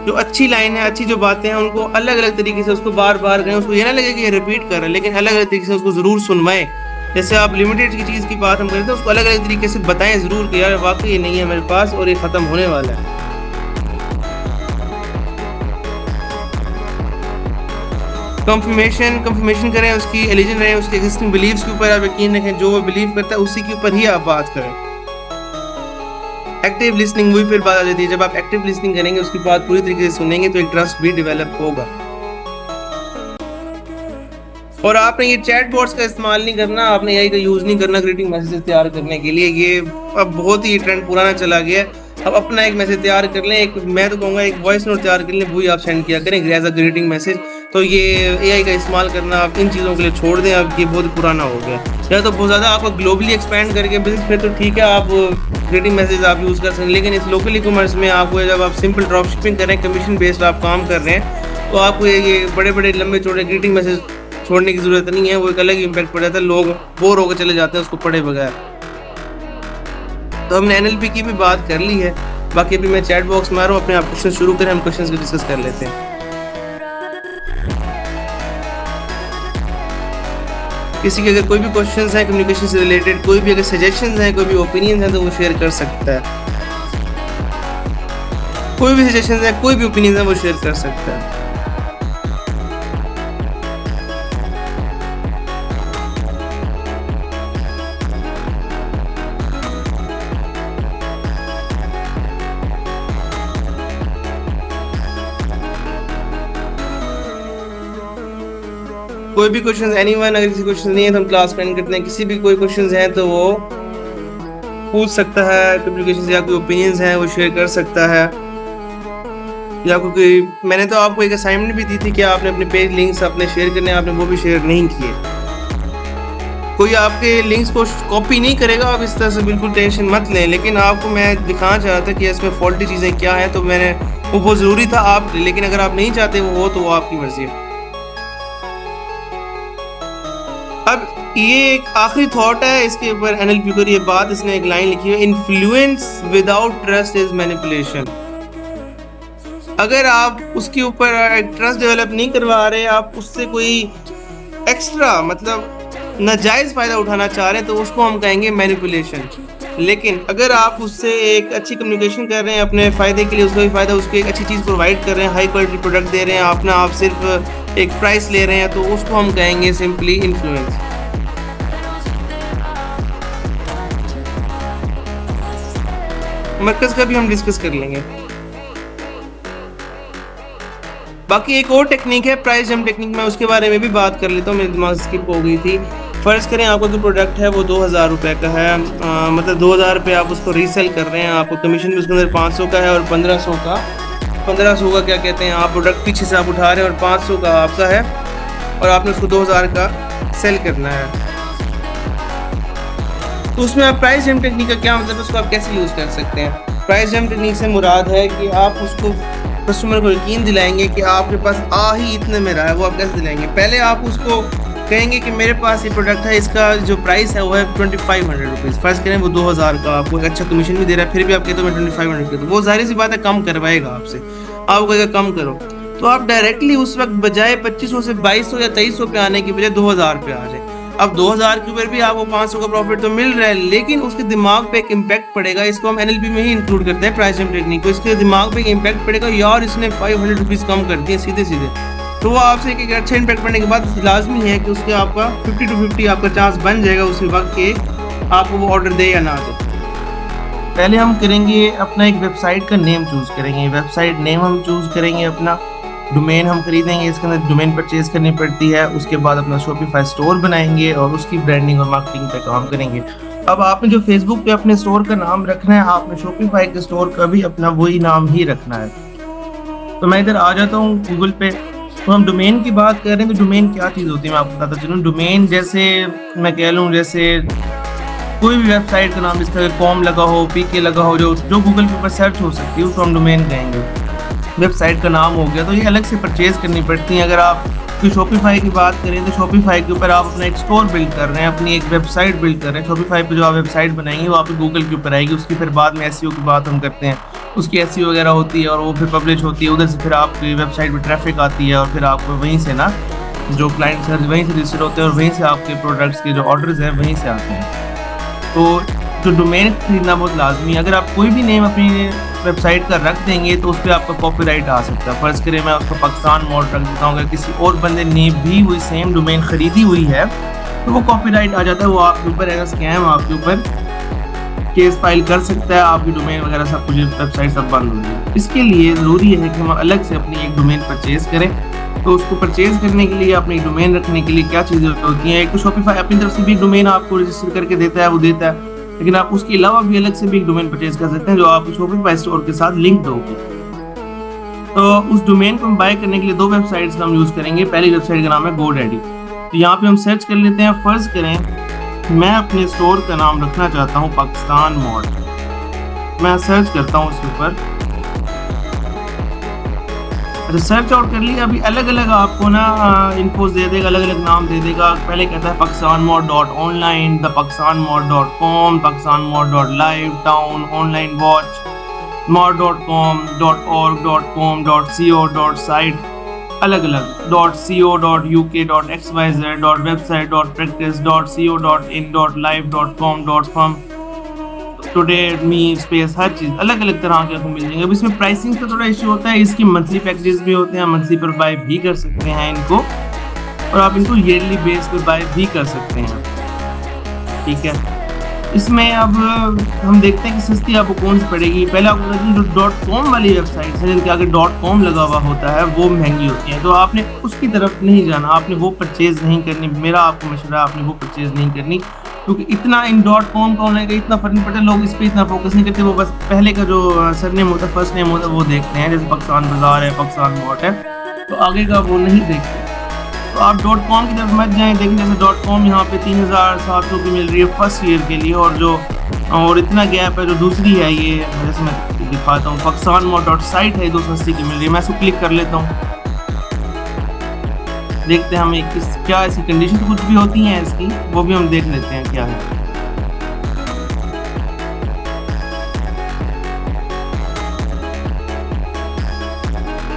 जो अच्छी लाइन है, अच्छी जो बातें हैं, उनको अलग अलग तरीके से उसको बार बार करें। उसको ये ना लगे कि ये रिपीट कर रहे हैं, लेकिन अलग अलग तरीके से उसको ज़रूर सुनवाएं। जैसे आप लिमिटेड की चीज़ की बात हम करते हैं, उसको अलग अलग तरीके से बताएं ज़रूर कि यार वाकई ये नहीं है मेरे पास और ये ख़त्म होने वाला है। कंफर्मेशन करें, उसकी एलिजन रहें, उसके एग्जिस्टिंग बिलीव्स के ऊपर आप यकीन रखें, जो वो बिलीव करता है उसी के ऊपर ही आप बात करें। एक्टिव लिसनिंग, वही फिर बात आ जाती है। जब आप एक्टिव लिसनिंग करेंगे, उसकी बात पूरी तरीके से सुनेंगे, तो एक ट्रस्ट भी डेवलप होगा। और आपने ये चैट बॉट्स का इस्तेमाल नहीं करना, आपने एआई का यूज़ नहीं करना ग्रीटिंग मैसेज तैयार करने के लिए। ये अब बहुत ही ट्रेंड पुराना चला गया है। अब अपना एक मैसेज तैयार कर लें, एक मैं तो कहूँगा एक वॉइस नोट तैयार कर लें, वही आप सेंड किया करें एज अ ग्रीटिंग मैसेज। तो ये एआई का इस्तेमाल करना आप इन चीज़ों के लिए छोड़ दें, अब ये बहुत पुराना हो गया। या तो बहुत ज़्यादा आपको ग्लोबली एक्सपैंड करके बिजनेस, फिर तो ठीक है आप ग्रीटिंग मैसेज आप यूज़ कर सकते हैं। लेकिन इस लोकल ई कॉमर्स में आपको जब आप सिंपल ड्रॉप शिपिंग करें, कमीशन बेस्ड आप काम कर रहे हैं, तो आपको ये बड़े बड़े लंबे चौड़े ग्रीटिंग मैसेज छोड़ने की ज़रूरत नहीं है। वो एक अलग इम्पैक्ट पड़ जाता है, लोग बोर होकर चले जाते हैं उसको पढ़े बगैर। तो हमने एनएलपी की भी बात कर ली है, बाकी अभी मैं चैट बॉक्स में आ रहा हूँ, अपने आप क्वेश्चन शुरू करें, हम क्वेश्चन को डिस्कस कर लेते हैं। किसी के अगर कोई भी क्वेश्चंस हैं कम्युनिकेशन से रिलेटेड, कोई भी अगर सजेशंस हैं, कोई भी ओपिनियंस हैं, तो वो शेयर कर सकता है। कोई भी सजेशंस हैं, कोई भी ओपिनियंस हैं, वो शेयर कर सकता है। कोई भी क्वेश्चन एनीवन, अगर किसी क्वेश्चन नहीं है तो हम क्लास में करते हैं। किसी भी कोई क्वेश्चन हैं तो वो पूछ सकता है कम्युनिकेशन से, या कोई ओपिनियंस हैं वो शेयर कर सकता है। या क्योंकि मैंने तो आपको एक असाइनमेंट भी दी थी कि आपने अपने पेज लिंक्स अपने शेयर करने, आपने वो भी शेयर नहीं किए। कोई आपके लिंक्स को कॉपी नहीं करेगा, आप इस तरह से बिल्कुल टेंशन मत लें। लेकिन आपको मैं दिखाना चाह रहा था कि इसमें फॉल्टी चीज़ें क्या हैं, तो मैंने वो बहुत ज़रूरी था आप, लेकिन अगर आप नहीं चाहते वो हो तो वो आपकी मर्जी है। अब ये एक आखिरी थॉट है इसके ऊपर, एनएलपी पर ये बात, इसने एक लाइन लिखी है, influence without trust is manipulation. अगर आप उसके ऊपर ट्रस्ट डेवलप नहीं करवा रहे, आप उससे कोई एक्स्ट्रा मतलब नाजायज़ फ़ायदा उठाना चाह रहे हैं, तो उसको हम कहेंगे मैनिपुलेशन। लेकिन अगर आप उससे एक अच्छी कम्युनिकेशन कर रहे हैं अपने फ़ायदे के लिए, उसका भी फ़ायदा, उसको एक अच्छी चीज़ प्रोवाइड कर रहे हैं, हाई क्वालिटी प्रोडक्ट दे रहे हैं, अपना आप सिर्फ एक प्राइस ले रहे हैं, तो उसको हम कहेंगे सिंपली इन्फ्लुएंस। मरकज़ का भी हम डिस्कस कर लेंगे। बाकी एक और टेक्निक है प्राइस जंप टेक्निक, मैं उसके बारे में भी बात कर लेता हूँ, मेरे दिमाग से स्किप हो गई थी। फ़र्ज़ करें आपको जो प्रोडक्ट है वो 2000 रुपये का है, मतलब 2000 रुपये आप उसको रीसेल कर रहे हैं, आपको कमीशन भी उसके अंदर 500 का है और 1500 का क्या कहते हैं, आप प्रोडक्ट पीछे से आप उठा रहे हैं और 500 का आपका है, और आपने उसको 2000 का सेल करना है। तो उसमें आप प्राइस जंप टेक्निक का क्या मतलब है, उसको आप कैसे यूज़ कर सकते हैं। प्राइस जंप टेक्निक से मुराद है कि आप उसको कस्टमर को यकीन दिलाएंगे कि आपके पास आ ही इतने में रहा है, वो आप कैसे दिलाएंगे। पहले आप उसको कहेंगे कि मेरे पास ये प्रोडक्ट है, इसका जो प्राइस है वो है 2500 रुपीज़, फर्ज करें वो 2000 का, आपको एक अच्छा कमीशन भी दे रहा है, फिर भी आप कहते हो मैं 2500 का, तो वो जाहिर सी बात है कम करवाएगा आपसे, आप कहेगा कम करो, तो आप डायरेक्टली उस वक्त बजाय 2500 से 2200 या 2300 पे आने की बजाय 2000 पे आ जाए। अब 2000 के ऊपर भी आपको 500 का प्रॉफिट तो मिल रहा है, लेकिन उसके दिमाग पे एक इम्पैक्ट पड़ेगा, इसको हम एनएलपी में ही इंक्लूड करते हैं प्राइसिंग टेक्निक को, इसके दिमाग पे एक इम्पैक्ट पड़ेगा, यार इसने 500 रुपीज़ कम कर दिए सीधे सीधे, तो वो आपसे एक अच्छा इम्पैक्ट पड़ने के बाद लाजमी है कि उसके आपका 50 to 50 आपका चांस बन जाएगा उसी वक्त के आपको वो ऑर्डर दे या ना दे। पहले हम करेंगे अपना एक वेबसाइट का नेम चूज़ करेंगे, वेबसाइट नेम हम चूज़ करेंगे, अपना डोमेन हम खरीदेंगे, इसके अंदर डोमेन परचेज करनी पड़ती है, उसके बाद अपना शॉपिफाई स्टोर बनाएंगे और उसकी ब्रांडिंग और मार्केटिंग पे काम करेंगे। अब आपने जो फेसबुक पे अपने स्टोर का नाम रखना है, आपने शॉपिफाई के स्टोर का भी अपना वही नाम ही रखना है। तो मैं इधर आ जाता हूँ गूगल पे, तो हम डोमेन की बात कर रहे हैं, तो डोमेन क्या चीज़ होती है मैं आपको बताता चलूँ। डोमेन जैसे मैं कह लूँ, जैसे कोई भी वेबसाइट का नाम, जिसका कॉम लगा हो, पीके लगा हो, जो गूगल के ऊपर सर्च हो सकती है, उसको हम डोमेन कहेंगे। वेबसाइट का नाम हो गया, तो ये अलग से परचेज करनी पड़ती है। अगर आप कोई शॉपिफाई की बात करें, तो शॉपिफाई के ऊपर आप अपना एक स्टोर बिल्ड कर रहे हैं, अपनी एक वेबसाइट बिल्ड कर रहे हैं, शॉपिफाई पे जो आप वेबसाइट बनाएंगे वो आपकी गूगल के ऊपर आएगी, उसकी फिर बाद में एसईओ की बात हम करते हैं, उसकी एसईओ वगैरह होती है और वो फिर पब्लिश होती है, उधर से फिर आपकी वेबसाइट पर ट्रैफिक आती है और फिर आपको वहीं से ना जो क्लाइंट सर्च वहीं से रजिस्टर होते हैं और वहीं से आपके प्रोडक्ट्स के जो ऑर्डर्स हैं वहीं से आते हैं। तो जो डोमेन खरीदना बहुत लाजमी है। अगर आप कोई भी नेम अपनी वेबसाइट का रख देंगे तो उस पर आपका कॉपीराइट आ सकता है। फ़र्ज़ करें मैं उसको पाकिस्तान मॉड रख देता हूँ, अगर किसी और बंदे ने भी वही सेम डोमेन ख़रीदी हुई है तो वो कॉपीराइट आ जाता है, वो आपके ऊपर एज स्कैम आपके ऊपर केस फाइल कर सकता है, आपकी डोमेन वगैरह सब कुछ वेबसाइट सब बंद हो जाए। इसके लिए ज़रूरी है कि हम अलग से अपनी एक डोमेन परचेज़ करें। तो उसको परचेज़ करने के लिए, अपनी डोमेन रखने के लिए क्या चीज़ें होती हैं, एक तो शॉपिफाई अपनी तरफ से भी डोमेन आपको रजिस्टर करके देता है, वो देता है, लेकिन आप उसके अलावा भी अलग से भी एक डोमेन परचेज कर सकते हैं जो आपको शॉपिफाई स्टोर के साथ लिंक्ड होगी। तो उस डोमेन को हम बाय करने के लिए दो वेबसाइट्स का हम यूज़ करेंगे। पहली वेबसाइट का नाम है GoDaddy। तो यहाँ पे हम सर्च कर लेते हैं, फ़र्ज़ करें मैं अपने स्टोर का नाम रखना चाहता हूँ पाकिस्तान मॉड। मैं सर्च करता हूँ उसके ऊपर, सर्च आउट कर लिया। अभी अलग अलग आपको ना इन्फोज दे देगा, अलग अलग नाम दे देगा। पहले कहता है Pakistan mod .online, the Pakistan mod .com, Pakistan mod .live, town, online watch, mod.com, .org, .com, .co, .site, अलग अलग .co, .uk, .xyz, .website, .practice, .co, .in, .live, .com, .com, today me space, हर चीज़ अलग अलग तरह के आपको मिल जाएंगे। अब इसमें प्राइसिंग का थोड़ा इशू होता है, इसकी मंथली पैकेजेस भी होते हैं, मंथली पर बाय भी कर सकते हैं इनको, और आप इनको ईयरली बेस पे बाय भी कर सकते हैं। ठीक है, इसमें अब हम देखते हैं कि सस्ती आपको कौन सी पड़ेगी। पहले आपको बता दूं, जो .com वाली वेबसाइट है जिनके आगे .com लगा हुआ होता है वो महंगी होती है, तो आपने उसकी तरफ नहीं जाना, आपने वो परचेज़ नहीं करनी। मेरा आपको मशवरा है, आपने वो परचेज़ नहीं करनी, क्योंकि इतना इन .com का होने का इतना फर्क नहीं पड़ता, लोग इस पर इतना फोकस नहीं करते। वो बस पहले का जो सरनेम होता है, फर्स्ट नेम होता है, वो देखते हैं, जैसे पाकिस्तान बाजार है, पाकिस्तान मॉड है, तो आगे का वो नहीं देखते। तो आप .com की तरफ मत जाएं। देखें जैसे .com यहाँ पे 3700 की मिल रही है फर्स्ट ईयर के लिए, और इतना गैप है जो दूसरी है, ये जैसे मैं दिखाता हूँ, पाकिस्तान मॉड .site है 280 की मिल रही है। मैं इसको क्लिक कर लेता हूँ, देखते हैं हमें क्या इसकी कंडीशन कुछ भी होती हैं इसकी, वो भी हम देख लेते हैं क्या है।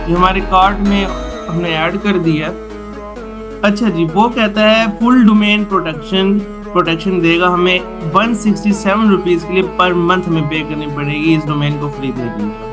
ये हमारे कार्ट में हमने ऐड कर दिया। अच्छा जी, वो कहता है फुल डोमेन प्रोटेक्शन देगा हमें 167 रुपीज़ के लिए पर मंथ हमें पे करनी पड़ेगी इस डोमेन को खरीदने के लिए।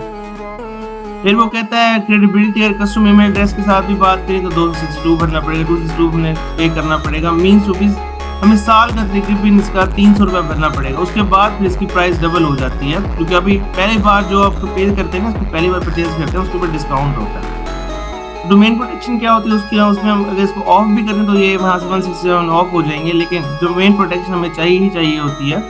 फिर वो कहता है क्रेडिबिलिटी और कस्टम ईमेल एड्रेस के साथ भी बात करें तो 262 भरना पड़ेगा, 262 हमें पे करना पड़ेगा, मीन्स रुपीज़ हमें साल का तकरीबन इसका 300 रुपये भरना पड़ेगा। उसके बाद फिर इसकी प्राइस डबल हो जाती है, क्योंकि अभी पहली बार जो आपको पे करते हैं ना, उसको पहली बार परचेज करते हैं, उसके ऊपर डिस्काउंट होता है। डोमेन प्रोटेक्शन क्या होती है उसमें हम अगर इसको ऑफ भी करें तो ये वहाँ से 167 ऑफ हो जाएंगे, लेकिन डोमेन प्रोटेक्शन हमें चाहिए होती है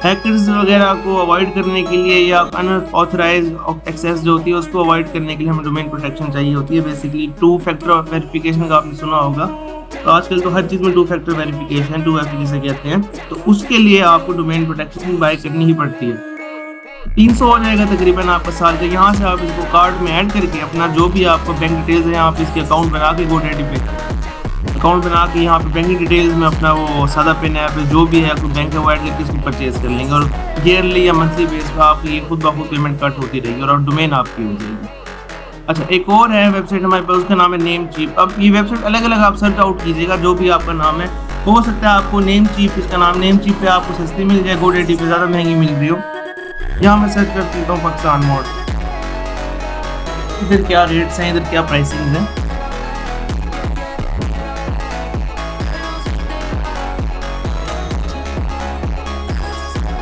हैकर्स वगैरह को अवॉइड करने के लिए, या अनऑथराइज्ड एक्सेस जो होती है उसको अवॉइड करने के लिए हमें डोमेन प्रोटेक्शन चाहिए होती है। बेसिकली 2 फैक्टर वेरिफिकेशन का आपने सुना होगा, तो आजकल तो हर चीज़ में 2 फैक्टर वेरिफिकेशन 2FA जिसे कहते हैं, तो उसके लिए आपको डोमेन प्रोटेक्शन बाय करनी ही पड़ती है। 300 हो जाएगा तकरीबन आपका साल का। यहाँ से आप इसको कार्ड में ऐड करके अपना जो भी आपको बैंक डिटेल्स हैं आप इसके अकाउंट बना के GoDaddy पे अकाउंट बना के यहाँ पे बैंकिंग डिटेल्स में अपना वो सादा पिन ऐप जो भी है कोई बैंक है वो ऐड करके इसको परचेज कर लेंगे और ईयरली या मंथली बेस पर आपकी ये खुद ब खुद पेमेंट कट होती रहेगी और डोमेन आपकी हो जाएगी। अच्छा, एक और है वेबसाइट हमारे पास, उसका नाम है नेम चीप। अब ये वेबसाइट अलग अलग आप सर्च आउट कीजिएगा, जो भी आपका नाम है हो सकता है आपको नेम चीप, इसका नाम नेम चीप पे आपको सस्ती मिल जाए, GoDaddy पे ज़्यादा महंगी मिल रही हो। यहाँ मैं सर्च कर देता हूँ पाकिस्तान मोड, इधर क्या रेट्स हैं, इधर क्या प्राइसिंग है।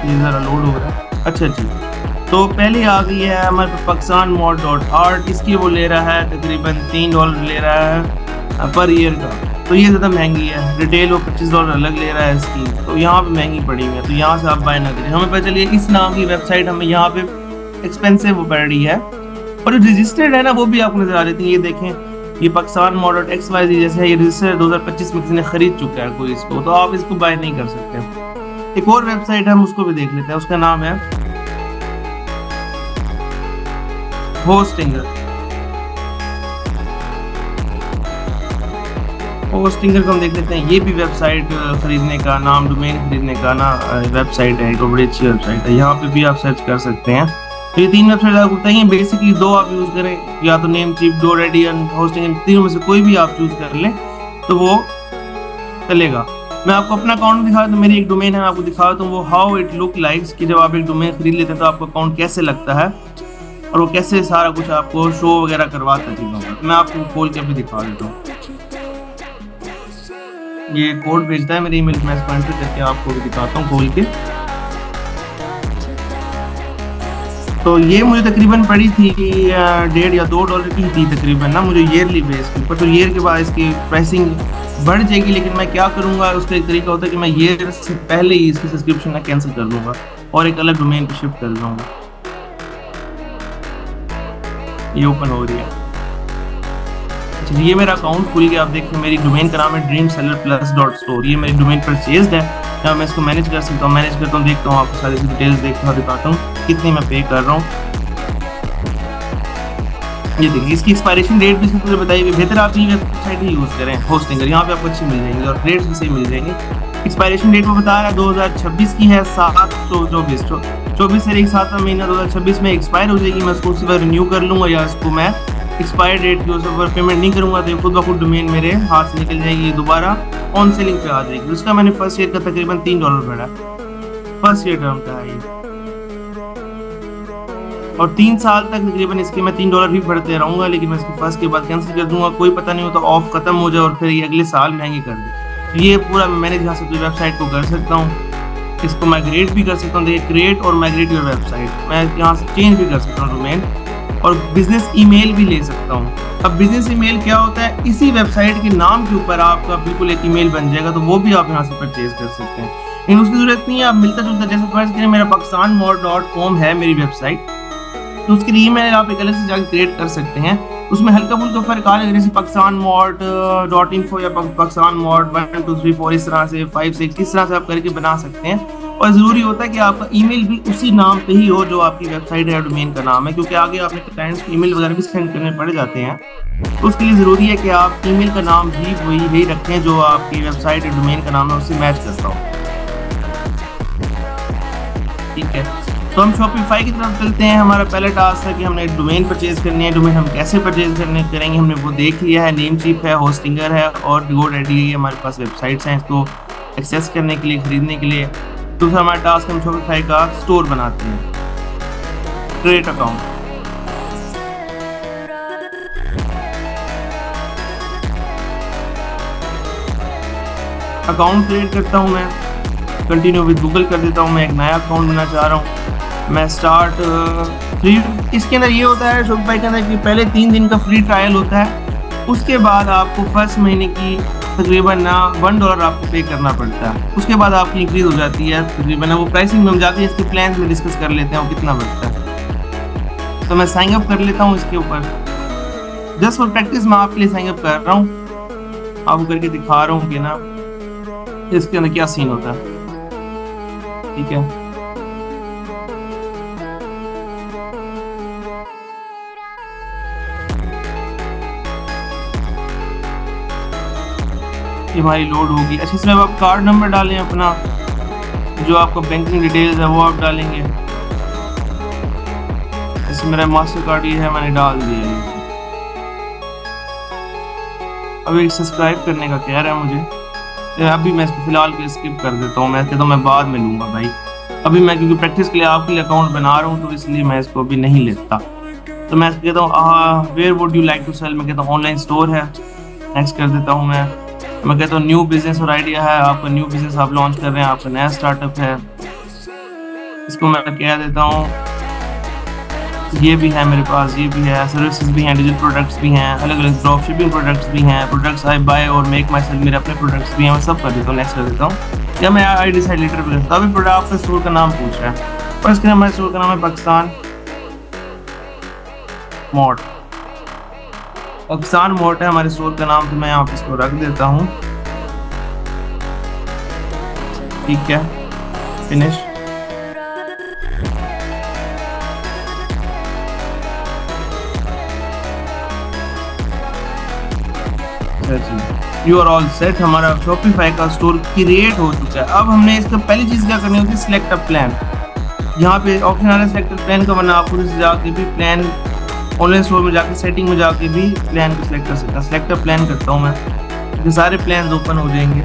ये ज़रा लोड हो रहा है। अच्छा जी, तो पहले आ गई है हमारे पास पाकिस्तान मोड .art, इसकी वो ले रहा है तकरीबन $3 ले रहा है पर ईयर का, तो ये ज़्यादा महंगी है। रिटेल वो $25 अलग ले रहा है इसकी, तो यहाँ पे महंगी पड़ी हुई है, तो यहाँ से आप बाय ना करें। हमें पता चलिए इस नाम की वेबसाइट हमें यहाँ पे एक्सपेंसिव वो पड़ रही है, और जो रजिस्टर्ड है ना वो भी आपको नजर आ जाती है। ये देखें, ये पाकिस्तान मोड .xyz जैसे है, ये रजिस्टर्ड 2025 में किसी ने खरीद चुका है कोई इसको, तो आप इसको बाय नहीं कर सकते। एक और वेबसाइट है, हम उसको भी देख लेते हैं, उसका नाम है होस्टिंगर। होस्टिंगर को हम देख लेते हैं, ये भी वेबसाइट खरीदने का, नाम डोमेन खरीदने का ना वेबसाइट है, एक बड़ी अच्छी वेबसाइट है। यहाँ पे भी आप सर्च कर सकते हैं। तो ये 3 वेबसाइट आपको बताइए, बेसिकली 2 आप यूज करें, या तो नेम चीप, GoDaddy और होस्टिंगर, तीनों में से कोई भी आप चूज कर लें तो वो चलेगा। मैं आपको अपना अकाउंट दिखा दूँ, मेरी एक डोमेन है, मैं आपको दिखा दूँ वो हाउ इट लुक लाइक्स कि जब आप एक डोमेन खरीद लेते हैं तो आपका अकाउंट कैसे लगता है और वो कैसे सारा कुछ आपको शो वगैरह करवाता है चीज़ों का। मैं आपको खोल के भी दिखा देता हूँ। ये कोड भेजता है मेरे ईमेल में, इसको एंटर करके आपको भी दिखाता हूँ खोल के। तो ये मुझे तकरीबन पड़ी थी $1.5 या $2 की थी तकरीबन ना, मुझे ईयरली बेस के ऊपर। तो ईयर के बाद इसकी प्राइसिंग बढ़ जाएगी, लेकिन मैं क्या करूँगा, उसका एक तरीका होता है कि मैं ईयर से पहले ही इसकी सब्सक्रिप्शन ना कैंसिल कर लूँगा और एक अलग डोमेन पे शिफ्ट कर लूँगा। ये ओपन हो रही है। अच्छा, ये मेरा अकाउंट खुल गया। आप देखिए मेरी डोमेन का नाम है dreamsellerplus.store। ये मेरी डोमेन परचेज्ड है, क्या मैं इसको मैनेज कर सकता हूँ, मैनेज करता हूँ, देखता हूँ, आपको सारी डिटेल्स देखता हूँ, दिखाता हूँ कितनी मैं पे कर रहा हूँ। ये देखिए इसकी एक्सपायरेशन डेट भी इसमें बताइए, बेहतर आप ये वेबसाइट ही यूज़ करें होस्टिंगर, यहाँ पे आपको अच्छी मिल जाएंगी और रेट्स भी सही मिल जाएंगे। एक्सपायरेशन डेट में बता रहा है 2026 की है, 7/24 से 7वां महीना 2026 में एक्सपायर हो जाएगी। मैं इसको उसी पर रिन्यू कर लूँगा या इसको मैं एक्सपायर डेट की उस पर पेमेंट नहीं करूँगा, तो खुद ब खुद डोमेन मेरे हाथ से निकल जाएगी, दोबारा ऑन सेलिंग पे आ जाएगी। उसका मैंने फर्स्ट ईयर का तकरीबन $3 भरा, फर्स्ट ईयर टर्म का है ये, और 3 साल तक तकरीबन इसके मैं $3 भी भरते रहूँगा, लेकिन मैं इसके फर्स्ट के बाद कैंसिल कर दूंगा। कोई पता नहीं होता ऑफ खत्म हो जाए और फिर ये अगले साल महंगी कर दे। ये पूरा मैंने यहाँ से वेबसाइट को कर सकता हूँ, इसको माइग्रेट भी कर सकता हूँ। देखिए क्रिएट और माइग्रेट योर वेबसाइट, मैं यहाँ से चेंज भी कर सकता हूँ डोमेन, और बिजनेस ईमेल भी ले सकता हूँ। अब बिजनेस ईमेल क्या होता है, इसी वेबसाइट के नाम के ऊपर आपका बिल्कुल एक ईमेल बन जाएगा, तो वो भी आप यहाँ से परचेज कर सकते हैं, लेकिन उसकी जरूरत नहीं है। आप मिलता जुलता, जैसे फर्ज करें मेरा pakistanmod.com है मेरी वेबसाइट, तो उसके लिए ईमेल आप एक अलग से जाकर क्रिएट कर सकते हैं। उसमें हल्का फुल्का फर्क आ जाएगा, जैसे pakistanmod.info या pakistanmod1234 इस तरह से 5-6 इस तरह से आप करके बना सकते हैं। और ज़रूरी होता है कि आपका ईमेल भी उसी नाम पे ही हो जो आपकी वेबसाइट या डोमेन का नाम है, क्योंकि आगे आपने क्लाइंट्स को ईमेल वगैरह भी सेंड करने पड़ जाते हैं, तो उसके लिए ज़रूरी है कि आप ईमेल का नाम भी वही रखें जो आपकी वेबसाइट या डोमेन का नाम है उससे मैच करता हो। ठीक है, तो हम शॉपिफाई की तरफ चलते हैं। हमारा पहला टास्क है कि हमने डोमेन परचेज करनी है। डोमेन हम कैसे परचेज करेंगे हमने वो देख लिया है, नेम चीप है, होस्टिंगर है और GoDaddy है, हमारे पास वेबसाइट्स हैं इसको एक्सेस करने के लिए, खरीदने के लिए। दूसरा हमारा टास्क, हम शॉपिफाई का स्टोर बनाते हैं, क्रिएट अकाउंट। अकाउंट क्रिएट करता हूं मैं, कंटिन्यू विद गूगल कर देता हूं। मैं एक नया अकाउंट बनाना चाह रहा हूं, मैं स्टार्ट फ्री। इसके अंदर ये होता है शॉपिफाई के अंदर कि पहले 3 दिन का फ्री ट्रायल होता है, उसके बाद आपको फर्स्ट महीने की तकरीबन $1 आपको पे करना पड़ता है, उसके बाद आपकी इंक्रीज हो जाती है तकरीबन, वो प्राइसिंग में हम जाती है, इसके प्लान में डिस्कस कर लेते हैं वो कितना बढ़ता है। तो मैं साइन अप कर लेता हूँ इसके ऊपर, जस्ट फॉर प्रैक्टिस मैं आपके लिए साइन अप कर रहा हूँ, आपको करके दिखा रहा हूँ कि ना इसके अंदर क्या सीन होता है। ठीक है, ये हमारी लोड होगी। अच्छा, इसमें अब आप कार्ड नंबर डालें अपना, जो आपका बैंकिंग डिटेल्स है वो आप डालेंगे। इसमें मेरा मास्टर कार्ड ये है, मैंने डाल दिया है। अब एक सब्सक्राइब करने का कह रहा है मुझे, अभी मैं इसको फिलहाल के स्किप कर देता हूँ। मैं कहता हूँ मैं बाद में लूँगा भाई, अभी मैं क्योंकि प्रैक्टिस के लिए आपके लिए अकाउंट बना रहा हूँ तो इसलिए मैं इसको अभी नहीं लेता। तो मैं कहता हूँ where would you like to sell, मैं कहता हूँ ऑनलाइन स्टोर है, नेक्स्ट कर देता हूँ। मैं कहता हूँ न्यू बिजनेस और आइडिया है, आपका न्यू बिजनेस आप लॉन्च कर रहे हैं, आपका नया स्टार्टअप है, इसको मैं कह देता हूँ ये भी है मेरे पास, ये भी है, सर्विसेज भी हैं, डिजिटल प्रोडक्ट्स भी हैं, अलग अलग ड्रॉप शिपिंग प्रोडक्ट्स भी हैं, प्रोडक्ट्स आई बाय और मेक माई सेल, मेरे अपने प्रोडक्ट्स भी हैं, मैं सब कर देता हूँ, नेक्स्ट कर देता हूँ। या मैं आई डिसाइड लेटर पे करता हूँ। अभी प्रोडक्ट आपका स्टोर का नाम पूछ रहा है, और इसके हमारे स्टोर का नाम है पाकिस्तान मोड। पाकिस्तान मोड है हमारे स्टोर का नाम, तो मैं यहाँ पे इसको रख देता हूँ। ठीक है, finish. You are all set, हमारा शॉपिफाई का स्टोर क्रिएट हो चुका है। अब हमने इसका पहली चीज क्या करनी होती है, सिलेक्ट अ प्लान। यहाँ पे ऑप्शन आ रहा है सिलेक्ट अ प्लान का, वरना आप पूरे से जाके भी प्लान ऑनलाइन स्टोर में जाके सेटिंग में जाके भी प्लान को सिलेक्ट कर सकते हैं। सिलेक्ट अ प्लान करता हूँ मैं, तो सारे प्लान ओपन हो जाएंगे।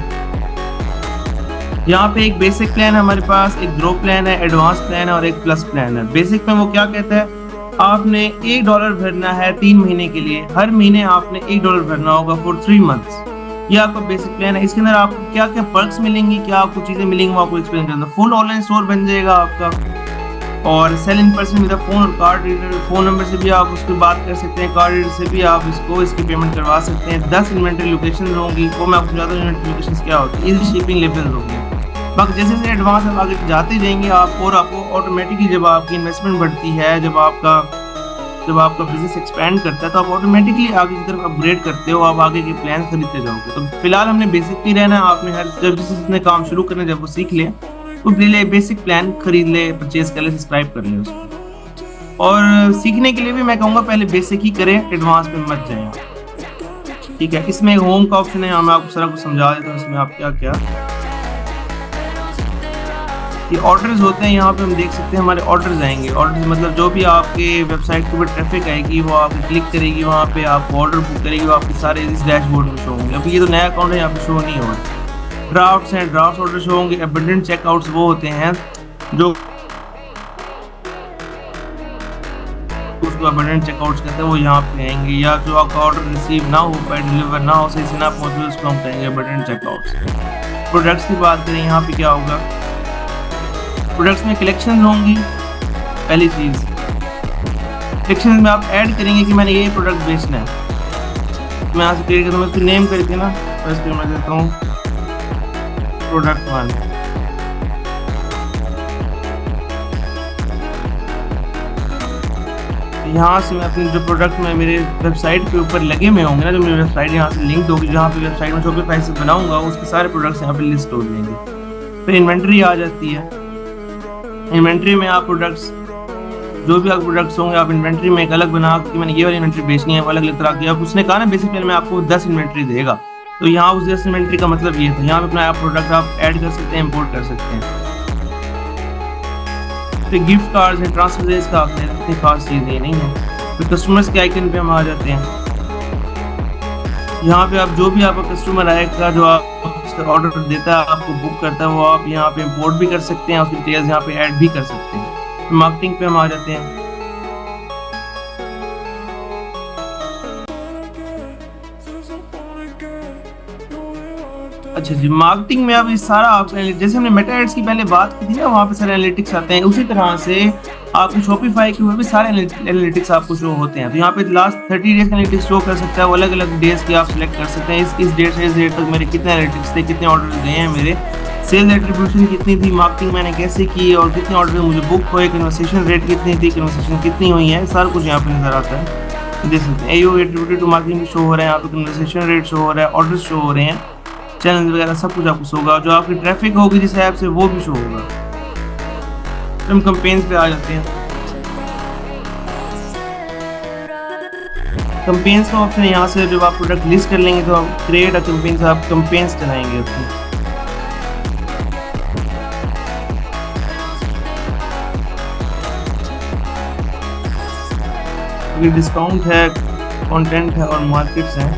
यहाँ पे एक बेसिक प्लान है हमारे पास, एक ग्रो प्लान है, एडवांस प्लान है और एक प्लस प्लान है। बेसिक में वो क्या कहता है, आपने $1 भरना है 3 महीने के लिए, हर महीने आपने $1 भरना होगा फॉर 3 मंथ्स। ये आपका बेसिक प्लान है। इसके अंदर आपको क्या क्या पर्क्स मिलेंगी, क्या आपको चीजें मिलेंगी, वो आपको एक्सप्लेन करना। फुल ऑनलाइन स्टोर बन जाएगा आपका, और sell in person with phone और कार्ड रीडर, फोन नंबर से भी आप उसकी बात कर सकते हैं, कार्ड रीडर से भी आप इसकी पेमेंट करवा सकते हैं। 10 इन्वेंटरी लोकेशन होंगी, वो मैं आपको बताता हूँ इन्वेंटरी लोकेशन क्या होती है। इजी शिपिंग लेवल होंगे। बाकी जैसे जैसे एडवांस आप आगे जाते जाएंगे आपको ऑटोमेटिकली जब आपकी इन्वेस्टमेंट बढ़ती है, जब आपका बिजनेस एक्सपेंड करता है, तो आप ऑटोमेटिकली आगे की तरफ अपग्रेड करते हो, आप आगे के प्लान खरीदते जाओगे। तो फिलहाल हमने बेसिक ही रहना है, आपने जब जिसने काम शुरू करना जब वो सीख ले तो ले बेसिक प्लान खरीद ले, परचेज कर ले, सब्सक्राइब कर ले उसको। और सीखने के लिए भी मैं कहूँगा पहले बेसिक ही करें, एडवांस पे मत जाएं। ठीक है, इसमें होम का ऑप्शन है, मैं आपको सारा कुछ समझा देता हूँ इसमें आप क्या क्या। ये ऑर्डर्स होते हैं, यहाँ पे हम देख सकते हैं हमारे ऑर्डर्स आएंगे। ऑर्डर्स मतलब जो भी आपके वेबसाइट के ऊपर ट्रैफिक आएगी वो आप क्लिक करेगी, वहाँ पे आपको ऑर्डर बुक करेगी, वो आपके सारे इस डैशबोर्ड में शो होंगे। अभी ये तो नया अकाउंट है, यहाँ पे शो नहीं हो रहा। ड्राफ्ट्स हैं, ड्राफ्ट ऑर्डर शो होंगे। अबंडेंट चेकआउट्स वो होते हैं जो उसको अबंडेंट चेकआउट्स कहते हैं, वो यहाँ पे आएंगे। या जो आपका ऑर्डर रिसीव ना हो पाए, डिलीवर ना हो, सही से ना पहुँचे, उसको हम कहेंगे अबंडेंट चेकआउट्स। प्रोडक्ट्स की बात करें, यहाँ पे क्या होगा, प्रोडक्ट्स में कलेक्शन होंगी। पहली चीज कलेक्शन में आप ऐड करेंगे कि मैंने ये प्रोडक्ट बेचना है। मैं यहाँ से क्लिक करता हूँ, उसको नेम करके ना फर्स्ट मैं देता हूँ प्रोडक्ट 1। यहाँ से मैं अपने जो प्रोडक्ट में मेरे वेबसाइट के ऊपर लगे हुए होंगे ना, जो मेरी वेबसाइट यहाँ से लिंक होगी, जहाँ पे वेबसाइट में शॉपिफाई से बनाऊंगा, उसके सारे प्रोडक्ट्स यहाँ पे लिस्ट हो जाएंगे। फिर इन्वेंट्री आ जाती है। इन्वेंट्री में आप प्रोडक्ट्स जो भी आप प्रोडक्ट्स होंगे आप इन्वेंट्री में एक अलग बना कि मैंने ये वाली इन्वेंट्री बेचनी है, वो अलग अलग तरह की। अब उसने कहा ना बेसिक प्लान में आपको 10 इन्वेंट्री देगा, तो यहाँ उस 10 इन्वेंट्री का मतलब ये था। यहाँ पे अपना आप प्रोडक्ट आप ऐड कर सकते हैं, इंपोर्ट कर सकते हैं। फिर गिफ्ट कार्ड्स हैं, ट्रांसफर का आपने इतनी खास चीज़ ये नहीं है। फिर कस्टमर्स के आइकन पे हम आ जाते हैं। यहाँ पे आप जो भी आपका कस्टमर आएगा, जो आप ऑर्डर देता है, आपको बुक करता है, वो आप यहाँ पे इंपोर्ट भी कर सकते हैं, उसकी डिटेल्स यहाँ पे ऐड भी कर सकते हैं। मार्केटिंग पे हम आ जाते हैं। अच्छा जी, मार्केटिंग में अब इस सारा आप जैसे हमने मेटा एड्स की पहले बात की थी ना, वहाँ पे सारे एनालिटिक्स आते हैं, उसी तरह से आपको शॉपिफाई के ऊपर भी सारे एनालिटिक्स आपको शो होते हैं। तो यहाँ पे लास्ट 30 डेज का एनालिटिक्स शो कर सकता है, वो अलग अलग डेज की आप सिलेक्ट कर सकते हैं। इस डेट से इस डेट तक मेरे कितने एनालिटिक्स थे, कितने ऑर्डर गए हैं, मेरे सेल्स एट्रीब्यूशन कितनी थी, मार्केटिंग मैंने कैसे की और कितने ऑर्डर मुझे बुक हुए, कन्वर्सेशन रेट कितनी थी, कन्वर्सेशन कितनी हुई है, सारा कुछ यहाँ पे नजर आता है। देख सकते हैं एओ एट्रीब्यूटेड टू मार्केटिंग शो हो रहा है, यहाँ पे कन्वर्सेशन रेट शो हो रहा है, ऑर्डर शो हो रहे हैं, चैनल वगैरह सब कुछ आपको होगा। जो आपकी ट्रैफिक होगी जिस ऐप से वो भी शो होगा। तो हम कैंपेन्स पे आ जाते हैं। कैंपेन्स का ऑप्शन है, यहाँ से जब आप प्रोडक्ट लिस्ट कर लेंगे तो आप क्रिएट अ कैंपेन से आप कैंपेन्स चलाएंगे उसमें। अगर डिस्काउंट है, कंटेंट है और मार्केट्स हैं,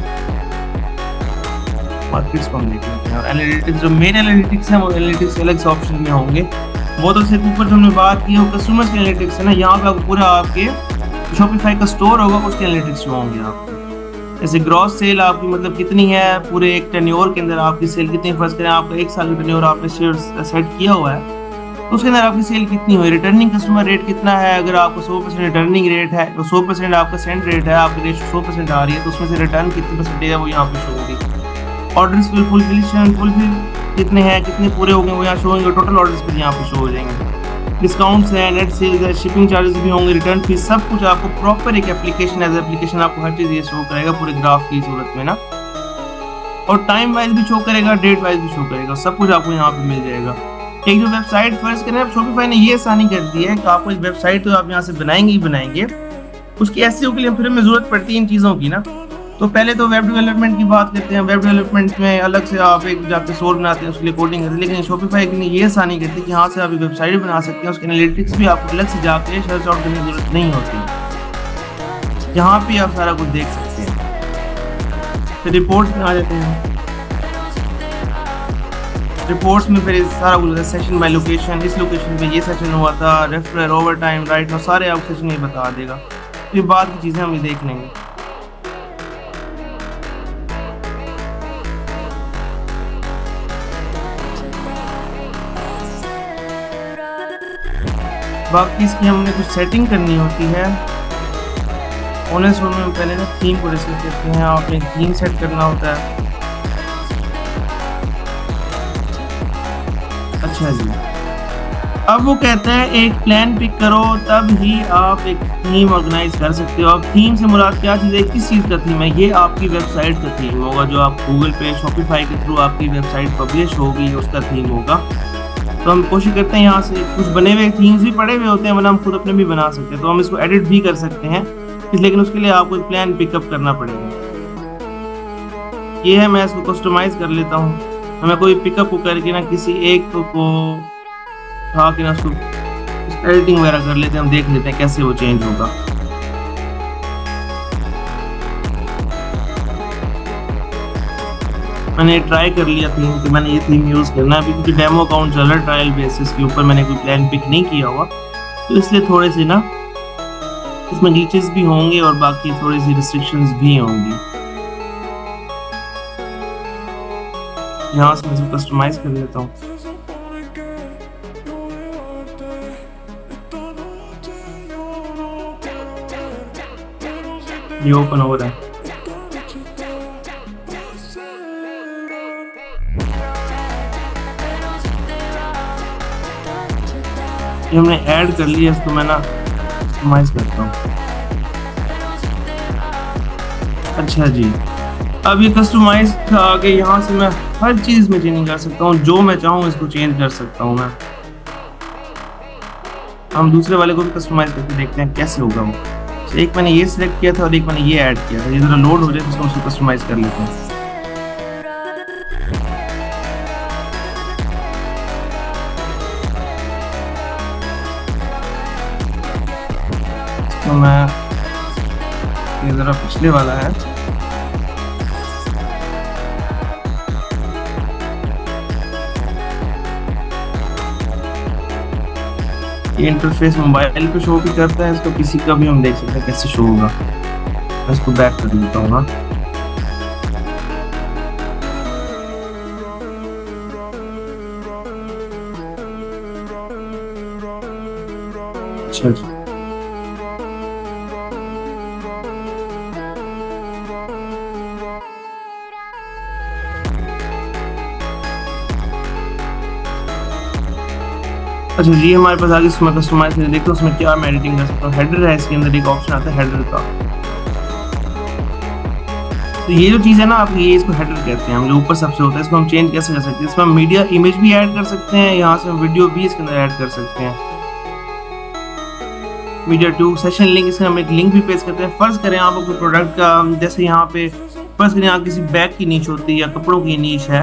मार्केट्स को हम देख लेते हैं। और एनालिटिक्स, जो मेन एनालिटिक्स है वो एनालिटिक्स अलग से ऑप्शन में होंगे, वो तो सिर्फ ऊपर जो हमने बात की है वो कस्टमर्स के एनालिटिक्स है ना। यहाँ पे आपको पूरा आपके शॉपिफाई का स्टोर होगा उसके एनालिटिक्स जो होंगे आपको, जैसे ग्रॉस सेल आपकी मतलब कितनी है पूरे एक टेन्योर के अंदर, आपकी सेल कितनी, फर्स्ट करें आपका 1 साल का टेन्योर आपने सेट किया हुआ है तो उसके अंदर आपकी सेल कितनी हुई, रिटर्निंग कस्टमर रेट कितना है, अगर आपको 100% रिटर्निंग रेट है तो 100% आपका सेंड रेट है, आपकी रेट 100% आ रही है तो उसमें से रिटर्न कितनी परसेंटेज है वो यहाँ पे शो होगी। ऑर्डर्स फुलफिल कितने हैं, कितने पूरे हो गए वो यहाँ शो होंगे, टोटल ऑर्डर्स फिर यहाँ पे शो हो जाएंगे। डिस्काउंट्स है, नेट सेल्स है, शिपिंग चार्जेस भी होंगे, रिटर्न फीस, सब कुछ आपको प्रॉपर एक एप्लीकेशन एज एप्लीकेशन आपको हर चीज़ ये शो करेगा पूरे ग्राफ की सूरत में ना। और टाइम वाइज भी शो करेगा, डेट वाइज भी शो करेगा, सब कुछ आपको यहाँ पे मिल जाएगा। एक जो वेबसाइट फर्स्ट करें, शॉपिफाई ने ये आसानी कर दी है कि आपको एक वेबसाइट तो आप यहाँ से बनाएंगे ही बनाएंगे, उसकी एसईओ के लिए फिर हमें जरूरत पड़ती है इन चीज़ों की ना। तो पहले तो वेब डेवलपमेंट की बात करते हैं, वेब डेवलपमेंट में अलग से आप एक जाके सोर्स बनाते हैं उसके लिए कोडिंग करते हैं, लेकिन शॉपिफाई के लिए ये आसानी करती है कि यहाँ से आप एक वेबसाइट बना सकते हैं, उसके एनालिटिक्स भी आपको अलग से जाके सर्च आउट करने की जरूरत नहीं होती, यहाँ पे आप सारा कुछ देख सकते हैं। फिर रिपोर्ट्स में आ जाते हैं, रिपोर्ट्स में फिर सारा कुछ सेशन बाय लोकेशन, इस लोकेशन पे ये सेशन हुआ था, referral, over time, right now, सारे आपको सेशन ये बता देगा। फिर बाद की चीज़ें हम ये देख लेंगे। बाकी इसकी हमने कुछ सेटिंग करनी होती है, ऑनेस्ट में पहले ना थीम को डिस्कस करते हैं। आपने थीम सेट करना होता है। अच्छा जी, अब वो कहता है एक प्लान पिक करो तब ही आप एक थीम ऑर्गेनाइज कर सकते हो। अब थीम से मुराद क्या चीज़ है, किस चीज़ का थीम है, ये आपकी वेबसाइट का थीम होगा, जो आप गूगल पे शॉपिफाई के थ्रू आपकी वेबसाइट पब्लिश होगी उसका थीम होगा। तो हम कोशिश करते हैं यहाँ से, कुछ बने हुए थीम्स भी पड़े हुए होते हैं वरना हम खुद अपने भी बना सकते हैं, तो हम इसको एडिट भी कर सकते हैं, लेकिन उसके लिए आपको एक प्लान पिकअप करना पड़ेगा। ये है, मैं इसको कस्टमाइज कर लेता हूँ। हमें कोई पिकअप को करके ना किसी एक को उठा के ना उसको एडिटिंग वगैरह कर लेते हैं, हम देख लेते हैं कैसे वो चेंज होगा। मैंने ट्राई कर लिया थीम कि मैंने ये थीम यूज़ करना है, अभी क्योंकि डेमो अकाउंट चल रहा है, ट्रायल बेसिस के ऊपर मैंने कोई प्लान पिक नहीं किया हुआ, तो इसलिए थोड़े से ना इसमें ग्लिचेस भी होंगे और बाकी थोड़ी सी रिस्ट्रिक्शंस भी होंगी। यहाँ से मैं कस्टमाइज कर लेता हूँ। ये ओपन हो रहा है, ये हमने ऐड कर लिया, इसको मैं ना कस्टमाइज करता हूँ। अच्छा जी, अब ये कस्टमाइज आगे यहाँ से मैं हर चीज़ में चेंज कर सकता हूँ, जो मैं चाहूँ इसको चेंज कर सकता हूँ मैं। हम दूसरे वाले को भी कस्टमाइज करके देखते हैं कैसे होगा वो। तो एक मैंने ये सिलेक्ट किया था और एक मैंने ये ऐड किया था, ये ज़रा लोड हो जाए तो उसको कस्टमाइज कर लेते हैं। तो मैं ये ज़रा पिछले वाला है, ये इंटरफेस मोबाइल पे शो भी करता है, इसको किसी का भी हम देख सकते हैं कैसे शो होगा। मैं इसको बैक कर देता हूँ ना। अच्छा, अच्छा जी, हमारे पास आगे इसमें कस्टमाइज करके देखते हैं उसमें क्या मैं एडिटिंग कर सकता हूँ। हेडर है, इसके अंदर एक ऑप्शन आता है हेडर का। तो ये जो चीज़ है ना आपकी, ये इसको हेडर कहते हैं, हम जो ऊपर सबसे होता है, इसको हम चेंज कैसे कर सकते हैं। इसमें हम मीडिया इमेज भी ऐड कर सकते हैं, यहाँ से हम वीडियो भी इसके अंदर ऐड कर सकते हैं। मीडिया 2 सेशन लिंक, इसमें हम एक लिंक भी पेस्ट करते हैं। फर्ज करें आप कोई प्रोडक्ट का, जैसे यहाँ पे फर्ज करें यहाँ किसी बैग की नीच होती है या कपड़ों की नीच है।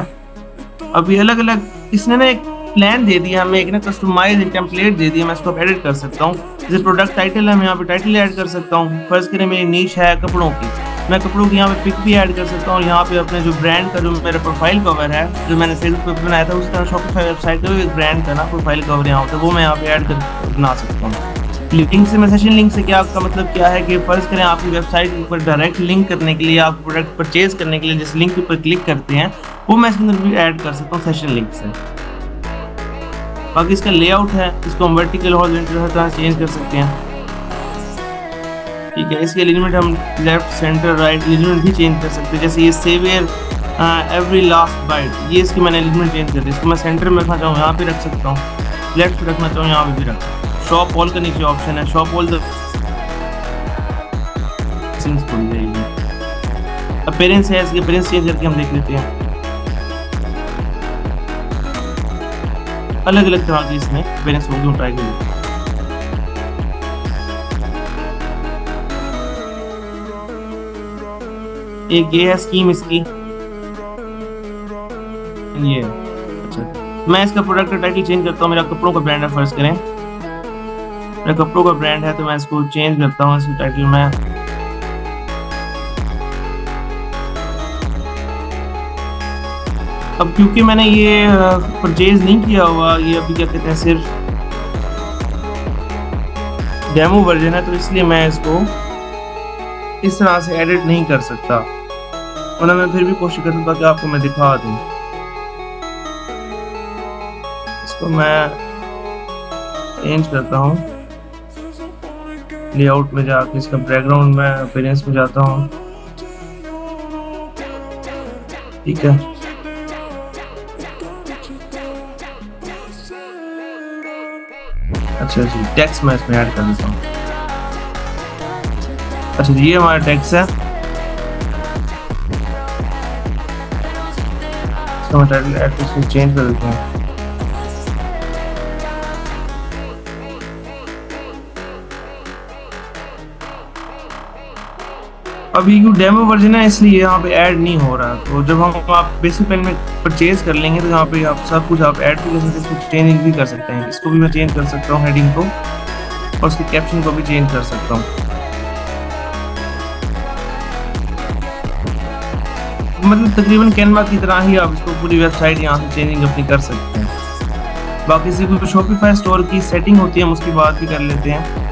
अभी अलग अलग इसने ना एक प्लान दे दिया हमें, एक ना कस्टमाइज एक टेम्पलेट दे दिया, मैं इसको एडिट कर सकता हूँ। जैसे प्रोडक्ट टाइटल है, मैं यहाँ पे टाइटल ऐड कर सकता हूँ। फर्ज करें मेरी नीच है कपड़ों की, मैं कपड़ों की यहाँ पे पिक भी ऐड कर सकता हूँ। यहाँ पे अपने जो ब्रांड का जो मेरा प्रोफाइल कवर है जो मैंने फेसबुक पे बनाया था, उस तरह शॉपिफाई वेबसाइट का भी एक ब्रांड का ना प्रोफाइल कवर यहाँ होता है, वो मैं यहाँ पे ऐड कर बना सकता हूँ। लिंक से, मैं सेशन लिंक से क्या आपका मतलब क्या है कि फर्ज करें आपकी वेबसाइट के ऊपर डायरेक्ट लिंक करने के लिए, आप प्रोडक्ट परचेज करने के लिए जिस लिंक के ऊपर क्लिक करते हैं, वो मैं इसके अंदर भी ऐड कर सकता हूँ सेशन लिंक से। बाकी इसका लेआउट है, इसको हम वर्टिकल हॉरिजॉन्टल हर तरह चेंज कर सकते हैं। ठीक है, इसके एलिमेंट हम लेफ्ट सेंटर राइट एलिमेंट भी चेंज कर सकते हैं। जैसे ये सेवियर एवरी लास्ट बाइट, ये इसकी मैंने एलिमेंट चेंज कर दी। इसको मैं सेंटर में रखना चाहूँ यहाँ पे रख सकता हूँ, लेफ्ट पे रखना चाहूँ यहाँ पे भी रख सकता हूँ। शॉप ऑल का नीचे ऑप्शन है, शॉप ऑल अपीयरेंस है, इसके अपीयरेंस चेंज करके हम देख लेते हैं। अलग अलग तरह की इसमें अपीयरेंस होगी, ट्राई कर लेते हैं। एक ये है स्कीम इसकी, ये अच्छा। मैं इसका प्रोडक्ट का टाइटल चेंज करता हूँ। मेरा कपड़ों का ब्रांड है, फर्ज करें मेरा कपड़ों का ब्रांड है, तो मैं इसको चेंज करता हूँ। इसके टाइटल में अब क्योंकि मैंने ये परचेज नहीं किया हुआ, ये अभी क्या कहते हैं सिर्फ डेमो वर्जन है, तो इसलिए मैं इसको इस तरह से एडिट नहीं कर सकता, वरना मैं फिर भी कोशिश करता था कि आपको मैं दिखा दूं। इसको मैं चेंज करता हूँ, लेआउट में जाके इसका बैकग्राउंड में अपीयरेंस में जाता हूँ। ठीक है, अच्छा जी, टेक्स्ट मैं इसमें ऐड कर देता हूँ। अच्छा जी, ये हमारा टेक्स्ट है, इसका मैं टाइटल ऐड करके चेंज कर देता हूँ। अभी क्यों डेमो वर्जन है इसलिए यहाँ पे ऐड नहीं हो रहा, तो जब हम आप बेसिक प्लान में परचेज कर लेंगे तो यहाँ पे आप सब कुछ आप ऐड भी कर सकते हैं, इसको चेंज भी कर सकते हैं। इसको भी मैं चेंज कर सकता हूँ, हेडिंग को, और उसके कैप्शन को भी चेंज कर सकता हूँ। मतलब तकरीबन कैनवा की तरह ही आप इसको पूरी वेबसाइट यहाँ से चेंजिंग अपनी कर सकते हैं। बाकी से कोई शॉपिफाई स्टोर की सेटिंग होती है, हम उसकी बात भी कर लेते हैं।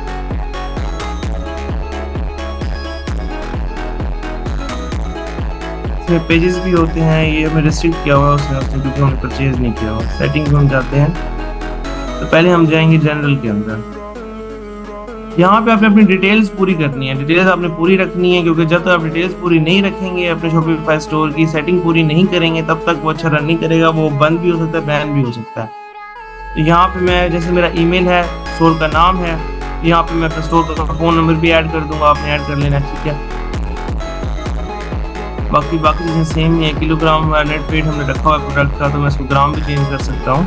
इसमें पेजेस भी होते हैं, ये हमें रिस्ट्रिक्ट किया हुआ है उसने क्योंकि हमने परचेज नहीं किया हुआ। सेटिंग में हम जाते हैं, तो पहले हम जाएंगे जनरल के अंदर। यहाँ पे आपने अपनी डिटेल्स पूरी करनी है, डिटेल्स आपने पूरी रखनी है, क्योंकि जब तक आप डिटेल्स पूरी नहीं रखेंगे, अपने शॉपिफाई स्टोर की सेटिंग पूरी नहीं करेंगे, तब तक वो अच्छा रन नहीं करेगा, वो बंद भी हो सकता है, बैन भी हो सकता है। तो यहाँ पे मैं, जैसे मेरा ईमेल है, स्टोर का नाम है, यहाँ पे मैं अपने स्टोर का फ़ोन नंबर भी ऐड कर दूंगा, आपने ऐड कर लेना, ठीक है। बाकी चीज़ें सेम ही है। किलोग्राम नेट वेट हमने रखा हुआ है प्रोडक्ट का, तो मैं इसको ग्राम भी चेंज कर सकता हूँ।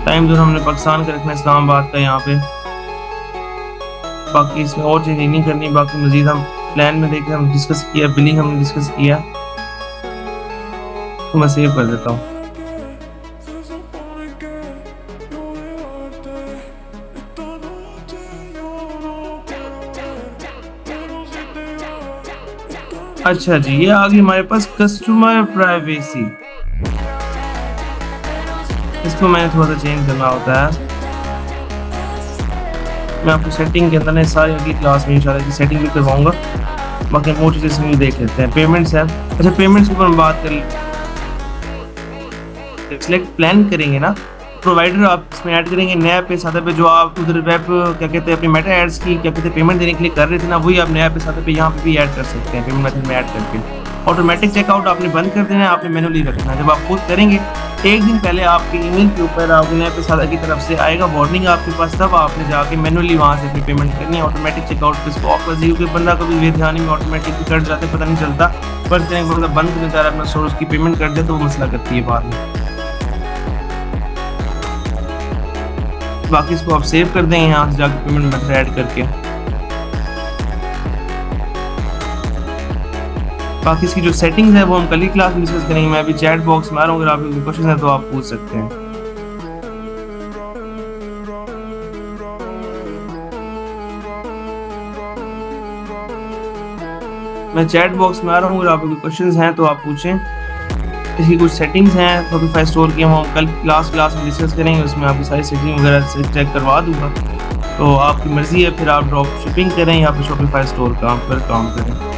टाइम जोन हमने पाकिस्तान का रखना है, इस्लामाबाद का यहाँ पे। बाकी इसमें और चीज़ें नहीं करनी, बाकी मजीद हम प्लान में देखें, हम डिस्कस किया, बिलिंग हमने डिस्कस किया, तो मैं सेव कर देता हूँ। अच्छा जी, ये आ गई हमारे पास कस्टमर प्राइवेसी। इसको मैंने थोड़ा सा चेंज करना होता है। मैं आपको सेटिंग के अंदर सारी अगली क्लास में इंशाल्लाह की सेटिंग भी करवाऊंगा। बाकी मोर चीज़ें इसमें देख लेते हैं। पेमेंट्स है, अच्छा पेमेंट्स के ऊपर हम बात कर सिलेक्ट प्लान करेंगे ना, प्रोवाइडर आप इसमें ऐड करेंगे नया पे सादा पे, जो आप उधर वेब क्या कहते हैं अपनी मेटा एड्स की क्या कहते हैं पेमेंट देने के लिए कर रहे थे ना, वही आप नया पे सादा पे यहाँ पे भी ऐड कर सकते हैं, पेमेंट मेथड में ऐड करके। ऑटोमेटिक चेकआउट आपने बंद कर देना है, आपने मैनुअली रखना है। जब आप खुद करेंगे एक दिन पहले आपके ईमेल के ऊपर आपके नया पे सादा की तरफ से आएगा वार्निंग आपके पास, तब आपने जाके मैनुअली वहाँ से अपनी पेमेंट करनी है। ऑटोमेटिक चेकआउट पे इसको ऑफ कर दीजिए, क्योंकि बंदा कभी बेध्यानी में ऑटोमेटिक भी कट जाते पता नहीं चलता, पर बंदा बंद करने जा रहा है अपना सोर्स की पेमेंट कर दे तो वो मसला करती है बाद में। बाकी इसको आप सेव कर दें यहाँ से जाके पेमेंट मेथड ऐड करके। बाकी इसकी जो सेटिंग्स है वो हम कल ही क्लास में डिस्कस करेंगे। मैं अभी चैट बॉक्स में आ रहा हूँ, अगर आपके कोई क्वेश्चन है तो आप पूछ सकते हैं। मैं चैट बॉक्स में आ रहा हूँ, अगर आपके कोई क्वेश्चन हैं तो आप पूछें। इसकी कुछ सेटिंग्स हैं शॉपिफाई स्टोर की, हम कल क्लास में डिस्कस करेंगे, उसमें आपकी सारी सेटिंग वगैरह से चेक करवा दूंगा। तो आपकी मर्जी है, फिर आप ड्रॉप शिपिंग करें या फिर शॉपिफाई स्टोर पर काम करें।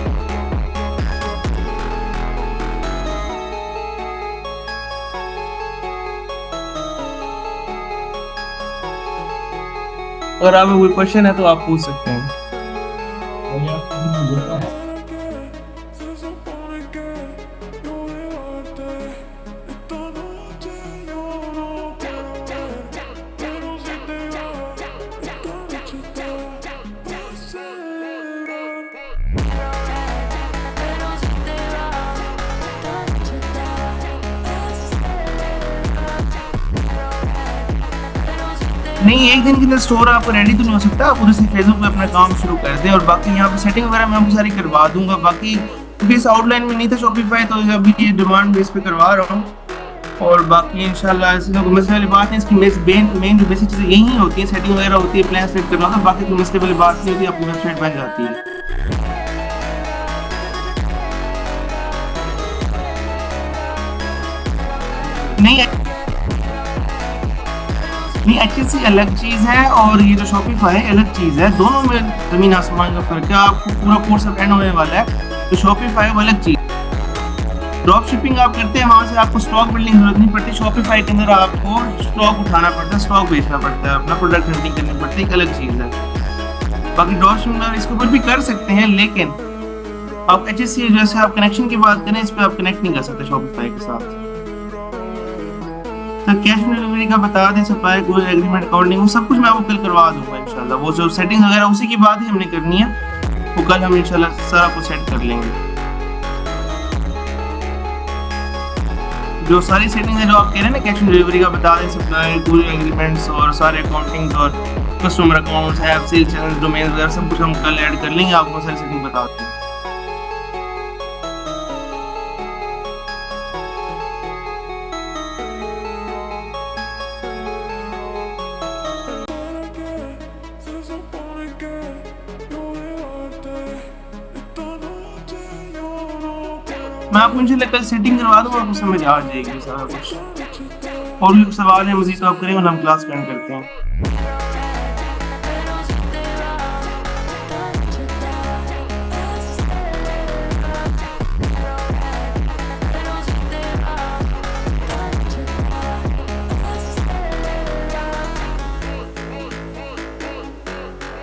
अगर आपको कोई क्वेश्चन है तो आप पूछ सकते हैं। नहीं, एक दिन के अंदर स्टोर आपका रेडी तो नहीं हो सकता, आप उधर से फेसबुक पे अपना काम शुरू कर दें। और बाकी यहाँ पे सेटिंग वगैरह मैं आपको सारी करवा दूंगा। बाकी क्योंकि इस आउटलाइन में नहीं था शॉपिफाई, तो अभी ये डिमांड बेस पे करवा रहा हूँ। और बाकी इंशाल्लाह ऐसी कोई मसले वाली बात नहीं। इसकी मेन जो बेसिक चीज़ें यही होती है, सेटिंग वगैरह होती है, प्लान सेट करना होता है। बाकी कोई मसले वाली बात नहीं होती, आपकी वेबसाइट बन जाती है। नहीं नहीं, HTC अलग चीज़ है और ये जो शॉपिफाई है अलग चीज़ है। दोनों में ज़मीन आसमान का फर्क है। आपको पूरा कोर्स अब एंड होने वाला है, तो शॉपिफाई वो अलग चीज़। ड्रॉप शिपिंग आप करते हैं, वहाँ से आपको स्टॉक बिल्डिंग जरूरत नहीं पड़ती। शॉपिफाई के अंदर आपको स्टॉक उठाना पड़ता है, स्टॉक बेचना पड़ता है, अपना प्रोडक्ट हंटिंग करनी पड़ती है, एक अलग चीज़ है। बाकी ड्रॉप शिपिंग आप इसके ऊपर भी कर सकते हैं, लेकिन आप HTC जैसे आप कनेक्शन की बात करें, इस पर आप कनेक्ट नहीं कर सकते शॉपिफाई के साथ। तो कैश ऑन डिलीवरी का बता दें, सप्लाई कोई एग्रीमेंट अकाउंटिंग, वो सब कुछ मैं आपको कल करवा दूंगा इंशाल्लाह। वो जो सेटिंग्स वगैरह उसी की बात ही हमने करनी है, वो कल हम इंशाल्लाह सारा कुछ सेट कर लेंगे। जो सारी सेटिंग्स है जो आप कह रहे हैं ना कैश ऑन डिलीवरी का बता दें, सप्लाई पूरे एग्रीमेंट्स और सारे अकाउंटिंग्स और customer accounts, app sell channel, domain वगैरह सब कुछ हम कल ऐड कर लेंगे। आपको सारी सेटिंग बता दें। मैं आपको इंशाल्लाह कल सेटिंग करवा दूंगा, आपको समझ आ जाएगी सारा कुछ। और भी सवाल है मजीद तो आप करेंगे, हम क्लास एंड करते हैं।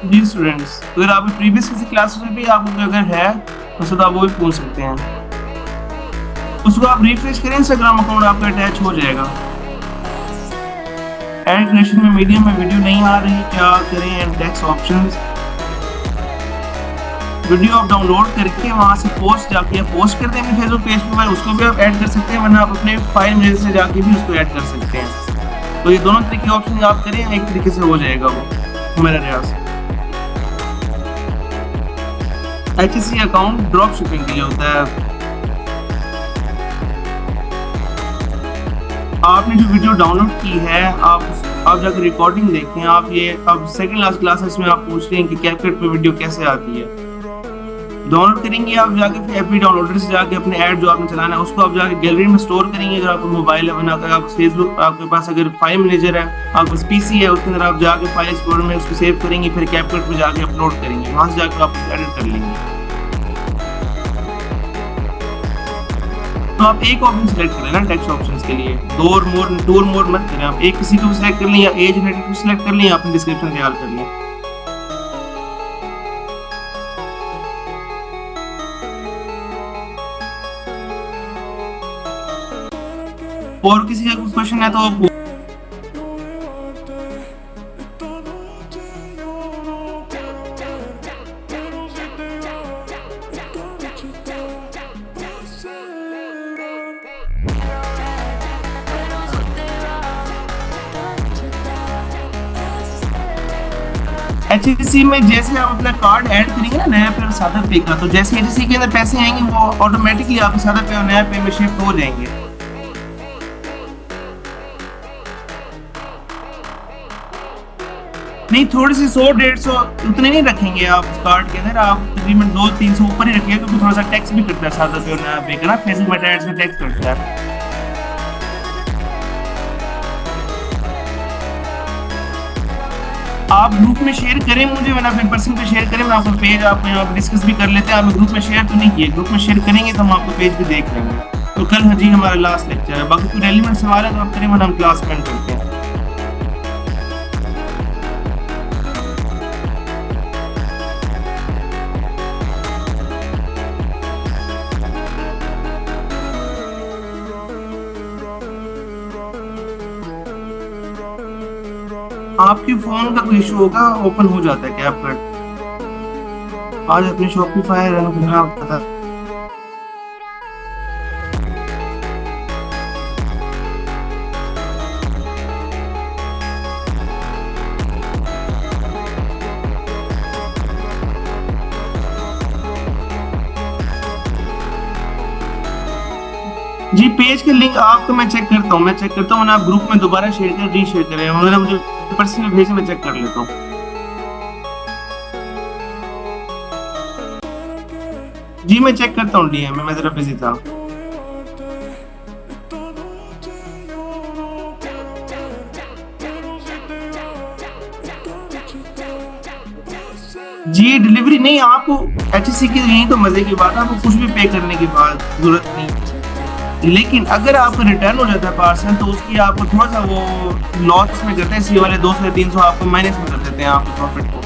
जी स्टूडेंट्स, अगर आप प्रीवियस किसी क्लासेस में भी आपको अगर है तो आप वो भी पूछ सकते हैं। उसको आप रिफ्रेश करें, इंस्टाग्राम अकाउंट आपका अटैच हो जाएगा। एड क्रिएशन में मीडियम में वीडियो नहीं आ रही, क्या करें? एंड टेक्स्ट ऑप्शंस, वीडियो आप डाउनलोड करके वहां से पोस्ट जाके पोस्ट कर दें अपने फेसबुक पेज पे, उसको भी आप ऐड कर सकते हैं, वरना आप अपने फाइल मेल से जाके भी उसको ऐड कर सकते हैं। तो ये दोनों तरीके के ऑप्शन आप करें, एक तरीके से हो जाएगा वो मेरा रियाज। HTC अकाउंट ड्रॉप शिपिंग के लिए होता है। आपने जो वीडियो डाउनलोड की है, आप जाकर रिकॉर्डिंग देखें। आप ये अब सेकंड क्लासेस में आप पूछ रहे हैं कि कैपकट पे वीडियो कैसे आती है। डाउनलोड करेंगे आप जाके, फिर एपी डाउनलोडर से जाके अपने ऐड जो आपने चलाना है उसको आप जाके गैलरी में स्टोर करेंगे। अगर आपको मोबाइल है, बनाकर आप फेसबुक, आपके पास अगर फाइल मैनेजर है, आपके पास PC है, उसके अंदर आप जाके फाइल एक्सप्लोरर में उसको सेव करेंगे, फिर कैपकट में जाके अपलोड करेंगे, वहां से जाकर आप एडिट कर लेंगे। तो आप एक ऑप्शन सिलेक्ट करें ना टेक्स्ट ऑप्शंस के लिए, टू और मोर मत करें। आप एक किसी को सिलेक्ट कर लें, या एज जनरेटेड को सिलेक्ट कर लें, या अपनी डिस्क्रिप्शन तैयार कर लें। और किसी का कुछ क्वेश्चन है तो आप HSC में जैसे आप अपना कार्ड ऐड करेंगे ना नया पे और सादा पे का, तो जैसे HSC के अंदर पैसे आएंगे वो ऑटोमेटिकली आपके सादा पे और नया पे में शिफ्ट हो जाएंगे। नहीं, थोड़ी सी 100-150 उतने नहीं रखेंगे आप कार्ड के अंदर, आप तकरीबन 200-300 ऊपर ही रखिएगा, क्योंकि थोड़ा सा टैक्स भी कटता है सादा पे और नया पे का ना, फेसिंग मेथड्स में टैक्स कटता है। आप ग्रुप में शेयर करें मुझे, वरना फिर पर्सन पे शेयर करें, मैं आपको पेज आप यहाँ पे डिस्कस भी कर लेते हैं। आप ग्रुप में शेयर तो नहीं किए, ग्रुप में शेयर करेंगे तो हम आपको पेज भी देख लेंगे। तो कल हाँ जी हमारा लास्ट लेक्चर है, बाकी कोई रेलिवेंट सवाल है तो आप करें, वरना हम क्लास में करते हैं। आपके फोन का कोई इशू होगा, ओपन हो जाता है कैपकट। आज अपनी शॉपिफाई रन करना पता। जी पेज के लिंक आपको मैं चेक करता हूँ, वरना आप ग्रुप में दोबारा शेयर करें, रीशेयर करें, वरना मुझे पर्सनल भेज, मैं चेक कर लेता हूँ। जी मैं चेक करता हूँ डीएम में, मैं जरा बिजी था। जी डिलीवरी नहीं, आपको HSC की यही तो मजे की बात है, आपको कुछ भी पे करने की बात जरूरत नहीं। लेकिन अगर आपका रिटर्न हो जाता है पार्सल, तो उसकी आपको थोड़ा सा वो लॉस में करते हैं, सी वाले 200 या 300 आपको माइनस में कर देते हैं आपके प्रॉफिट को।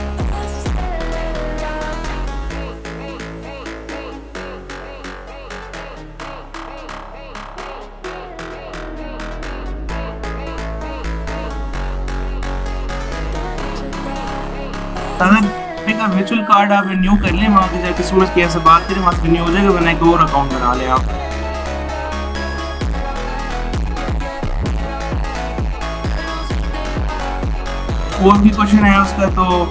का वर्चुअल कार्ड आप रिन्यू कर लें, वहाँ पे जाके सूरज की ऐसे बात करें, वहाँ से रिन्यू हो जाएगा, वरना एक और अकाउंट बना लें आप। और भी क्वेश्चन है उसका तो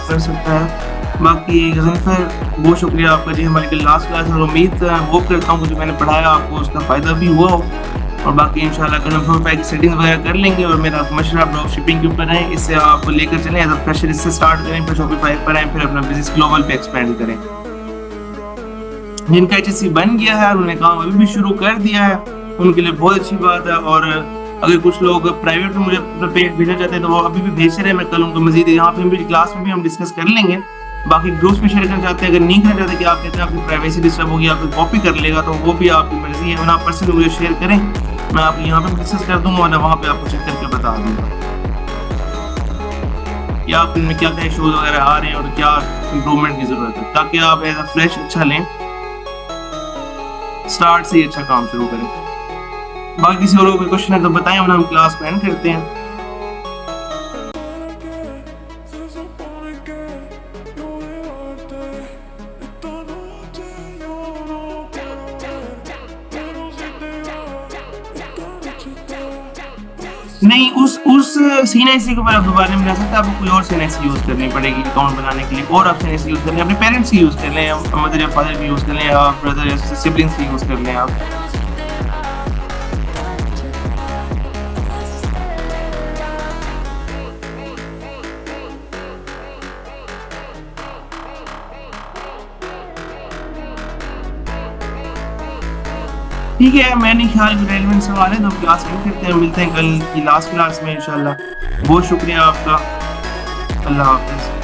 कर सकता है। बाकी गज़नफर बहुत शुक्रिया आपका जी, हमारी लास्ट क्लास और उम्मीद वो करता हूँ जो मैंने पढ़ाया आपको उसका फ़ायदा भी हुआ हो। और बाकी इंशाल्लाह कल हम पैक सेटिंग्स वगैरह कर लेंगे, और मेरा मशवरा ड्रॉप शिपिंग के ऊपर है, इससे आप लेकर चलें एज अ फ्रेशर, इससे स्टार्ट करें, फिर शॉपिफाई पर आएँ, फिर अपना बिजनेस ग्लोबल पे एक्सपेंड करें। जिनका HSC बन गया है उन्होंने काम अभी भी शुरू कर दिया है, उनके लिए बहुत अच्छी बात है। और अगर कुछ लोग प्राइवेट में मुझे पेज भेजना चाहते हैं तो वो अभी भी भेज रहे हैं, मैं कल उनको मजीद यहाँ पे भी क्लास में भी हम डिस्कस कर लेंगे। बाकी ग्रुप्स में शेयर करना चाहते हैं, अगर नहीं करना चाहते कि आप कहते हैं आपकी प्राइवेसी डिस्टर्ब होगी, आपको कॉपी कर लेगा, तो वो भी आपकी मर्जी है, आप पर्सनली मुझे शेयर करें, मैं आप यहाँ पे डिस्कस कर दूंगा, और वहाँ पे आपको चेक करके बता दूंगा कि आप इनमें क्या क्या इशूज वगैरह आ रहे हैं और क्या इम्प्रूवमेंट की जरूरत है, ताकि आप एज अ फ्रेश अच्छा लें, स्टार्ट से ही अच्छा काम शुरू करें। बाकी किसी और कोई क्वेश्चन है तो बताएं, हम क्लास को एंड करते हैं। नहीं, उस CNIC के ऊपर आप दोबारा मिला सकते हैं, आपको कोई और CNIC यूज करनी पड़ेगी अकाउंट बनाने के लिए, और आप CNIC यूज कर लें, अपने पेरेंट्स की यूज कर लें, मदर या फादर की यूज कर लें, या ब्रदर या सिबलिंग्स की यूज कर लें आप। ठीक है, मैं नहीं ख्याल रेलिवेंट सवाल है तो क्लास में करते हैं, मिलते हैं कल की लास्ट क्लास में इंशाल्लाह। बहुत शुक्रिया आपका, अल्लाह हाफ़िज़।